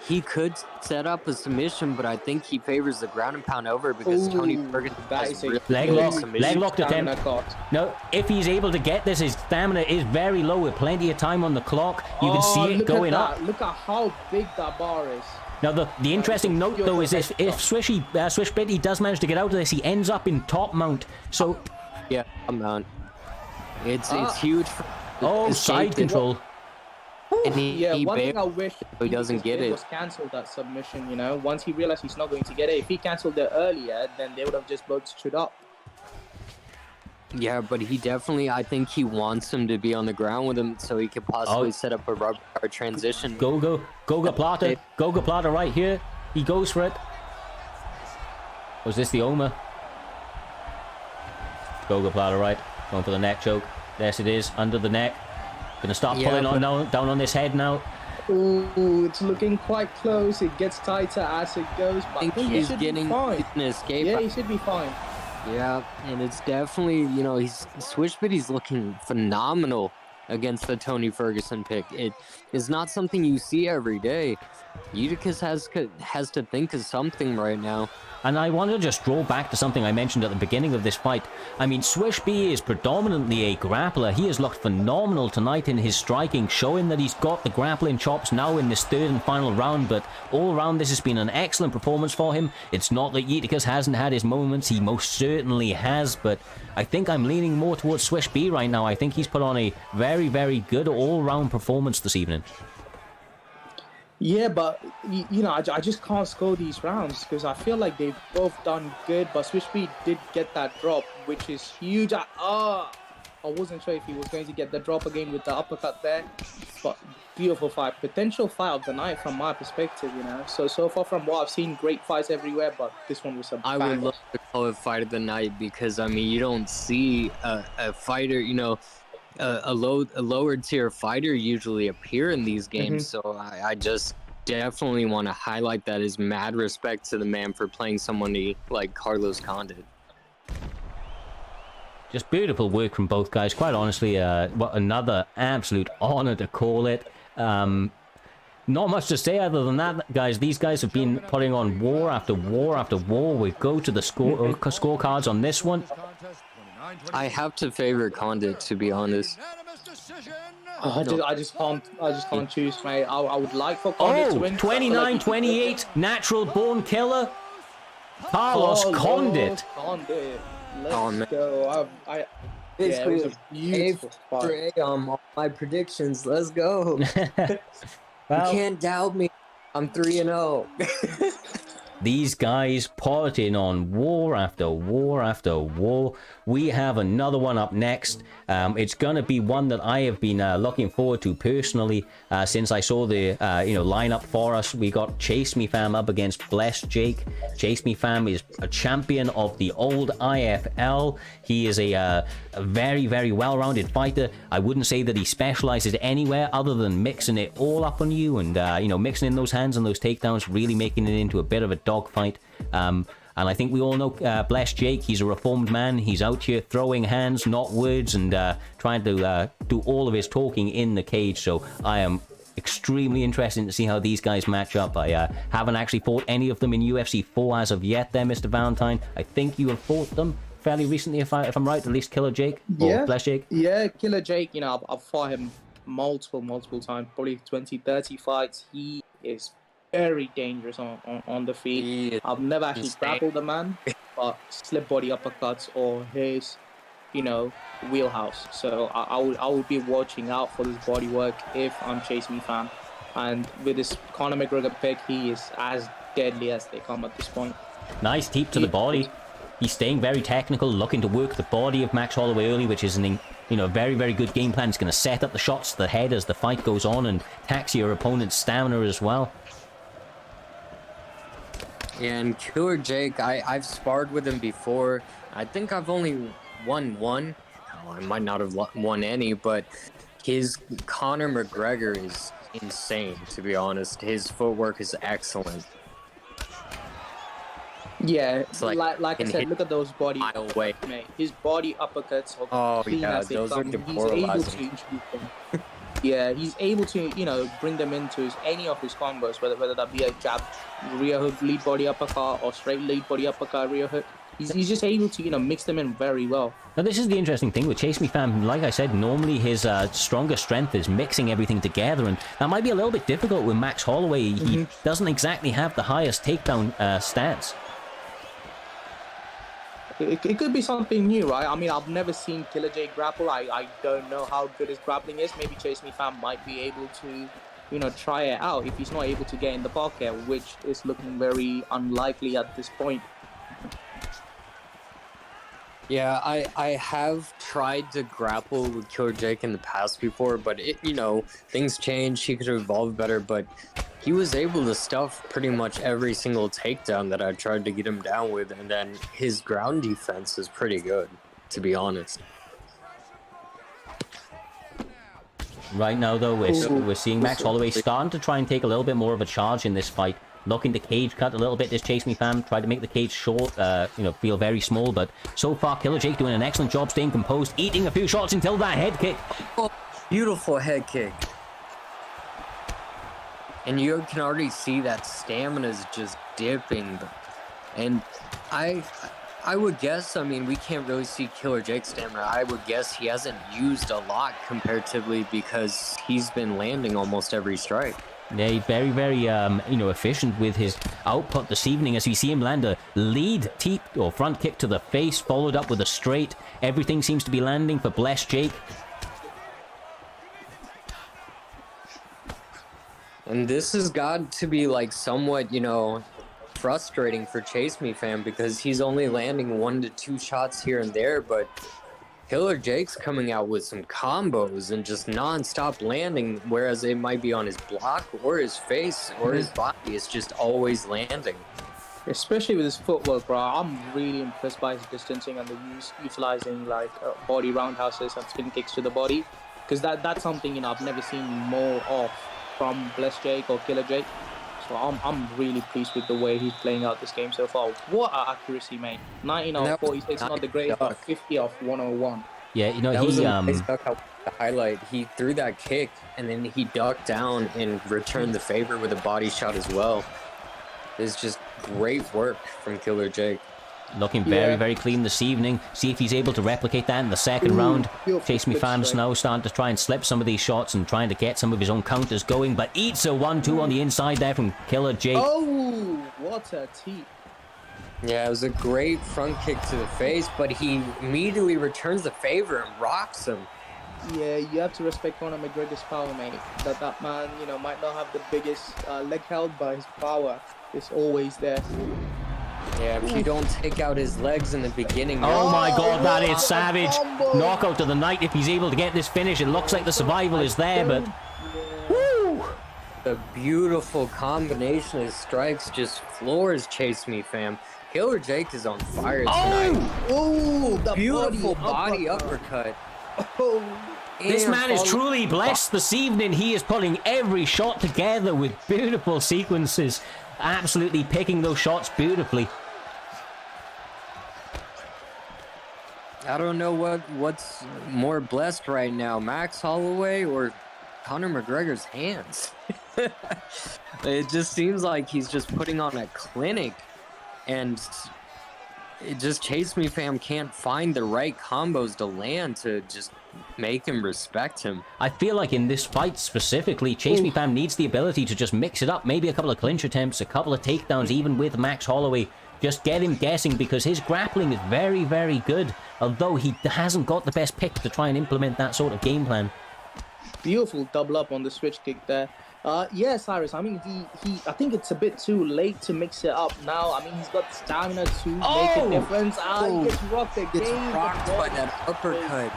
he could set up a submission, but I think he favors the ground and pound over because Tony Ferguson has really leg locked attempt. No, if he's able to get this, his stamina is very low with plenty of time on the clock. You can see it going up. Look at how big that bar is. Now, the interesting note, though, is if Swish Biddy does manage to get out of this, he ends up in top mount. So, yeah, mount. It's huge. Side control. And one thing I wish he doesn't get it was cancelled that submission. You know, once he realized he's not going to get it, if he cancelled it earlier, then they would have just both stood up. Yeah, but he definitely, I think he wants him to be on the ground with him so he could possibly set up a rubber guard transition. Goga Plata right here. He goes for it. Was this the Oma? Goga Plata right. Going for the neck choke. Yes, it is. Under the neck. Gonna start pulling down on this head now. Ooh, it's looking quite close. It gets tighter as it goes. But I think he's getting an escape. Yeah, he should be fine. Yeah, and it's definitely, Swish Biddy's looking phenomenal against the Tony Ferguson pick. It is not something you see every day. Yeeticus has to think of something right now. And I want to just draw back to something I mentioned at the beginning of this fight. I mean, Swish B is predominantly a grappler. He has looked phenomenal tonight in his striking, showing that he's got the grappling chops now in this third and final round. But all around, this has been an excellent performance for him. It's not that Yeeticus hasn't had his moments. He most certainly has. But I think I'm leaning more towards Swish B right now. I think he's put on a very, very good all-round performance this evening. Yeah, but I just can't score these rounds because I feel like they've both done good. But Swish B did get that drop, which is huge. I wasn't sure if he was going to get the drop again with the uppercut there. But beautiful fight, potential fight of the night from my perspective. So far from what I've seen, great fights everywhere. But this one was I would love to call it fight of the night because you don't see a fighter, a lower tier fighter usually appear in these games, so I just definitely want to highlight that as mad respect to the man for playing someone like Carlos Condit. Just beautiful work from both guys. Quite honestly, what another absolute honor to call it. Not much to say other than that, guys. These guys have been putting on war after war after war. We go to the scorecards on this one. I have to favor Condit, to be honest. I just can't choose, mate. I would like for Condit to win. 29-28, natural born killer. Carlos Condit. Let's go. It was a beautiful fight. All my predictions. Let's go. Well, you can't doubt me. I'm 3-0. These guys putting on war after war after war. We have another one up next. It's gonna be one that I have been looking forward to personally since I saw the lineup for us. We got Chasemefam up against Blessed Jake. Chasemefam is a champion of the old IFL. He is a very, very well-rounded fighter. I wouldn't say that he specializes anywhere other than mixing it all up on you and mixing in those hands and those takedowns, really making it into a bit of a dogfight. And I think we all know Bless Jake, he's a reformed man. He's out here throwing hands, not words, and trying to do all of his talking in the cage. So I am extremely interested to see how these guys match up. I haven't actually fought any of them in UFC 4 as of yet there, Mr. Valentine. I think you have fought them fairly recently, if I'm right, at least Killer Jake or Bless Jake. Yeah, Killer Jake, you know, I've fought him multiple times, probably 20, 30 fights. He is very dangerous on the feet. I've never actually grappled the man, but slip body uppercuts or his, you know, wheelhouse. So I would be watching out for this body work if I'm Chasemefam. And with this Conor McGregor pick, he is as deadly as they come at this point. Nice teep to the body. He's staying very technical, looking to work the body of Max Holloway early, which is an, you know, very, very good game plan. He's going to set up the shots to the head as the fight goes on and tax your opponent's stamina as well. Yeah, and Killer Jake, I've sparred with him before. I think I've only won one. Oh, I might not have won any, but his Conor McGregor is insane, to be honest. His footwork is excellent. Yeah, It's like I said, look at those body mile away. mate. His body uppercuts are clean as they those are come. demoralizing. Yeah, he's able to, you know, bring them into any of his combos, whether that be a jab, rear hook, lead body uppercut, or straight lead body uppercut, rear hook. He's just able to, you know, mix them in very well. Now, this is the interesting thing with Chasemefam. Like I said, normally his strongest strength is mixing everything together, and that might be a little bit difficult with Max Holloway. He doesn't exactly have the highest takedown stats. It could be something new, right? I mean, I've never seen Killer Jake grapple. I don't know how good his grappling is. Maybe Chasemefam might be able to, you know, try it out if he's not able to get in the pocket, which is looking very unlikely at this point. Yeah, I have tried to grapple with Killer Jake in the past before, but it, you know, things change. He could have evolved better, but he was able to stuff pretty much every single takedown that I tried to get him down with, and then his ground defense is pretty good, to be honest. Right now, though, we're seeing Max Holloway starting to try and take a little bit more of a charge in this fight. Looking to cage cut a little bit, this Chasemefam. Tried to make the cage short, you know, feel very small, but so far Killer Jake doing an excellent job staying composed, eating a few shots until that head kick. Oh, beautiful head kick. And you can already see that stamina is just dipping. And I would guess, I mean, we can't really see Killer Jake's stamina. I would guess he hasn't used a lot comparatively because he's been landing almost every strike. Yeah, he's very, very, you know, efficient with his output this evening as we see him land a lead teep or front kick to the face, followed up with a straight. Everything seems to be landing for Bless Jake. And this has got to be like somewhat, you know, frustrating for Chasemefam because he's only landing 1 to 2 shots here and there, but Killer Jake's coming out with some combos and just non-stop landing, whereas it might be on his block or his face or his body. It's just always landing. Especially with his footwork, bro. I'm really impressed by his distancing and the utilizing like body roundhouses and spin kicks to the body, because that's something, you know, I've never seen more of from Bless Jake or Killer Jake. So I'm really pleased with the way he's playing out this game so far. What an accuracy, mate. 19 of 46, not the greatest, but 50 of 101. Yeah, you know, that was a nice duck. The highlight, he threw that kick and then he ducked down and returned the favor with a body shot as well. It's just great work from Killer Jake. Looking very, very clean this evening. See if he's able to replicate that in the second round. Chasemefam's now starting to try and slip some of these shots and trying to get some of his own counters going, but eats a 1-2 on the inside there from Killer Jake. Oh, what a tee. Yeah, it was a great front kick to the face, but he immediately returns the favor and rocks him. Yeah, you have to respect Conor McGregor's power, mate. That man, you know, might not have the biggest leg held, but his power is always there. Yeah, if you don't take out his legs in the beginning... Oh my god, that is savage. Knockout of the night if he's able to get this finish. It looks like the survival is there, but... Woo! The beautiful combination of strikes just floors Chasemefam. Killer Jake is on fire tonight. Oh, the beautiful body uppercut. Oh. This man is truly blessed this evening. He is putting every shot together with beautiful sequences. Absolutely picking those shots beautifully. I don't know what's more blessed right now, Max Holloway or Conor McGregor's hands. It just seems like he's just putting on a clinic, and it just Chasemefam can't find the right combos to land to just make him respect him. I feel like in this fight specifically, Chasemefam needs the ability to just mix it up. Maybe a couple of clinch attempts, a couple of takedowns, even with Max Holloway. Just get him guessing, because his grappling is very, very good, although he hasn't got the best pick to try and implement that sort of game plan. Beautiful double up on the switch kick there. Yeah, Cyrus, I mean, I think it's a bit too late to mix it up now. I mean, he's got stamina to make a difference. He gets rocked again. Gets rocked by that uppercut.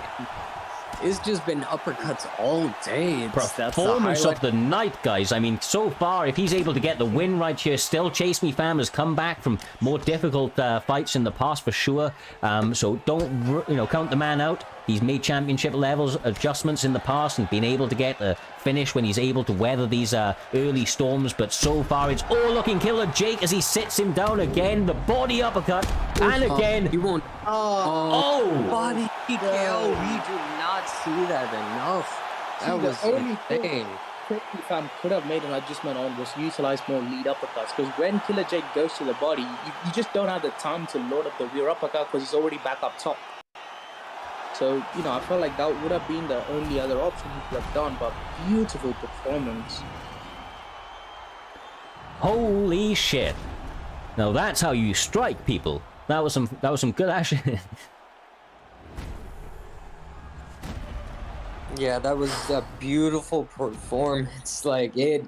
It's just been uppercuts all day. Performance of the night, guys. I mean, so far, if he's able to get the win right here, still Chasemefam has come back from more difficult fights in the past for sure. So don't, count the man out. He's made championship levels adjustments in the past and been able to get the finish when he's able to weather these early storms. But so far, it's all looking Killer Jake as he sits him down again. The body uppercut, and again. He won't. Body TKO. We do not see that enough. That was only insane. Fam could have made an adjustment on was utilize more lead uppercuts, because when Killer Jake goes to the body, you just don't have the time to load up the rear uppercut because he's already back up top. So, I felt like that would have been the only other option he could have done, but beautiful performance. Holy shit. Now that's how you strike people. That was some good action. Yeah, that was a beautiful performance. Like, it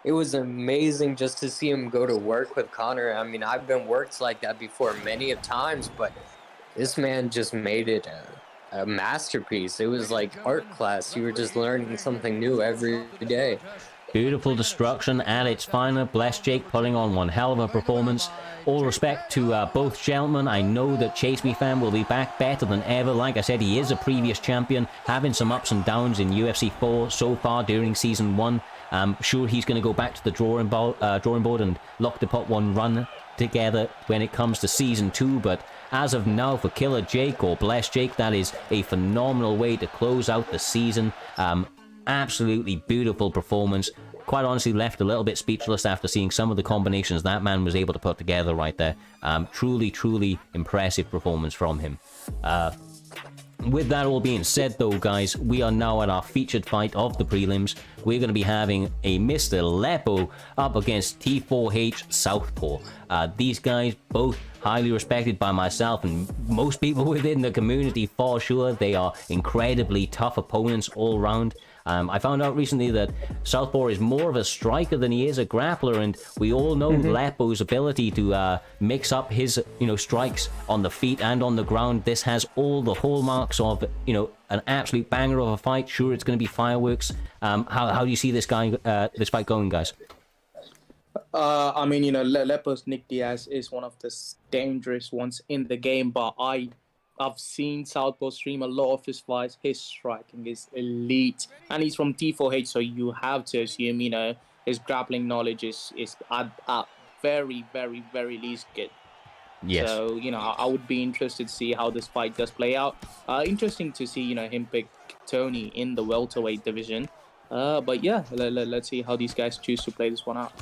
was amazing just to see him go to work with Conor. I mean, I've been worked like that before many of times, but this man just made it a masterpiece. It was like art class. You were just learning something new every day. Beautiful destruction at its finest. Bless Jake putting on one hell of a performance. All respect to both gentlemen. I know that Chasemefam will be back better than ever. Like I said, he is a previous champion, having some ups and downs in UFC 4 so far during Season 1. I'm sure he's going to go back to the drawing board and look to put one run together when it comes to Season 2. But as of now, for Killer Jake or Bless Jake, that is a phenomenal way to close out the season. Absolutely beautiful performance. Quite honestly, left a little bit speechless after seeing some of the combinations that man was able to put together right there. Truly, truly impressive performance from him. With that all being said, though, guys, we are now at our featured fight of the prelims. We're going to be having a Mr. Lepo up against T4H Southpaw. These guys, both highly respected by myself and most people within the community for sure. They are incredibly tough opponents all round. I found out recently that Southpaw is more of a striker than he is a grappler, and we all know Lepo's ability to mix up his, strikes on the feet and on the ground. This has all the hallmarks of, an absolute banger of a fight. Sure, it's going to be fireworks. How do you see this fight going, guys? I mean, Lepo's Nick Diaz is one of the dangerous ones in the game, but I've seen Southpaw stream a lot of his fights. His striking is elite, and he's from T4H, so you have to assume, his grappling knowledge is at very, very, very least good. Yes. So, I would be interested to see how this fight does play out. Interesting to see, him pick Tony in the welterweight division. But yeah, let's see how these guys choose to play this one out.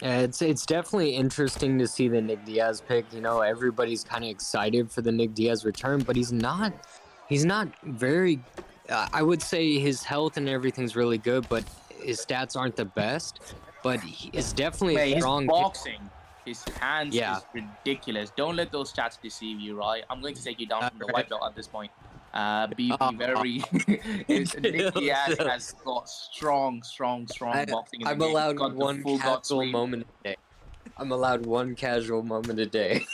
It's definitely interesting to see the Nick Diaz pick. Everybody's kind of excited for the Nick Diaz return, but he's not very, I would say his health and everything's really good, but his stats aren't the best, but it's definitely a strong. His boxing, his hands is ridiculous. Don't let those stats deceive you, right? I'm going to take you down from the white belt at this point. Be very. Nick Diaz has got strong boxing. I'm allowed one casual moment a day. I'm allowed one casual moment a day.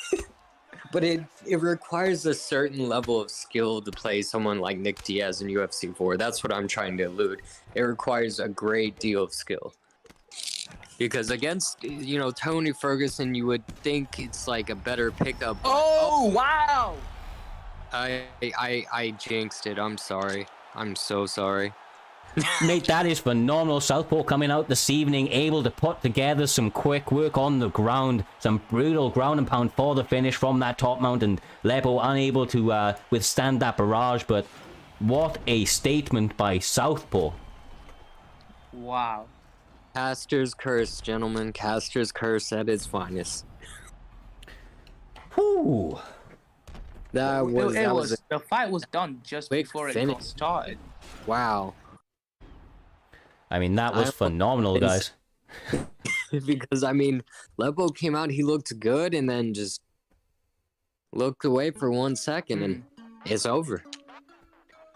But it requires a certain level of skill to play someone like Nick Diaz in UFC 4. That's what I'm trying to allude. It requires a great deal of skill. Because against, Tony Ferguson, you would think it's like a better pickup. Oh, wow! I jinxed it. I'm sorry. I'm so sorry. Mate, that is phenomenal. Southpaw coming out this evening, able to put together some quick work on the ground, some brutal ground and pound for the finish from that top mount, and Lepo unable to withstand that barrage, but what a statement by Southpaw. Wow. Caster's curse, gentlemen. Caster's curse at its finest. Whew. That was The fight was done just quick before it finish. got started. wow. I mean, that was phenomenal, guys. Because I mean, Lepo came out, he looked good, and then just looked away for 1 second, and it's over.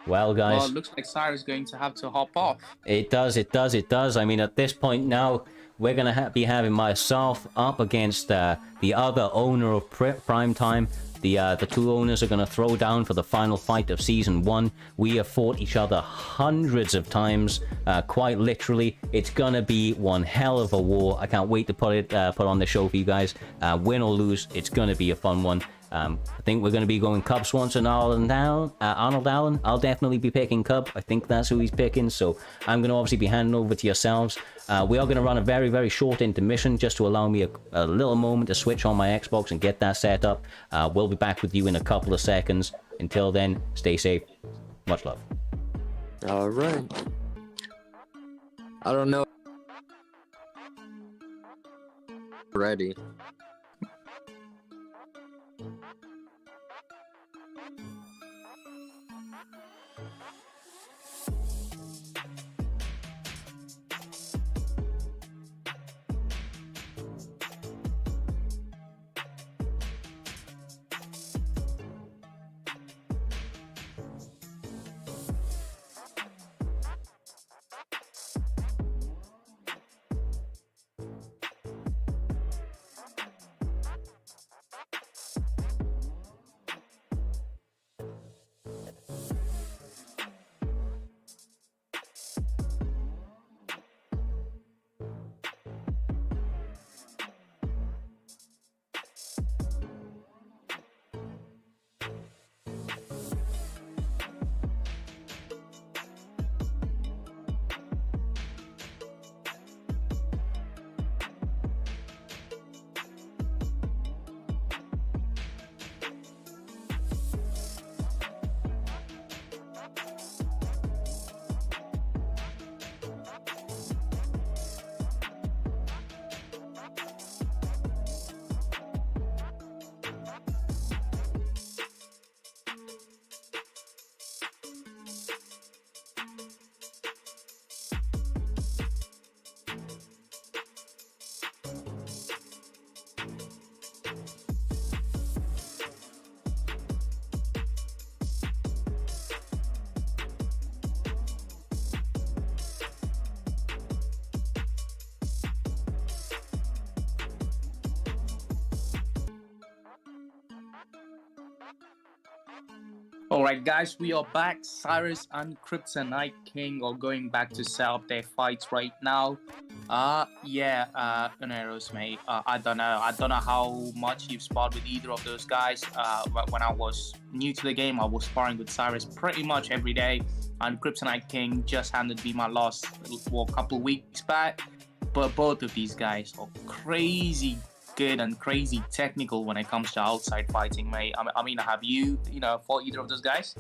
Well, guys. Well, it looks like Cyrez is going to have to hop off. It does. I mean, at this point now, we're going to be having myself up against the other owner of PrimeTime. The two owners are going to throw down for the final fight of Season 1. We have fought each other hundreds of times, quite literally. It's going to be one hell of a war. I can't wait to put on the show for you guys. Win or lose, it's going to be a fun one. I think we're going to be going Cub Swanson, Arnold Allen. I'll definitely be picking Cub. I think that's who he's picking. So I'm going to obviously be handing over to yourselves. We are going to run a very, very short intermission just to allow me a little moment to switch on my Xbox and get that set up. We'll be back with you in a couple of seconds. Until then, stay safe. Much love. All right. I don't know. Ready. Alright guys, we are back. Cyrez and Kryptonite King are going back to set up their fights right now. Uneros, mate. I don't know how much you've sparred with either of those guys. When I was new to the game, I was sparring with Cyrez pretty much every day. And Kryptonite King just handed me my loss a couple of weeks back. But both of these guys are crazy good and crazy technical when it comes to outside fighting, mate. I mean, have you fought either of those guys?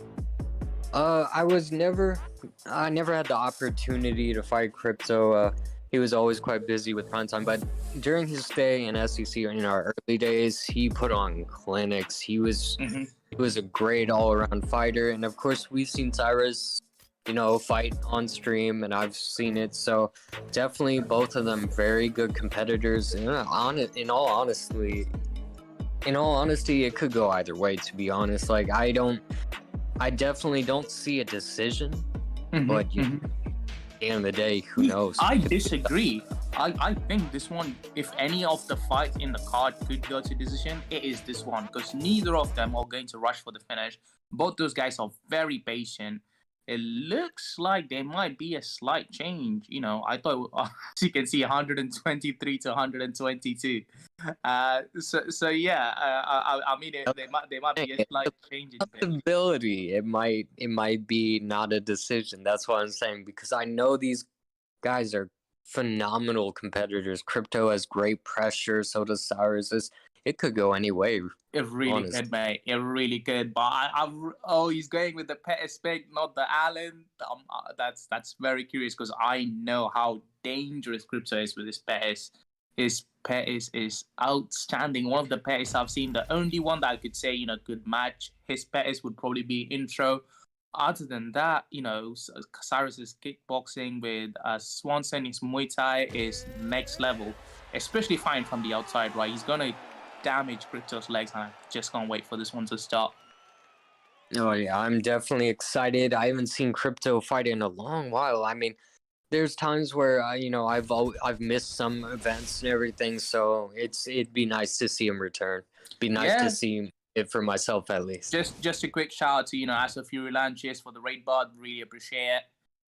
I never had the opportunity to fight Crypto. He was always quite busy with PrimeTime, but during his stay in SEC in our early days, he put on clinics. He was a great all-around fighter, and of course, we've seen Cyrez, fight on stream, and I've seen it. So definitely both of them very good competitors. And in all honesty, it could go either way, to be honest. Like, I definitely don't see a decision, but at the end of the day, who knows? I disagree. I think this one, if any of the fights in the card could go to decision, it is this one, because neither of them are going to rush for the finish. Both those guys are very patient, it looks like there might be a slight change. You know, I thought, as you can see, 123 to 122. So yeah, I mean, there might be a slight change in there. Possibility. It might be not a decision. That's what I'm saying, because I know these guys are phenomenal competitors. Crypto has great pressure, so does Cyrez. It could go any way. It really could, mate. It really could. But he's going with the Pettis pick, not the Allen. That's very curious, because I know how dangerous Crypto is with his Pettis. His Pettis is outstanding. One of the Pettis I've seen. The only one that I could say, you know, could match his Pettis would probably be Intro. Other than that, you know, Cyrez's kickboxing with Swanson, his Muay Thai is next level, especially fighting from the outside, right? He's going to damage Crypto's legs, and I just can't wait for this one to start. Oh yeah, I'm definitely excited. I haven't seen Crypto fight in a long while. I mean, there's times where you know, I've missed some events and everything, so it'd be nice to see him return. Be nice to see it for myself, at least. Just a quick shout out to, you know, Asa Furyland. Cheers for the raid bot, really appreciate it.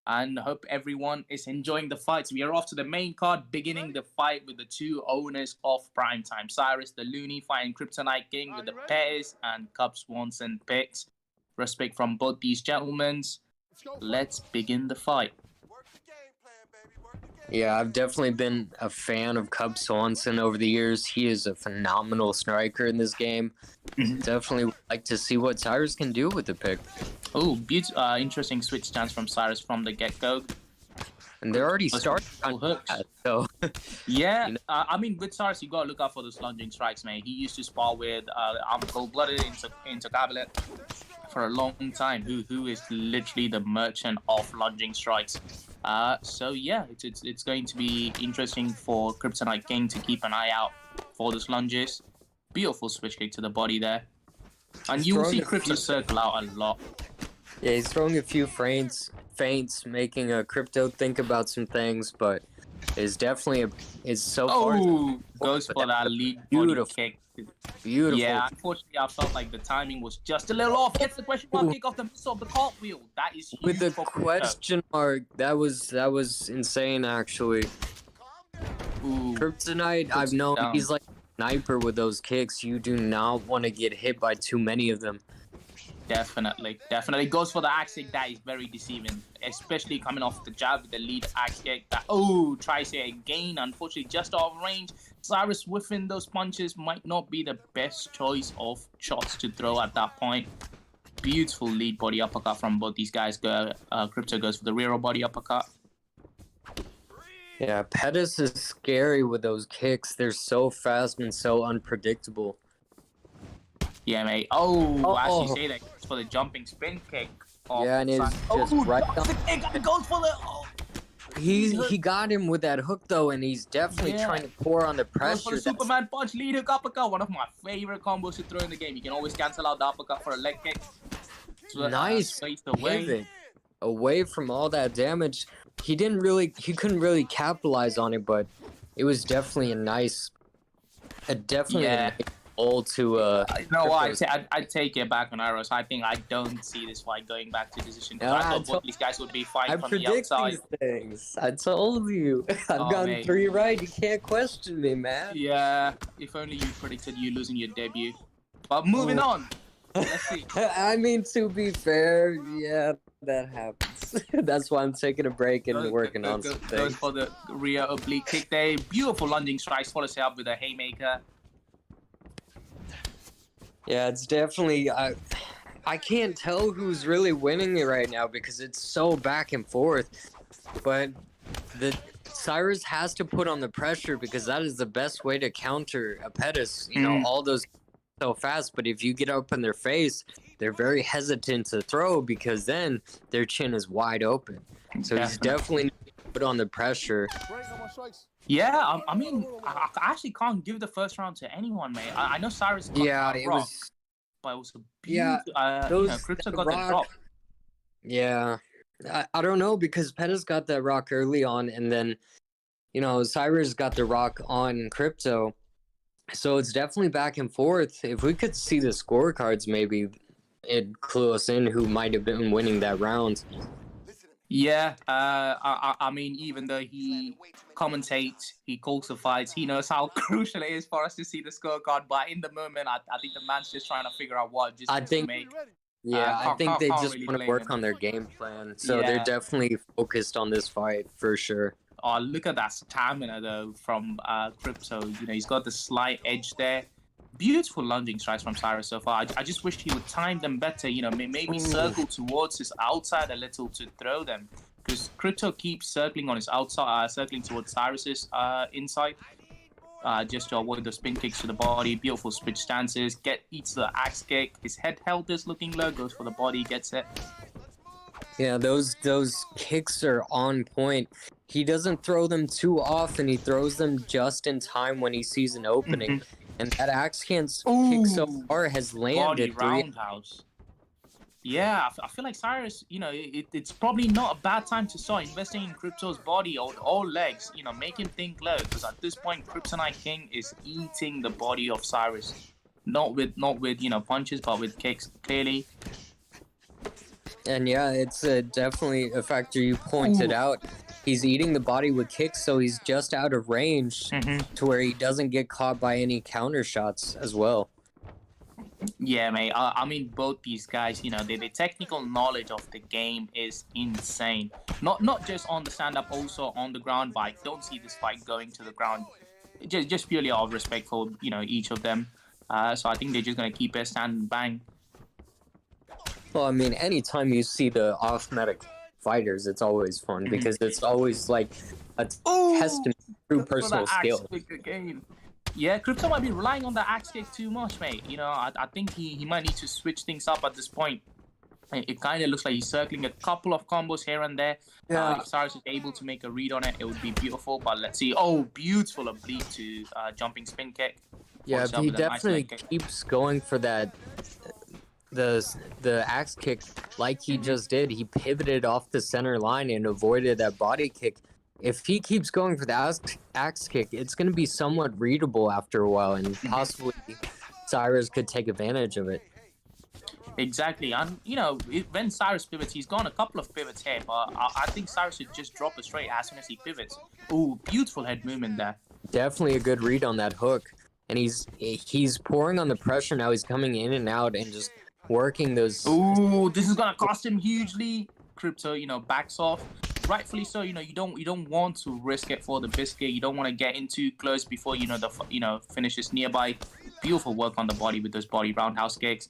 And hope everyone is enjoying the fights. We are off to the main card, beginning the fight with the two owners of Primetime. CyreztheLooney fighting Kryptonite King with the Pettis and Cub Swanson picks. Respect from both these gentlemen. Let's begin the fight. Yeah, I've definitely been a fan of Cub Swanson over the years. He is a phenomenal striker in this game. Definitely would like to see what Cyrez can do with the pick. Oh, interesting switch stance from Cyrez from the get-go. And they're already starting on hooks. So yeah, you know. I mean, with Cyrez, you gotta look out for those lunging strikes, man. He used to spar with cold-blooded into Cabinet for a long time. Who is literally the merchant of lunging strikes. So yeah, it's going to be interesting for Kryptonite King to keep an eye out for those lunges. Beautiful switch kick to the body there. And you will see Crypto circle out a lot. Yeah, he's throwing a few feints, making a Crypto think about some things, but it's definitely so far. Oh, goes for that lead body kick. Beautiful. Yeah, unfortunately, I felt like the timing was just a little off. Gets the question mark kick off the middle of the cartwheel. That is huge. With the question mark, that was insane, actually. Ooh, Kryptonite, I've known he's like a sniper with those kicks. You do not want to get hit by too many of them. Definitely. Goes for the axe kick. That is very deceiving, especially coming off the jab with the lead axe kick. Tries it again. Unfortunately, just off range. Cyrez whiffing those punches might not be the best choice of shots to throw at that point. Beautiful lead body uppercut from both these guys. Crypto goes for the rear body uppercut. Yeah, Pettis is scary with those kicks. They're so fast and so unpredictable. Yeah, mate. As you say that, goes for the jumping spin kick. Yeah, and it's just right on. The kick goes for the... He got him with that hook, though, and he's definitely trying to pour on the pressure. Goes for the Superman punch, lead hook, uppercut. One of my favorite combos to throw in the game. You can always cancel out the uppercut for a leg kick. So, nice away from all that damage. He couldn't really capitalize on it, but it was definitely a nice goal to you know what? I'd take it back on arrows. I think I don't see this fight going back to decision. I thought both these guys would be fighting from the outside. These things. I told you. I've gotten 3 right. You can't question me, man. Yeah, if only you predicted you losing your debut. But moving on. Let's see. I mean, to be fair, yeah, that happens. That's why I'm taking a break and working on some things. Goes for the rear oblique kick there. Beautiful lunging strikes. Follows it up with a haymaker. Yeah, it's definitely... I can't tell who's really winning it right now because it's so back and forth. But Cyrez has to put on the pressure because that is the best way to counter a Pettis. You know, all those so fast, but if you get up in their face, they're very hesitant to throw because then their chin is wide open. So he's definitely put on the pressure. Yeah, I mean, I actually can't give the first round to anyone, mate. I know Cyrez got the rock, but it was a beautiful, Crypto got the drop. Yeah, I don't know because Pettis got that rock early on, and then, you know, Cyrez got the rock on Crypto. So it's definitely back and forth. If we could see the scorecards, maybe it clue us in who might have been winning that round. Yeah, I mean, even though he commentates, he calls the fights, he knows how crucial it is for us to see the scorecard. But in the moment, I think the man's just trying to figure out what adjustments to make. Yeah, I think they can't just really want to blame work him. on their game plan. So Yeah. they're definitely focused on this fight for sure. Oh, look at that stamina though from Crypto. You know, he's got the slight edge there. Beautiful lunging strikes from Cyrez so far. I just wish he would time them better. You know, maybe circle towards his outside a little to throw them, because Crypto keeps circling on his outside, circling towards Cyrez's inside, just to avoid the spin kicks to the body. Beautiful switch stances. Eats the axe kick. His head health is looking low. Goes for the body, gets it. Yeah, those kicks are on point. He doesn't throw them too often. He throws them just in time when he sees an opening. And that axe kick so far has Body landed three. roundhouse. Yeah, I feel like Cyrez, you know, it's probably not a bad time to start investing in Crypto's body or legs. You know, make him think low, because at this point, Kryptonite King is eating the body of Cyrez. Not with you know, punches, but with kicks, clearly. And yeah, it's definitely a factor you pointed out. He's eating the body with kicks, so he's just out of range to where he doesn't get caught by any counter shots as well. Yeah, mate. I mean, both these guys, you know, the technical knowledge of the game is insane. Not just on the stand-up, also on the ground. But I don't see this fight going to the ground. Just purely out of respect for, you know, each of them. So I think they're just gonna keep it stand and bang. Well, I mean, anytime you see the off-medic fighters, it's always fun because it's always like a testament to true personal skill. Yeah, Crypto might be relying on the axe kick too much, mate. You know, I think he might need to switch things up at this point. It kind of looks like he's circling a couple of combos here and there. Yeah. If Cyrez is able to make a read on it, it would be beautiful. But let's see. Oh, beautiful oblique to jumping spin kick. Yeah, he definitely keeps going for that. The axe kick, like he just did, he pivoted off the center line and avoided that body kick. If he keeps going for the axe kick, it's going to be somewhat readable after a while, and possibly Cyrez could take advantage of it. Exactly, and you know, when Cyrez pivots, he's gone a couple of pivots here, but I think Cyrez should just drop it straight as soon as he pivots. Ooh, beautiful head movement there. Definitely a good read on that hook, and he's pouring on the pressure now. He's coming in and out and just working those. Ooh, this is gonna cost him hugely. Crypto, you know, backs off. Rightfully so. You know, you don't want to risk it for the biscuit. You don't want to get in too close before the finish is nearby. Beautiful work on the body with those body roundhouse kicks,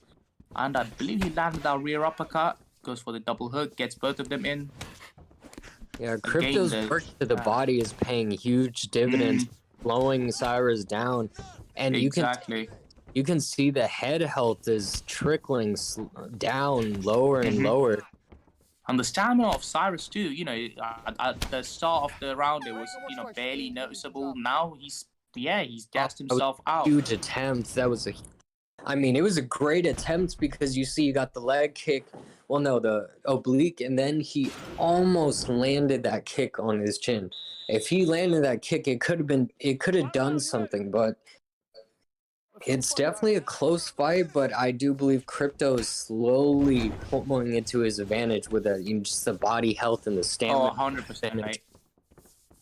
and I believe he landed that rear uppercut. Goes for the double hook, gets both of them in. Yeah, Crypto's work to the body is paying huge dividends, slowing Cyrez down, and you can see the head health is trickling down lower and lower. And the stamina of Cyrez too, you know, at the start of the round it was, you know, barely noticeable. Now he's gassed himself out. Huge attempt. That was it was a great attempt because you got the leg kick. Well, no, the oblique, and then he almost landed that kick on his chin. If he landed that kick, it could have done something, but it's definitely a close fight, but I do believe Crypto is slowly pulling it to his advantage with just the body health and the stamina. Oh, 100%, mate.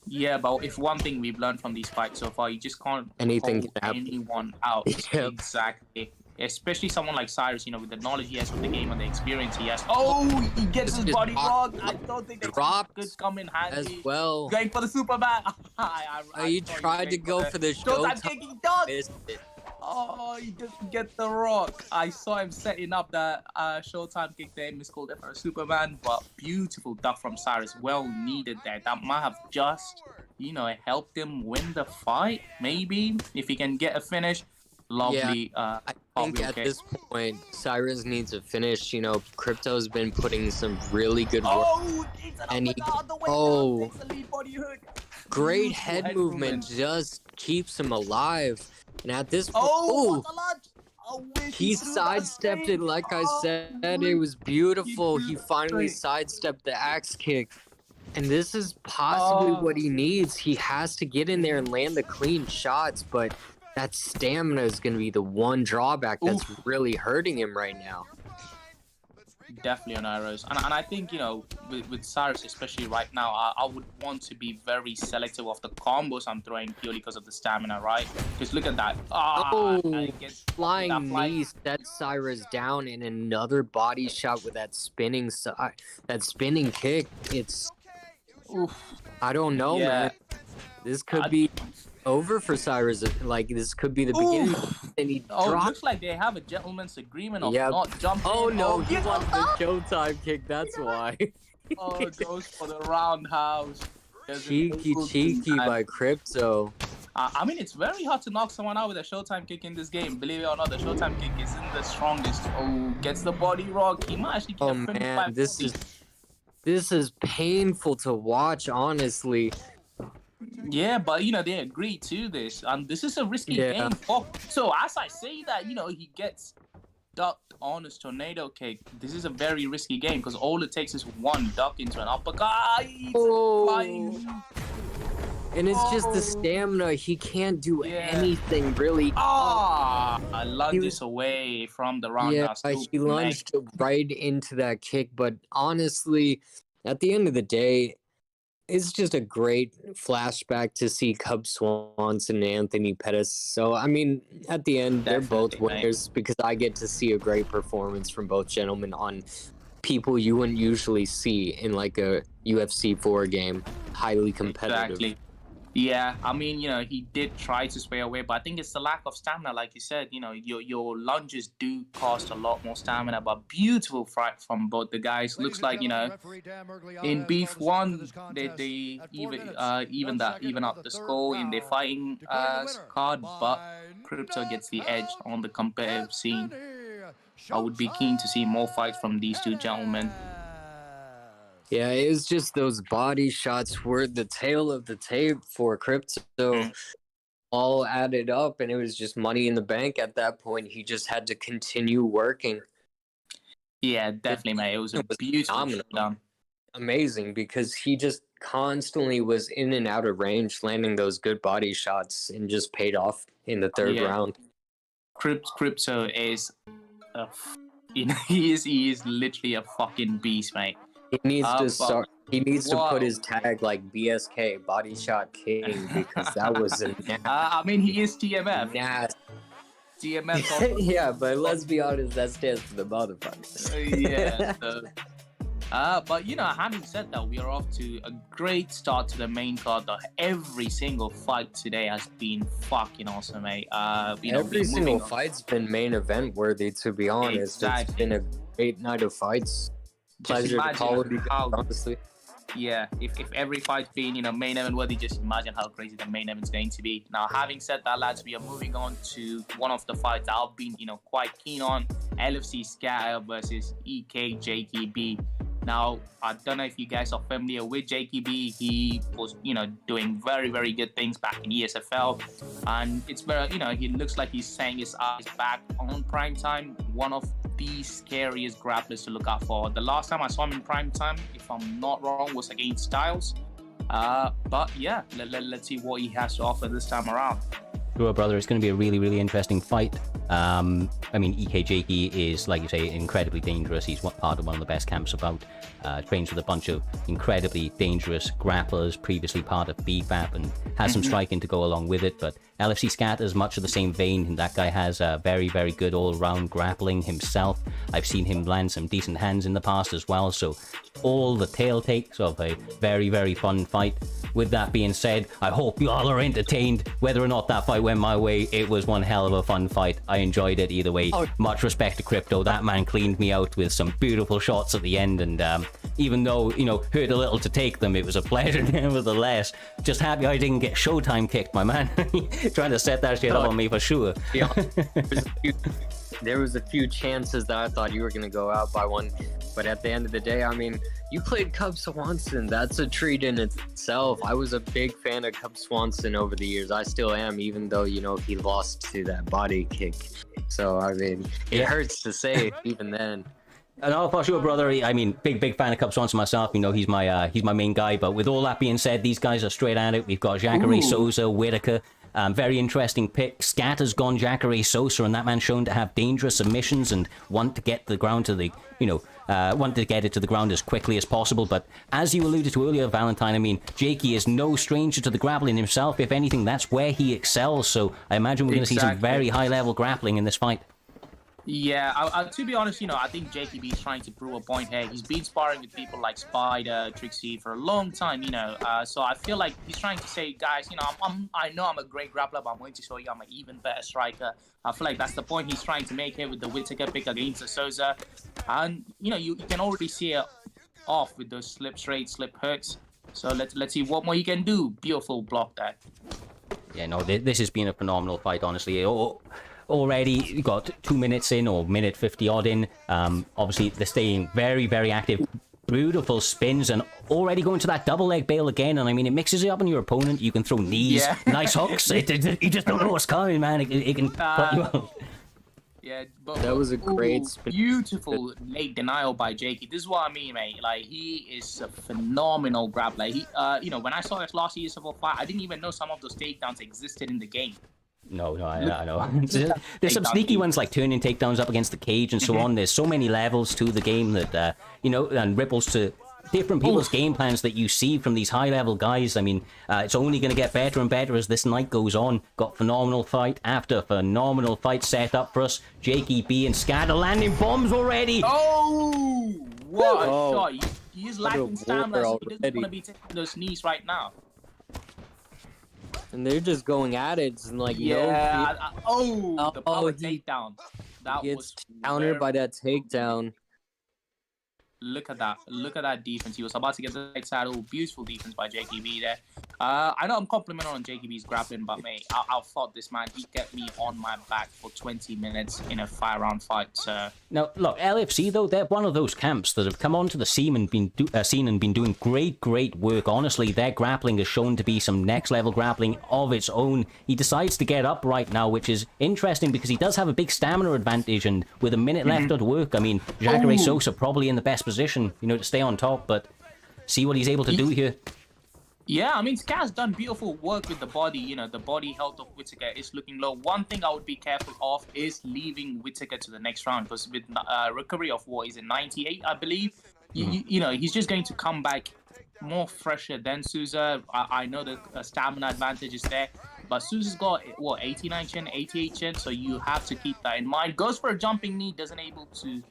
Yeah, but if one thing we've learned from these fights so far, you just can't hold anyone out. Yep. Exactly. Especially someone like Cyrez, you know, with the knowledge he has of the game and the experience he has. Oh, he gets his body blocked. I don't think that could come in handy. As well. Going for the Superman. He tried to go for the Showtime. Oh, he didn't get the rock. I saw him setting up that Showtime kick there. Miscalled it for a Superman, but beautiful duck from Cyrez. Well needed there. That might have just, you know, helped him win the fight. Maybe if he can get a finish. Lovely. Yeah, I think at this point, Cyrez needs a finish. You know, Crypto's been putting some really good work. Great head movement just keeps him alive. And at this point, he sidestepped it like I said. It was beautiful. He finally sidestepped the axe kick. And this is possibly what he needs. He has to get in there and land the clean shots, but that stamina is going to be the one drawback that's really hurting him right now. definitely on arrows. And I think, you know, with Cyrez, especially right now, I would want to be very selective of the combos I'm throwing purely because of the stamina, right? Because look at that. Flying knee sets Cyrez down, and another body shot with that spinning kick. It's... Oof. I don't know, man. This could be over for Cyrez. Like, this could be the beginning. And he It dropped. looks like they have a gentleman's agreement of Yep. not jumping. Oh no, he wants the Showtime kick. That's why. It goes for the roundhouse. Cheeky by Crypto. I mean, it's very hard to knock someone out with a Showtime kick in this game. Believe it or not, the Showtime kick isn't the strongest. Oh, gets the body rock. He might actually get a 25 man, this is painful to watch, honestly. Yeah, but you know, they agreed to this, and this is a risky game. So as I say that, you know, he gets ducked on his tornado kick. This is a very risky game because all it takes is one duck into an uppercut. And it's just the stamina. He can't do anything really. I lunges away from the roundhouse. Yeah, he lunged right into that kick. But honestly, at the end of the day, it's just a great flashback to see Cub Swanson and Anthony Pettis. So, I mean, at the end, they're both winners because I get to see a great performance from both gentlemen on people you wouldn't usually see in like a UFC 4 game. Highly competitive. Exactly. Yeah, I mean, you know, he did try to sway away, but I think it's the lack of stamina, like you said. You know, your lunges do cost a lot more stamina, but beautiful fight from both the guys. Looks like, you know, in Beef 1, they even up the score in their fighting card, but Crypto gets the edge on the competitive scene. I would be keen to see more fights from these two gentlemen. Yeah, it was just those body shots were the tail of the tape for Crypto. All added up, and it was just money in the bank at that point. He just had to continue working. Yeah, definitely, mate. It was a beautiful showdown. Amazing, because he just constantly was in and out of range, landing those good body shots, and just paid off in the third round. Crypto is, he is literally a fucking beast, mate. He needs to start. He needs to put his tag like BSK, Body Shot King, because that was a. I mean, he is TMF. TMF. Yeah, but let's be honest, that stands for the motherfuckers. Yeah. But you know, having said that, we are off to a great start to the main card. Every single fight today has been fucking awesome, mate. Every single fight's been main event worthy, to be honest. Exactly. It's been a great night of fights. Pleasure to call it, honestly. Yeah, if every fight's been, you know, main event worthy, just imagine how crazy the main event's going to be. Now, having said that, lads, we are moving on to one of the fights I've been, you know, quite keen on. LFC Scatter versus EK JKB. Now, I don't know if you guys are familiar with JKB. He was, you know, doing very, very good things back in ESFL. And it's very, you know, he looks like he's saying his eyes back on PrimeTime. One of the scariest grapplers to look out for. The last time I saw him in PrimeTime, if I'm not wrong, was against Styles. But yeah, let's see what he has to offer this time around. Sure, brother. It's going to be a really, really interesting fight. I mean, EKJK is, like you say, incredibly dangerous. He's part of one of the best camps about. Trains with a bunch of incredibly dangerous grapplers, previously part of BFAP, and has some striking to go along with it. But LFC Scat is much of the same vein, and that guy has very, very good all-round grappling himself. I've seen him land some decent hands in the past as well, so all the tail takes of a very, very fun fight. With that being said, I hope you all are entertained. Whether or not that fight went my way, it was one hell of a fun fight. I enjoyed it either way. Much respect to Crypto. That man cleaned me out with some beautiful shots at the end, and even though, you know, hurt a little to take them, it was a pleasure nevertheless. Just happy I didn't get Showtime kicked, my man. Trying to set that shit up on me for sure. Yeah. There was a few chances that I thought you were going to go out by one, but at the end of the day, I mean, you played Cub Swanson. That's a treat in itself. I was a big fan of Cub Swanson over the years. I still am, even though, you know, he lost to that body kick. So, I mean, it hurts to say even then. No, for sure, brother. I mean, big fan of Cub Swanson myself. You know, he's my main guy. But with all that being said, these guys are straight at it. We've got Jacare Souza, Whitaker, Very interesting pick. Scatter's gone Jacare Sosa, and that man shown to have dangerous submissions and want to get the ground to the, want to get it to the ground as quickly as possible. But as you alluded to earlier, Valentine, I mean, Jakey is no stranger to the grappling himself. If anything, that's where he excels. So I imagine we're going to see some very high-level grappling in this fight. Yeah, to be honest, I think JKB is trying to prove a point here. He's been sparring with people like Spider, Trickzzy for a long time, so I feel like he's trying to say, guys, I know I'm a great grappler, but I'm going to show you I'm an even better striker. I feel like that's the point he's trying to make here with the Whittaker pick against the Sosa. And, you can already see it off with those slip straight, slip hooks. So let's see what more he can do. Beautiful block there. Yeah, no, this has been a phenomenal fight, honestly. Already got 2 minutes in, or minute 50 odd in. Obviously they're staying very, very active. Beautiful spins, and already going to that double leg bail again. And I mean, it mixes it up on your opponent. You can throw knees, nice hooks. You just don't know what's coming, man. It can put you out. Yeah, but that was a great spin. Beautiful late denial by Jakey. This is what I mean, mate. Like, he is a phenomenal grappler. He, when I saw his last year's fight, I didn't even know some of those takedowns existed in the game. No, I know. There's some sneaky ones like turning takedowns up against the cage and so on. There's so many levels to the game that, and ripples to different people's game plans that you see from these high-level guys. I mean, it's only going to get better and better as this night goes on. Got phenomenal fight after phenomenal fight set up for us. Jakey B and Scatter landing bombs already. Oh, what a shot. He is lacking stamina. He doesn't want to be taking those knees right now. And they're just going at it, and like, the power takedown. That was countered by that takedown. Look at that defense. He was about to get the right saddle. Beautiful defense by JKB there. I know I'm complimenting on JKB's grappling, but mate, I thought this man, he kept me on my back for 20 minutes in a 5-round fight. So now, look, LFC though, they're one of those camps that have come onto the scene and been doing great work. Honestly, their grappling has shown to be some next level grappling of its own. He decides to get up right now, which is interesting because he does have a big stamina advantage, and with a minute left at work, I mean, Jacare Sosa probably in the best position, to stay on top, but see what he's able to do here. Yeah, I mean, Scat's done beautiful work with the body. The body health of Whittaker is looking low. One thing I would be careful of is leaving Whittaker to the next round, because with recovery of what is it, 98, I believe, he's just going to come back more fresher than Sousa. I know the stamina advantage is there, but Sousa's got, 89 chin, 88 chin, so you have to keep that in mind. Goes for a jumping knee, doesn't able to,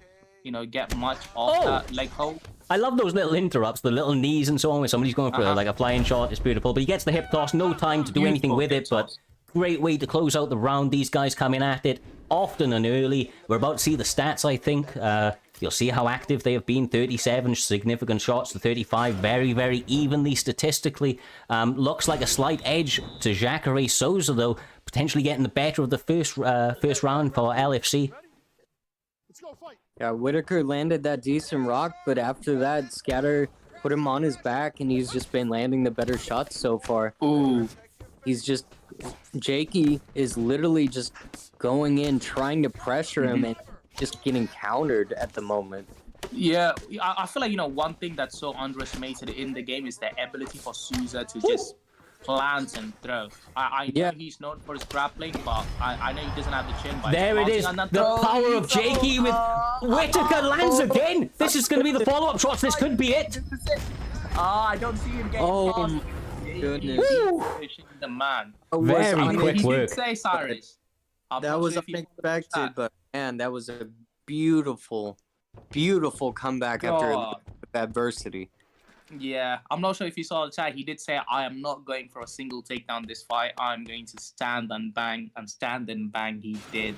get much off that leg hold. I love those little interrupts, the little knees and so on, when somebody's going for like a flying shot. It's beautiful, but he gets the hip toss, no time to do anything with it, but great way to close out the round. These guys coming at it often and early. We're about to see the stats, I think. You'll see how active they have been. 37 significant shots to 35, very evenly statistically. Looks like a slight edge to Jacare Sosa, though, potentially getting the better of the first round for LFC. Let's go fight. Yeah, Whittaker landed that decent rock, but after that, Scatter put him on his back, and he's just been landing the better shots so far. Ooh. Jakey is literally just going in, trying to pressure him, and just getting countered at the moment. Yeah, I feel like, one thing that's so underestimated in the game is the ability for Sousa to just plant and throw. I know he's known for his grappling, but I know he doesn't have the chin. There it is, the power of Jakey with Whittaker lands again. This is going to be the follow-up shots. This could be it. I don't see him getting past. Goodness. The man. Very quick he work. Did say Cyrez. That was unexpected, but man, that was a beautiful comeback after adversity. Yeah, I'm not sure if you saw the chat. He did say, I am not going for a single takedown this fight. I'm going to stand and bang, and stand and bang. He did.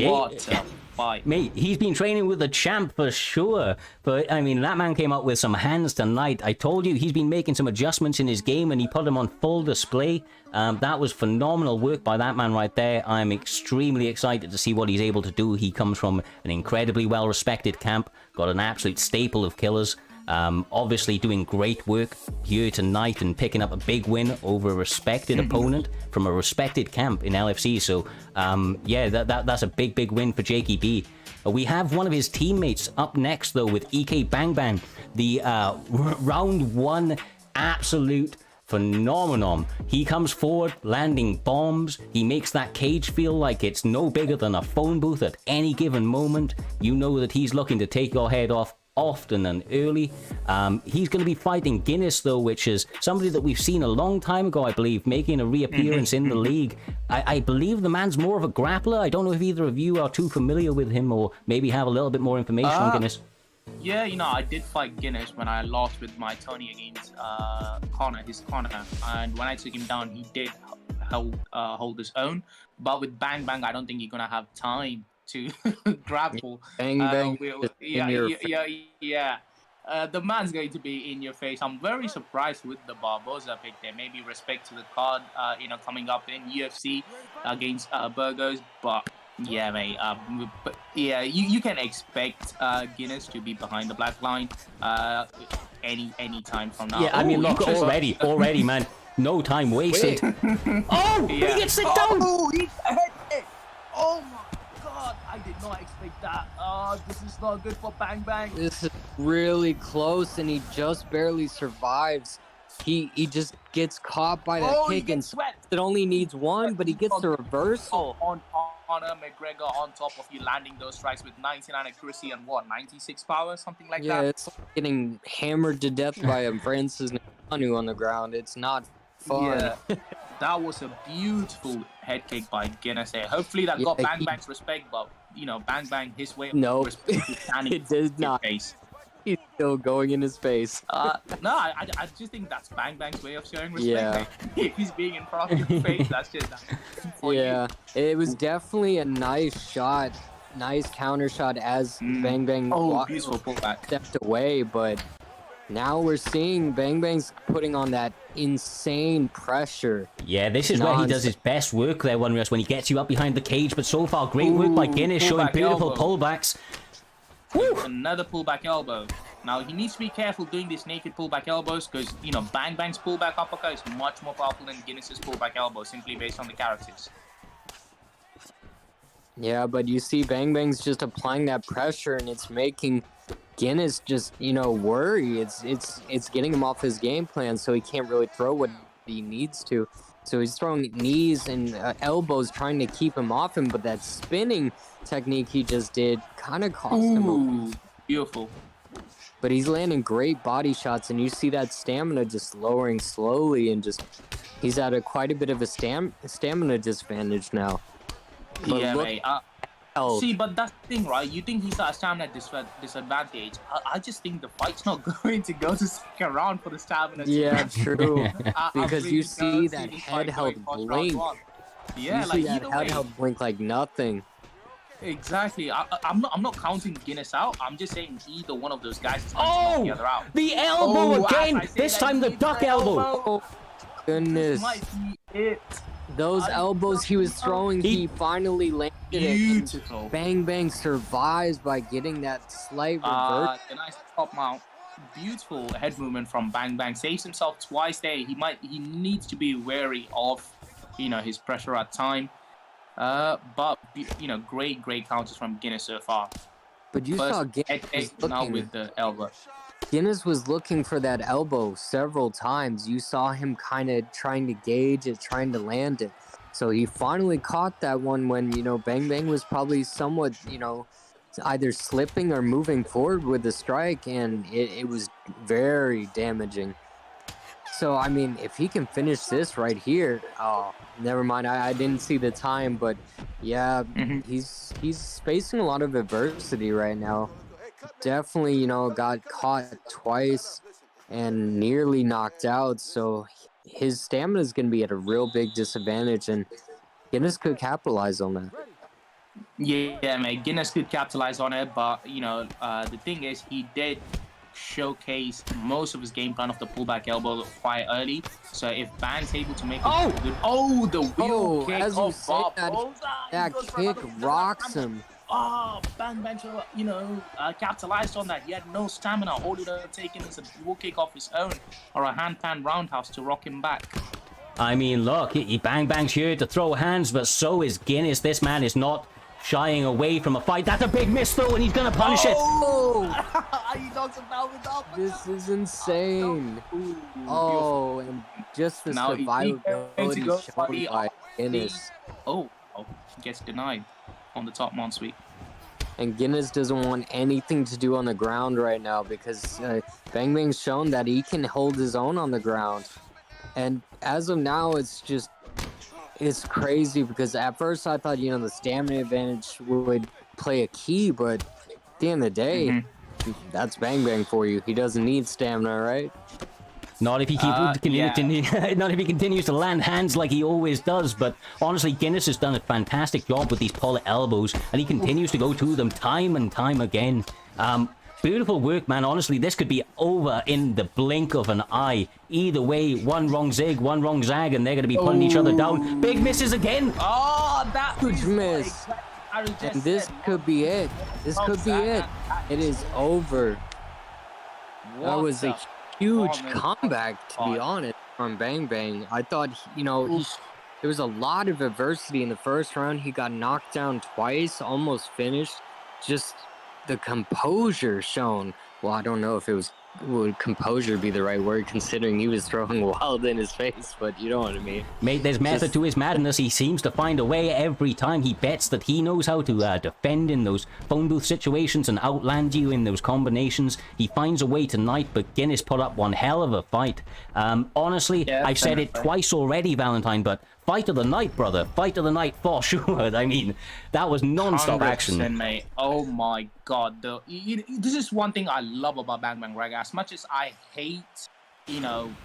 What a fight. Mate, he's been training with the champ for sure. But, I mean, that man came out with some hands tonight. I told you, he's been making some adjustments in his game, and he put them on full display. That was phenomenal work by that man right there. I'm extremely excited to see what he's able to do. He comes from an incredibly well-respected camp, got an absolute staple of killers. Obviously doing great work here tonight and picking up a big win over a respected opponent from a respected camp in LFC. So yeah, that's a big win for Jakey B. We have one of his teammates up next though with EK Bang Bang, the round one absolute phenomenon. He comes forward, landing bombs. He makes that cage feel like it's no bigger than a phone booth at any given moment. You know that he's looking to take your head off often and early. He's going to be fighting Guinness, though, which is somebody that we've seen a long time ago, I believe, making a reappearance in the league. I believe the man's more of a grappler. I don't know if either of you are too familiar with him or maybe have a little bit more information on Guinness. Yeah, you know, I did fight Guinness when I lost with my Tony against his Connor. And when I took him down, he did hold his own. But with Bang Bang, I don't think you're going to have time to grapple. Bang Bang. Yeah. The man's going to be in your face. I'm very surprised with the Barboza pick there. Maybe respect to the card, coming up in UFC against Burgos. But yeah, mate. You can expect Guinness to be behind the black line any time from now. Yeah, I mean, look, already, man. No time wasted. Oh, he gets it down. Oh, he hit it. Oh my God, I did not expect that. Oh, this is not good for Bang Bang. This is really close, and he just barely survives. He just gets caught by that kick, and it only needs one, but he gets the reversal. On Conor McGregor on top of you landing those strikes with 99 accuracy and 96 power, something like that. Yeah, it's like getting hammered to death by a Francis Ngannou on the ground. It's not fun. Yeah, that was a beautiful head kick by Guinness there. Hopefully that got Bang Bang's respect, but Bang Bang, his way of respect is standing it did not. Face. He's still going in his face. No, I just think that's Bang Bang's way of showing respect. Yeah. If he's being in front of your face, that's just yeah. It was definitely a nice shot, nice counter shot as Bang Bang beautiful pullback. Stepped away, but now we're seeing Bang Bang's putting on that insane pressure. Yeah, this is where he does his best work there, when he gets you up behind the cage. But so far, great work by Guinness, showing beautiful pullbacks. Another pullback elbow. Now he needs to be careful doing these naked pullback elbows because Bang Bang's pullback uppercut is much more powerful than Guinness's pullback elbow, simply based on the characters. Yeah, but you see Bang Bang's just applying that pressure, and it's making Guinness just worry. It's getting him off his game plan, so he can't really throw what he needs to. So he's throwing knees and elbows trying to keep him off him, but that spinning technique he just did kind of cost him. Beautiful. But he's landing great body shots, and you see that stamina just lowering slowly, and he's at quite a bit of a stamina disadvantage now. But yeah, mate. See, but that's the thing, right? You think he's at a stamina disadvantage. I just think the fight's not going to go to second round for the stamina. Yeah, true. Because you see that head held blink. Yeah, you see that head held blink like nothing. Exactly. I'm not counting Guinness out. I'm just saying either one of those guys is going to knock the other out. The elbow again! This time the duck elbow! Oh, goodness. Might be it. Those elbows he was throwing, he finally landed Beautiful. it. Bang Bang survives by getting that slight reverse. A nice top mount. Beautiful head movement from Bang Bang. Saves himself twice there. He needs to be wary of, his pressure at time. But great counters from Guinness so far. But you saw Guinness now with the elbow. Guinness was looking for that elbow several times. You saw him kind of trying to gauge it, trying to land it. So he finally caught that one when, Bang Bang was probably somewhat, either slipping or moving forward with the strike, and it was very damaging. So, I mean, if he can finish this right here, never mind. I didn't see the time, but yeah, he's facing a lot of adversity right now. Definitely, got caught twice and nearly knocked out. So his stamina is going to be at a real big disadvantage, and Guinness could capitalize on that. Yeah, mate. Guinness could capitalize on it, but the thing is, he did showcase most of his game plan of the pullback elbow quite early. So if Bang's able to make the wheel kick as you say that kick rocks him. Bang Bang, capitalized on that. He had no stamina. All he would have taken is a wheel kick off his own or a hand-pan roundhouse to rock him back. I mean, look, Bang Bang's here to throw hands, but so is Guinness. This man is not shying away from a fight. That's a big miss, though, and he's going to punish it. He knocks him down with the uppercut. This is insane. Ooh, Oh, and just the Now he's going to survivability go for shown the by Guinness. Oh, gets denied on the top mount sweep. And Guinness doesn't want anything to do on the ground right now because Bang Bang's shown that he can hold his own on the ground. And as of now, it's crazy because at first I thought, the stamina advantage would play a key, but at the end of the day, that's Bang Bang for you. He doesn't need stamina, right? Not if he not if he continues to land hands like he always does. But honestly, Guinness has done a fantastic job with these pull elbows, and he continues to go to them time and time again. Beautiful work, man. Honestly, this could be over in the blink of an eye. Either way, one wrong zig, one wrong zag, and they're going to be putting each other down. Big misses again. Oh, that huge miss. And this could be it. This could be it. It is over. That was a huge comeback, to be honest, from Bang Bang. I thought, there was a lot of adversity in the first round. He got knocked down twice, almost finished. Just the composure shown. Well, I don't know if would composure be the right word, considering he was throwing wild in his face, but you know what I mean. Mate, there's method to his madness. He seems to find a way every time. He bets that he knows how to defend in those phone booth situations and outland you in those combinations. He finds a way tonight, but Guinness put up one hell of a fight. Honestly, I've said it twice already, Valentine, but fight of the night, brother. Fight of the night for sure. I mean, that was non-stop action. Mate. Oh my god. This is one thing I love about Bang Bang, right? As much as I hate,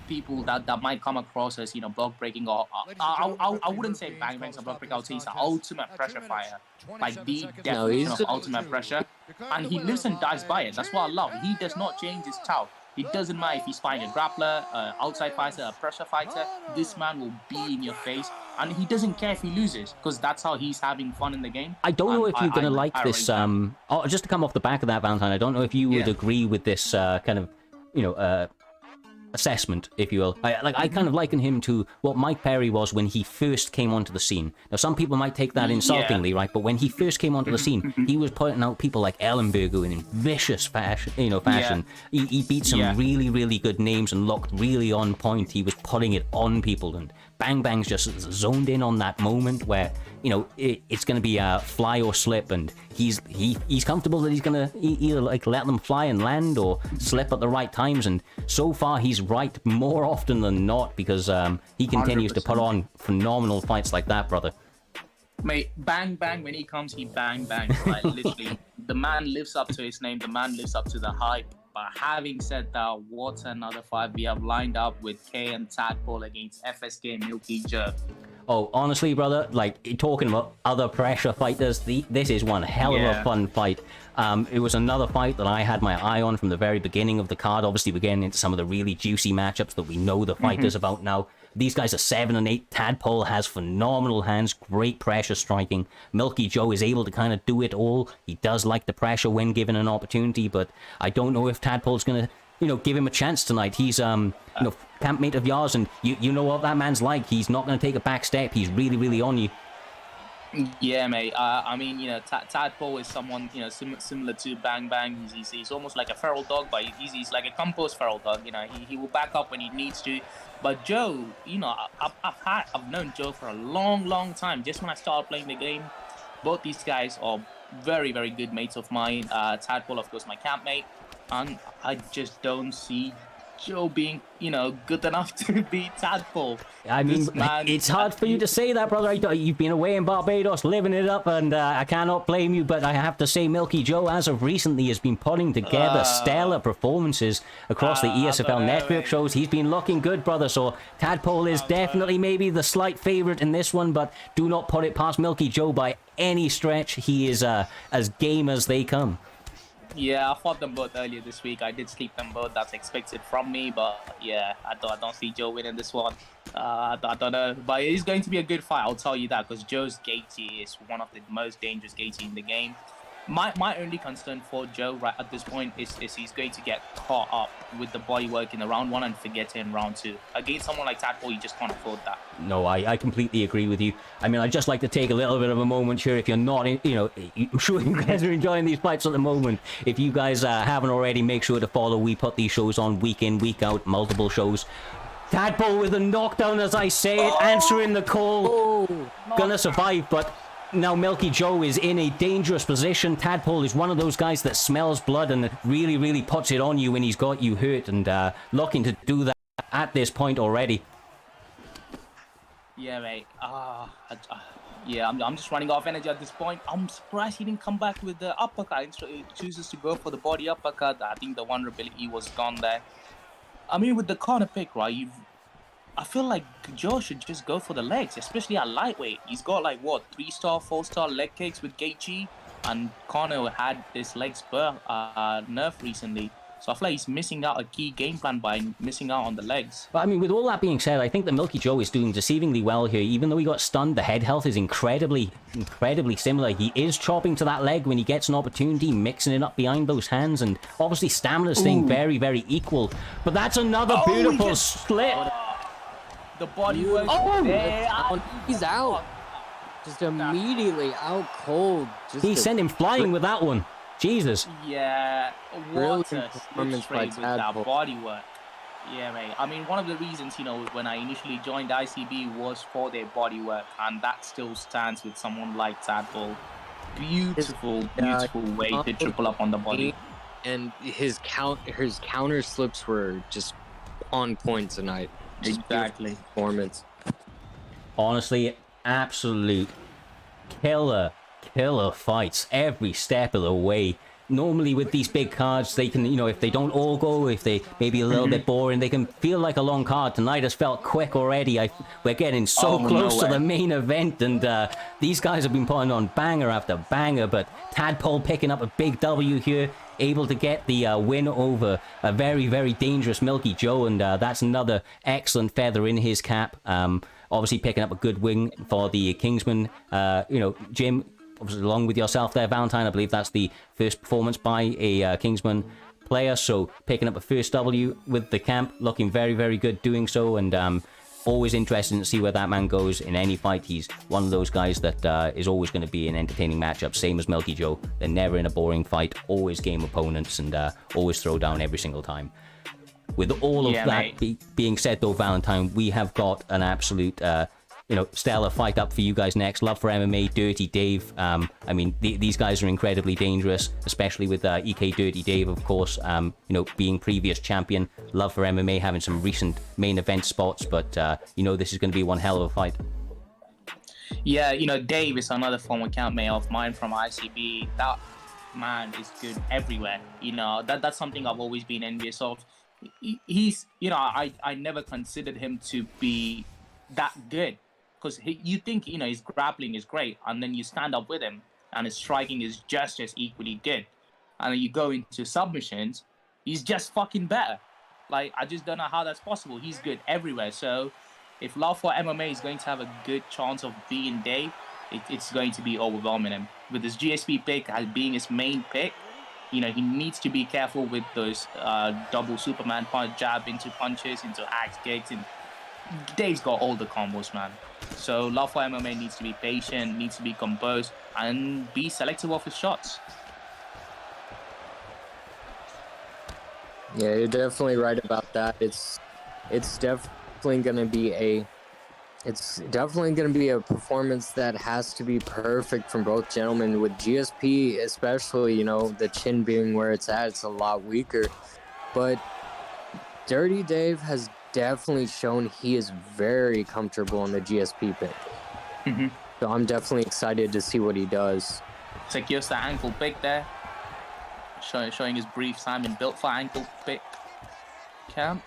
people that might come across as, block breaking, or I wouldn't say Bang Bang's a block breaker. I would say he's an ultimate pressure fighter. Like the definition of ultimate pressure. And he lives and dies by it. That's what I love. He does not change his chow. It doesn't matter if he's fighting a grappler, outside fighter, a pressure fighter. This man will be in your face, and he doesn't care if he loses, because that's how he's having fun in the game. I don't know if you're going to like this. Just to come off the back of that, Valentine, I don't know if you would agree with this kind of, assessment, if you will. I kind of liken him to what Mike Perry was when he first came onto the scene. Now, some people might take that insultingly, right? But when he first came onto the scene, he was putting out people like Ellenberger in vicious fashion. He beat some really, really good names and looked really on point. He was putting it on people, and Bang Bang's just zoned in on that moment where, it's going to be a fly or slip, and he's comfortable that he's going to either let them fly and land or slip at the right times, and so far he's right more often than not, because he continues 100%. To put on phenomenal fights like that, brother. Mate, Bang Bang, when he comes, he bang bangs. Like, literally, the man lives up to his name, the man lives up to the hype. But having said that, what another fight we have lined up with K and Tadpole against FSK and Milky Joe. Oh, honestly, brother, talking about other pressure fighters, this is one hell of a fun fight. It was another fight that I had my eye on from the very beginning of the card. Obviously, we're getting into some of the really juicy matchups that we know the fighters about now. These guys are 7 and 8. Tadpole has phenomenal hands, great pressure striking. Milky Joe is able to kind of do it all. He does like the pressure when given an opportunity, but I don't know if Tadpole's going to, give him a chance tonight. He's, campmate of yours, and you know what that man's like. He's not going to take a back step. He's really, really on you. Yeah, mate. I mean, Tadpole is someone, similar to Bang Bang. He's almost like a feral dog, but he's like a composed feral dog. He will back up when he needs to. But Joe, I've known Joe for a long, long time. Just when I started playing the game, both these guys are very, very good mates of mine. Tadpole, of course, my campmate, and I just don't see Joe being, good enough to beat Tadpole. I mean, it's hard for you to say that, brother. You've been away in Barbados, living it up, and I cannot blame you, but I have to say Milky Joe, as of recently, has been putting together stellar performances across the ESFL network shows. He's been looking good, brother, so Tadpole is definitely maybe the slight favorite in this one, but do not put it past Milky Joe by any stretch. He is as game as they come. Yeah, I fought them both earlier this week. I did sleep them both. That's expected from me. But yeah, I don't see Joe winning this one. I don't know. But it's going to be a good fight, I'll tell you that. Because Joe's Gaethje is one of the most dangerous Gaethje in the game. My only concern for Joe right at this point is he's going to get caught up with the body work in the round 1 and forget it in round 2. Against someone like Tadpole, you just can't afford that. No, I completely agree with you. I mean, I'd just like to take a little bit of a moment here. If you're not, I'm sure you guys are enjoying these fights at the moment. If you guys haven't already, make sure to follow. We put these shows on week in, week out, multiple shows. Tadpole with a knockdown, as I say it, answering the call. Gonna survive, but now Milky Joe is in a dangerous position. Tadpole is one of those guys that smells blood and really, really puts it on you when he's got you hurt, and looking to do that at this point already. Yeah, mate. Yeah, I'm just running off energy at this point. I'm surprised he didn't come back with the uppercut. He chooses to go for the body uppercut. I think the vulnerability was gone there. I mean, with the corner pick, right, I feel like Joe should just go for the legs, especially at lightweight. He's got like, what, 3-star, 4-star leg kicks with Gaethje, and Conor had this leg spur nerf recently. So I feel like he's missing out a key game plan by missing out on the legs. But I mean, with all that being said, I think that Milky Joe is doing deceivingly well here. Even though he got stunned, the head health is incredibly similar. He is chopping to that leg when he gets an opportunity, mixing it up behind those hands, and obviously stamina staying very, very equal. But that's another beautiful split. The body work there. He's out. Just immediately out cold. He sent him flying with that one. Jesus. Yeah, what a performance by with that Tadpole. body work. Yeah, mate. I mean, one of the reasons, when I initially joined ICB was for their body work, and that still stands with someone like Tadpole. Beautiful way to triple up on the body. And his counter slips were just on point tonight. Exactly. Performance. Honestly, absolute killer fights every step of the way. Normally with these big cards, they can, if they don't all go, if they maybe a little bit boring, they can feel like a long card. Tonight has felt quick already. We're getting so close to the main event, and these guys have been putting on banger after banger, but Tadpole picking up a big W here, able to get the win over a very, very dangerous Milky Joe, and that's another excellent feather in his cap. Obviously picking up a good win for the Kingsman, Jim, obviously along with yourself there, Valentine. I believe that's the first performance by a Kingsman player, so picking up a first W with the camp, looking very, very good doing so, and always interested to see where that man goes in any fight. He's one of those guys that is always going to be an entertaining matchup, same as Milky Joe. They're never in a boring fight, always game opponents, and always throw down every single time. With all of that being said, though, Valentine, we have got an absolute stellar fight up for you guys next. Love for MMA, Dirty Dave. I mean, these guys are incredibly dangerous, especially with EK Dirty Dave, of course, being previous champion. Love for MMA, having some recent main event spots, but this is going to be one hell of a fight. Yeah, Dave is another former campmate of mine from ICB. That man is good everywhere. That's something I've always been envious of. He's, I never considered him to be that good. Because you think, his grappling is great, and then you stand up with him, and his striking is just as equally good. And then you go into submissions, he's just fucking better. Like, I just don't know how that's possible. He's good everywhere. So, if Love for MMA is going to have a good chance of being Dave, it's going to be overwhelming him. With his GSP pick as being his main pick, he needs to be careful with those double Superman punch, jab into punches, into axe kicks, and Dave's got all the combos, man. So Love for MMA needs to be patient, needs to be composed, and be selective of his shots. Yeah, you're definitely right about that. It's definitely gonna be a performance that has to be perfect from both gentlemen. With GSP, especially, the chin being where it's at, it's a lot weaker. But Dirty Dave has definitely shown he is very comfortable on the GSP pick. So I'm definitely excited to see what he does. Secures the ankle pick there. Showing his brief Simon built for ankle pick camp.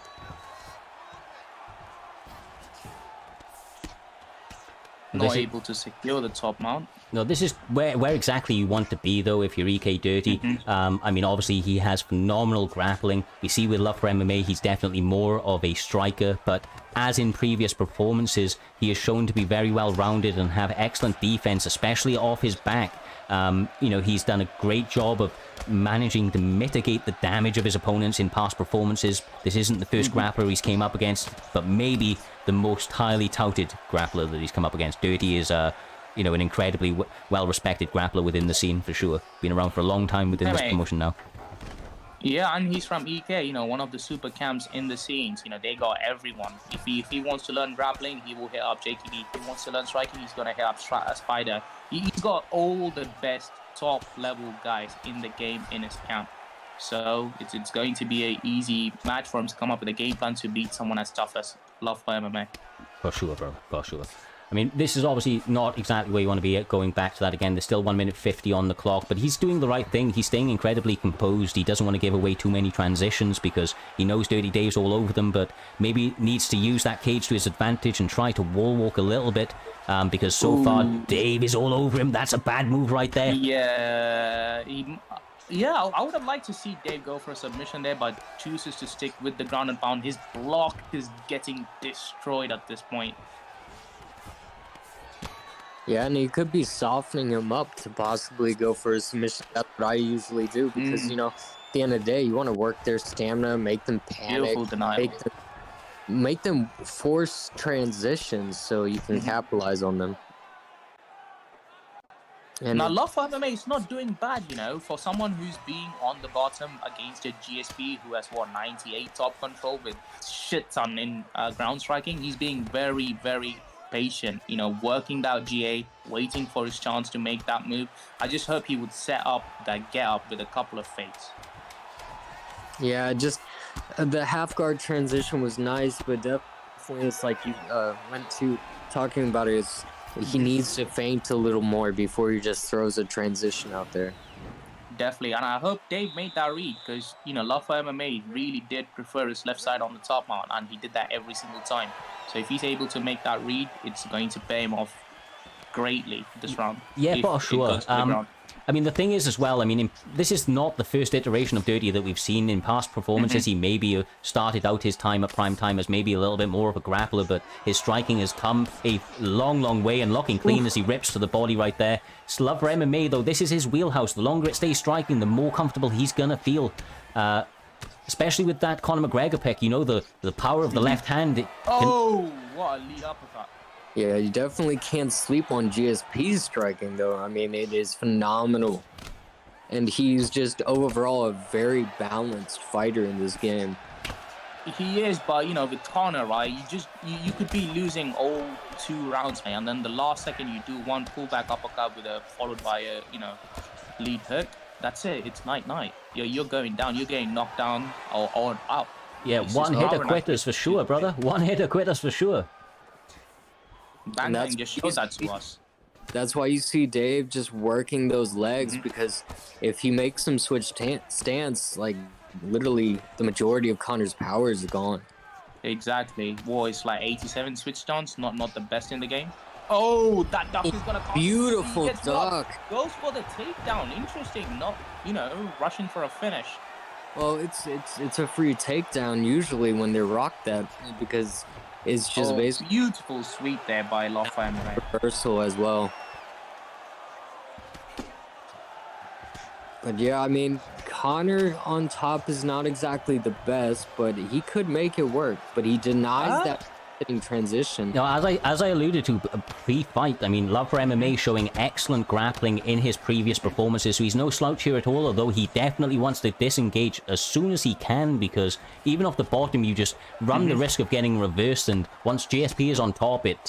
Not able to secure the top mount. No, this is where exactly you want to be, though, if you're EK Dirty. I mean, obviously, he has phenomenal grappling. We see with Love for MMA, he's definitely more of a striker, but as in previous performances, he is shown to be very well-rounded and have excellent defense, especially off his back. You know, he's done a great job of managing to mitigate the damage of his opponents in past performances. This isn't the first grappler he's came up against, but maybe the most highly touted grappler that he's come up against. Dirty is, you know, an incredibly well-respected grappler within the scene, for sure. Been around for a long time within this promotion now. Yeah, and he's from EK, you know, one of the super camps in the scenes. You know, they got everyone. If he wants to learn grappling, he will hit up JKD. If he wants to learn striking, he's going to hit up Spider. He's got all the best top-level guys in the game in his camp. So it's going to be an easy match for him to come up with a game plan to beat someone as tough as Love for MMA. For sure, bro. For sure. I mean, this is obviously not exactly where you want to be at, going back to that again. There's still 1 minute 50 on the clock, but he's doing the right thing. He's staying incredibly composed. He doesn't want to give away too many transitions because he knows Dirty Dave's all over them, but maybe needs to use that cage to his advantage and try to wall walk a little bit, because so far Dave is all over him. That's a bad move right there. Yeah, I would have liked to see Dave go for a submission there, but chooses to stick with the ground and pound. His block is getting destroyed at this point. Yeah, and he could be softening him up to possibly go for a submission. That's what I usually do because, you know, at the end of the day, you want to work their stamina, make them panic, make them force transitions so you can capitalize on them. And now, Love for MMA is not doing bad, you know, for someone who's being on the bottom against a GSP who has, 98 top control with shit ton in ground striking. He's being very, very patient, you know, working that GA, waiting for his chance to make that move. I just hope he would set up that get up with a couple of fakes. Yeah, just the half guard transition was nice, but definitely it's like you went to talking about it. He needs to feint a little more before he just throws a transition out there. Definitely, and I hope Dave made that read because, you know, Love for MMA really did prefer his left side on the top mount, and he did that every single time. So if he's able to make that read, it's going to pay him off greatly this round. Yeah, for sure. I mean, the thing is as well, I mean, this is not the first iteration of Dirty that we've seen in past performances. He maybe started out his time at Primetime as maybe a little bit more of a grappler, but his striking has come a long, long way and locking clean as he rips to the body right there. It's Love for MMA, though. This is his wheelhouse. The longer it stays striking, the more comfortable he's going to feel. Especially with that Conor McGregor pick, you know, the power of the left hand. What a lead uppercut. Yeah, you definitely can't sleep on GSP's striking, though. I mean, it is phenomenal. And he's just overall a very balanced fighter in this game. He is, but, you know, with Conor, right, you could be losing all 2 rounds, man, and then the last second you do one pullback uppercut with followed by a, you know, lead hook. That's it. It's night-night. You're going down. You're getting knocked down or out. Yeah, one-hitter quitters for sure, brother. One-hitter quitters for sure. Bang Bang just showed that to us. That's why you see Dave just working those legs, because if he makes him switch stance, like, literally the majority of Conor's power is gone. Exactly. It's like 87 switch stance, not the best in the game. Oh, that duck is gonna come. Beautiful duck. Goes for the takedown. Interesting. Not, you know, rushing for a finish. Well, it's a free takedown usually when they rock that, because it's just basically beautiful sweep there by Love for MMA. Reversal as well. But yeah, I mean, Conor on top is not exactly the best, but he could make it work. But he denies that hitting transition. Now, as I alluded to pre-fight, I mean, Love for MMA showing excellent grappling in his previous performances, so he's no slouch here at all, although he definitely wants to disengage as soon as he can, because even off the bottom, you just run the risk of getting reversed, and once GSP is on top, it,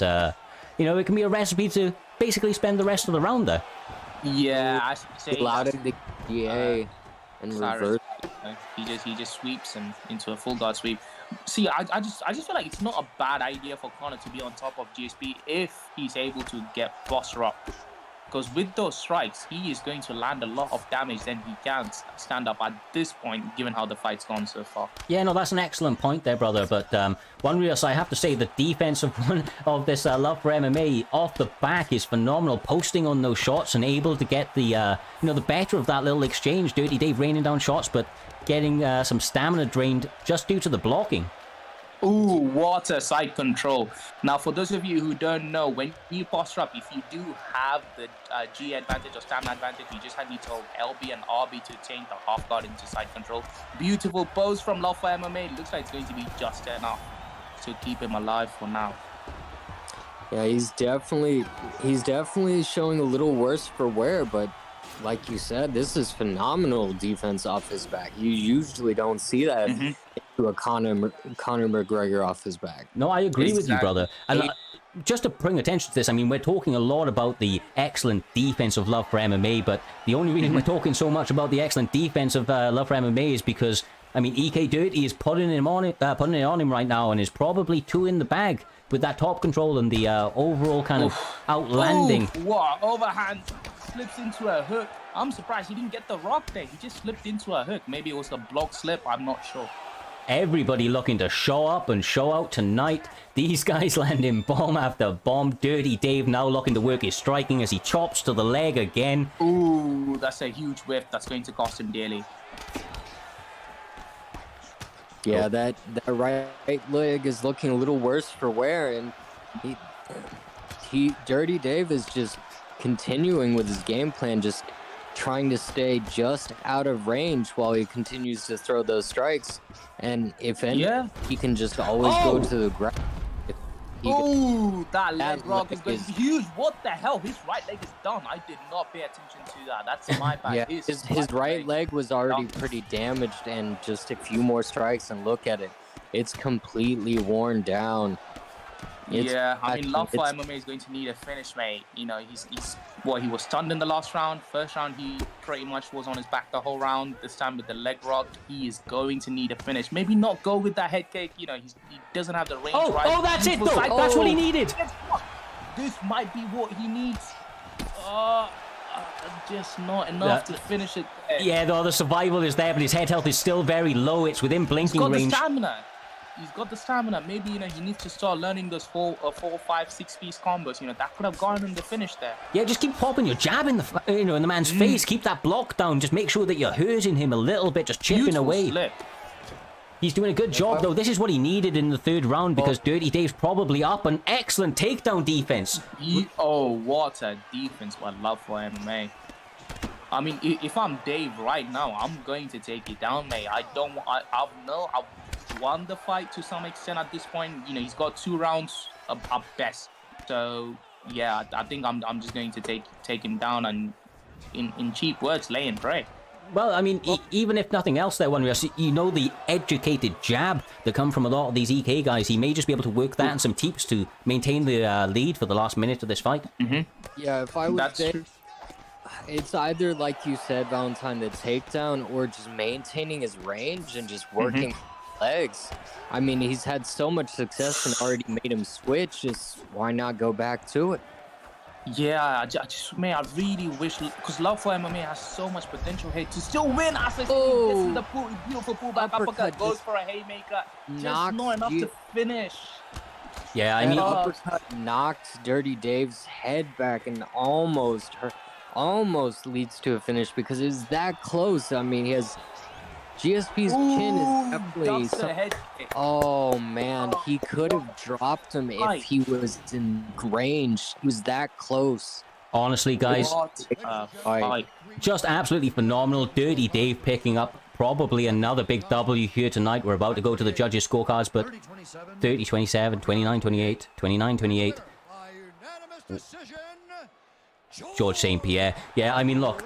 you know, it can be a recipe to basically spend the rest of the round there. Yeah, I say allowed him to GA and reverse. He just sweeps him into a full guard sweep. See, I just feel like it's not a bad idea for Conor to be on top of GSP if he's able to get boss rock. Because with those strikes, he is going to land a lot of damage, then he can't stand up at this point, given how the fight's gone so far. Yeah, no, that's an excellent point there, brother. But I have to say, the defense of this Love for MMA off the back is phenomenal. Posting on those shots and able to get the, you know, the better of that little exchange. Dirty Dave raining down shots, but getting some stamina drained just due to the blocking. Ooh, what a side control. Now, for those of you who don't know, when you posture up, if you do have the G advantage or stamina advantage, you just need to hold LB and RB to change the half guard into side control. Beautiful pose from Lofa MMA. Looks like it's going to be just enough to keep him alive for now. Yeah, he's definitely showing a little worse for wear, but like you said, this is phenomenal defense off his back. You usually don't see that to a Conor McGregor off his back. No, I agree with you, Exactly. brother. And just to bring attention to this, I mean, we're talking a lot about the excellent defense of Love for MMA, but the only reason we're talking so much about the excellent defense of Love for MMA is because, I mean, EK Dirty is putting it on him right now and is probably 2 in the bag with that top control and the overall kind of outlanding. What? Overhand slips into a hook. I'm surprised he didn't get the rock there. He just slipped into a hook. Maybe it was a block slip. I'm not sure. Everybody looking to show up and show out tonight. These guys landing bomb after bomb. Dirty Dave now looking to work his striking as he chops to the leg again. Ooh, that's a huge whiff. That's going to cost him dearly. Yeah, that right leg is looking a little worse for wear, and Dirty Dave is just continuing with his game plan, just trying to stay just out of range while he continues to throw those strikes. And if any, he can just always go to the ground. Ooh, that leg rock is going to be huge. What the hell? His right leg is done. I did not pay attention to that. That's my bad. Yeah, his right leg was already pretty damaged, and just a few more strikes, and look at it. It's completely worn down. I mean, Love for MMA is going to need a finish, mate. You know, he was stunned in the last round. First round, he pretty much was on his back the whole round. This time with the leg rock, he is going to need a finish. Maybe not go with that head kick. You know, he doesn't have the range. Oh, that's it, though. That's what he needed. This might be what he needs. Just not enough to finish it there. Yeah, though, the survival is there, but his head health is still very low. It's within blinking range. He's got the stamina. Maybe, you know, he needs to start learning those 4, 5, 6 piece combos. You know, that could have gotten him the finish there. Yeah, just keep popping your jab in the in the man's face. Keep that block down. Just make sure that you're hurting him a little bit. Just chipping Beautiful away. slip. He's doing a good job, though. This is what he needed in the 3rd round because Dirty Dave's probably up. An excellent takedown defense. What a defense by Love for MMA. I mean, if I'm Dave right now, I'm going to take it down, mate. I've won the fight to some extent at this point. You know, he's got 2 rounds at best. So yeah, I think I'm just going to take him down and, in cheap words, lay and pray. Well, I mean, even if nothing else there, you know the educated jab that come from a lot of these EK guys. He may just be able to work that and some tips to maintain the lead for the last minute of this fight. Yeah, if I was Dave, it's either, like you said, Valentine, the takedown, or just maintaining his range and just working legs. I mean, he's had so much success and already made him switch. Just why not go back to it? Yeah, I really wish, because Love for MMA has so much potential here to still win. As I say, this is the beautiful pullback uppercut, goes for a haymaker, just not enough to finish. Yeah, I mean, uppercut knocked Dirty Dave's head back and almost leads to a finish because it's that close. I mean, he has GSP's chin is definitely. Oh man, he could have dropped him if he was in range. He was that close. Honestly, guys, just absolutely phenomenal. Dirty Dave picking up probably another big W here tonight. We're about to go to the judges' scorecards, but 30-27, 29-28, 29-28. George St. Pierre. Yeah, I mean, look,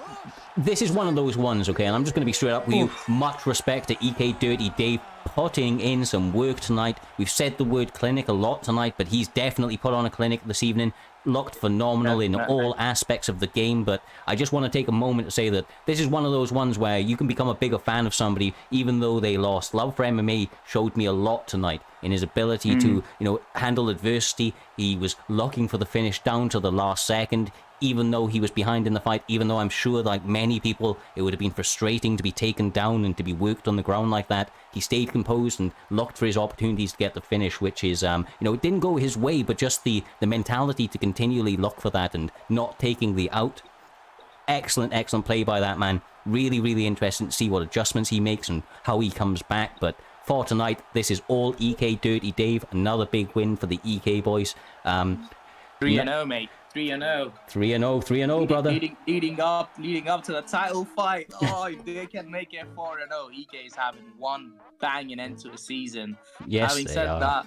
this is one of those ones, okay, and I'm just going to be straight up with you. Much respect to EK Dirty Dave putting in some work tonight. We've said the word clinic a lot tonight, but he's definitely put on a clinic this evening. Looked phenomenal in all aspects of the game, but I just want to take a moment to say that this is one of those ones where you can become a bigger fan of somebody even though they lost. Love for MMA showed me a lot tonight in his ability to, you know, handle adversity. He was looking for the finish down to the last second, even though he was behind in the fight, even though I'm sure, like many people, it would have been frustrating to be taken down and to be worked on the ground like that. He stayed composed and looked for his opportunities to get the finish, which is, you know, it didn't go his way, but just the mentality to continually look for that and not taking the out. Excellent, excellent play by that man. Really, really interesting to see what adjustments he makes and how he comes back, but for tonight. This is all EK Dirty Dave. Another big win for the EK boys. 3-0, mate. 3-0. 3-0, 3-0, brother. Leading up to the title fight. Oh, if they can make it 4-0, EK is having one banging end to the season. Yes, Having they said are. that,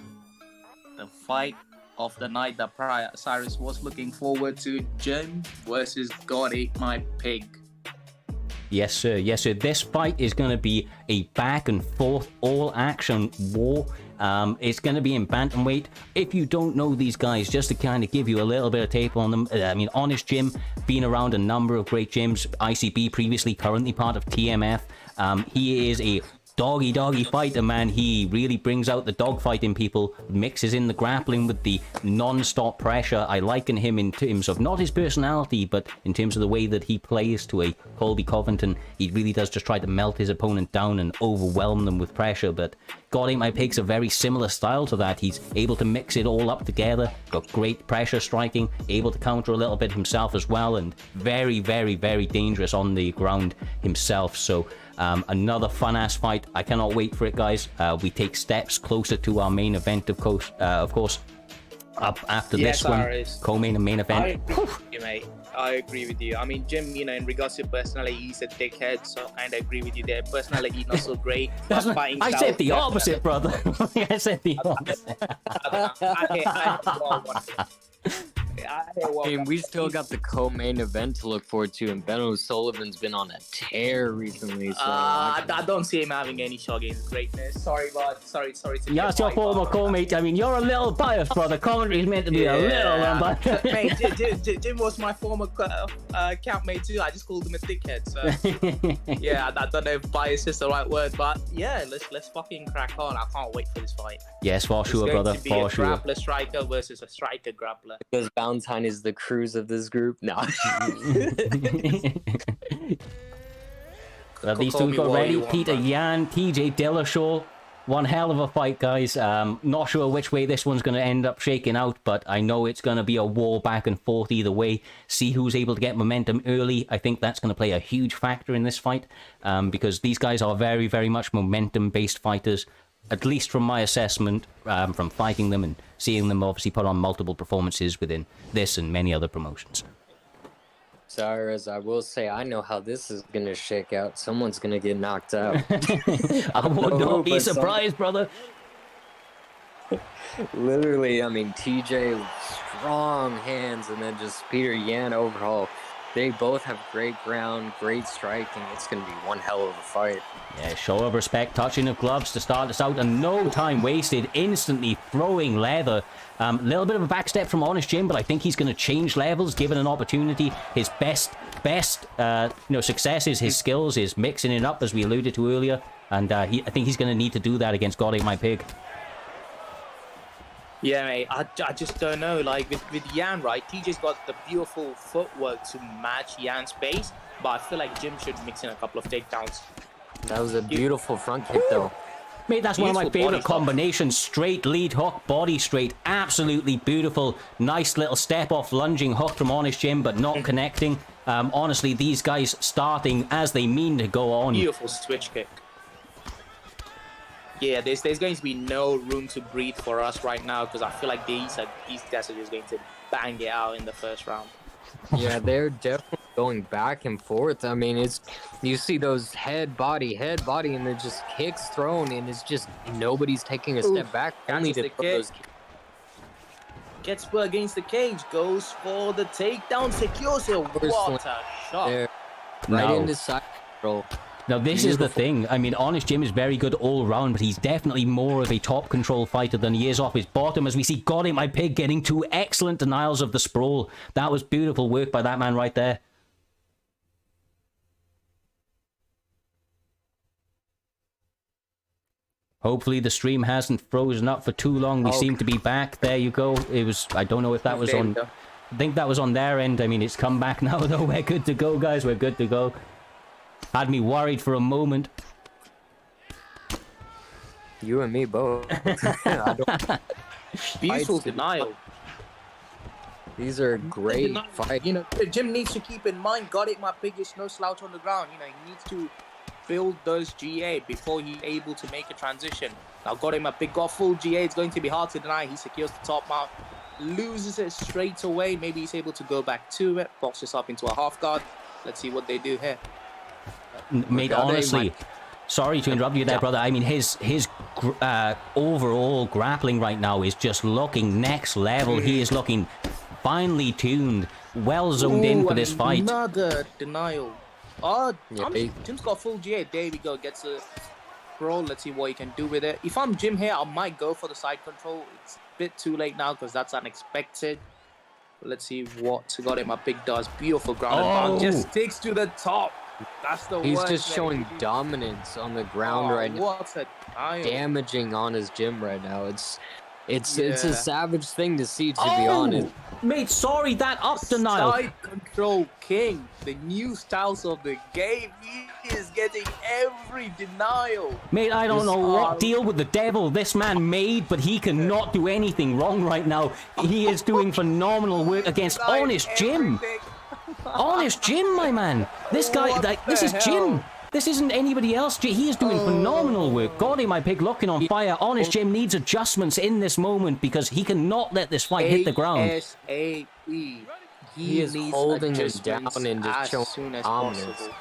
the fight of the night that Cyrez was looking forward to, Jim versus God Ate My Pig. Yes, sir. Yes, sir. This fight is going to be a back and forth, all-action war. It's going to be in bantamweight. If you don't know these guys, just to kind of give you a little bit of tape on them, I mean, Honest Jim, been around a number of great gyms, ICB previously, currently part of TMF. He is a doggy fighter, man. He really brings out the dogfight in people, mixes in the grappling with the non-stop pressure. I liken him in terms of not his personality, but in terms of the way that he plays to a Colby Covington. He really does just try to melt his opponent down and overwhelm them with pressure, but God Ate My Pig's a very similar style to that. He's able to mix it all up together, got great pressure striking, able to counter a little bit himself as well, and very dangerous on the ground himself. So another fun-ass fight. I cannot wait for it, guys. We take steps closer to our main event, of course, up after this one. Co-main and main event. I agree with you, mate. I agree with you. I mean, Jim, you know, in regards to personality, he's a dickhead, so I kind of agree with you there. Personality, not so great. I said the opposite, brother. I said the opposite. I mean, we still got the co-main event to look forward to, and Benosulivan's been on a tear recently. So I don't see him having any shot against greatness. Sorry, bud. Sorry to Yeah, it's your former co-mate. I mean, you're a little biased, brother. Commentary is meant to be a little unbiased. Mate, Jim was my former countmate too. I just called him a dickhead. So yeah, I don't know if bias is the right word, but yeah, let's fucking crack on. I can't wait for this fight. Yes, for sure, brother. It's For going to be a sure. grappler striker versus a striker grappler. because Valentine is the cruise of this group. No. These two got ready. Peter Yan, TJ Dillashaw. One hell of a fight, guys. Not sure which way this one's going to end up shaking out, but I know it's going to be a war back and forth either way. See who's able to get momentum early. I think that's going to play a huge factor in this fight, because these guys are very, very much momentum-based fighters, at least from my assessment, from fighting them and seeing them obviously put on multiple performances within this and many other promotions. Cyrez, I will say, I know how this is going to shake out. Someone's going to get knocked out. I would not be surprised, brother. Literally, I mean, TJ, strong hands, and then just Peter Yan overall. They both have great ground, great striking. It's going to be one hell of a fight. Yeah, show of respect, touching of gloves to start us out, and no time wasted, instantly throwing leather. A little bit of a backstep from Honest Jim, but I think he's going to change levels, given an opportunity. His best success is his skills, is mixing it up, as we alluded to earlier, and I think he's going to need to do that against God Ate My Pig. Yeah, mate, I just don't know. Like, with Yan, right, TJ's got the beautiful footwork to match Yan's pace, but I feel like Jim should mix in a couple of takedowns. That was a beautiful front kick, though. Mate, that's one of my Beautiful favorite body combinations. Straight lead hook, body straight. Absolutely beautiful. Nice little step off lunging hook from Honest Jim, but not connecting. Honestly, these guys starting as they mean to go on. Beautiful switch kick. Yeah, there's going to be no room to breathe for us right now, because I feel like these guys are just going to bang it out in the first round. Yeah, they're definitely going back and forth. I mean, you see those head, body, and then just kicks thrown, and it's just nobody's taking a step back. Only to throw those kicks. Gets put against the cage, goes for the takedown, secures it. What a shot. There, right into side control. Now, this is the thing. I mean, Honest Jim is very good all round, but he's definitely more of a top control fighter than he is off his bottom, as we see God Ate My Pig getting two excellent denials of the sprawl. That was beautiful work by that man right there. Hopefully the stream hasn't frozen up for too long. We seem to be back. There you go. It was, I don't know if that was on, I think that was on their end. I mean, it's come back now, though. We're good to go, guys. We're good to go. Had me worried for a moment. You and me both. Beautiful denial. These are great fights. You know, Jim needs to keep in mind, God Ate My Pig is no slouch on the ground. You know, he needs to build those GA before he's able to make a transition. Now got him a big got full GA. It's going to be hard to deny. He secures the top mount, loses it straight away. Maybe he's able to go back to it, boxes up into a half guard. Let's see what they do here. Mate, honestly, sorry to interrupt you there, brother. I mean, his overall grappling right now is just looking next level. He is looking finely tuned, well zoned in for this fight. Another denial. Oh, Yeah, Jim's got full GA. There we go. Gets a roll. Let's see what he can do with it. If I'm Jim here, I might go for the side control. It's a bit too late now because that's unexpected. Let's see what got him a big does. Beautiful ground and pound. Just sticks to the top. That's the He's worst just way. showing dominance on the ground right now. What a denial. Damaging on his gym right now. It's a savage thing to see, to be honest. Mate, sorry, that up denial. Side control king. The new styles of the game. He is getting every denial. Mate, I don't know what deal with the devil this man made, but he cannot do anything wrong right now. He is doing phenomenal work against Honest Jim. Honest Jim, my man. This guy, this is Jim. This isn't anybody else. He is doing phenomenal work. Got him, my pig, looking on fire. Honest Jim needs adjustments in this moment because he cannot let this fight hit the ground. ASAP. He is holding him down and just as showing soon as dominance. possible.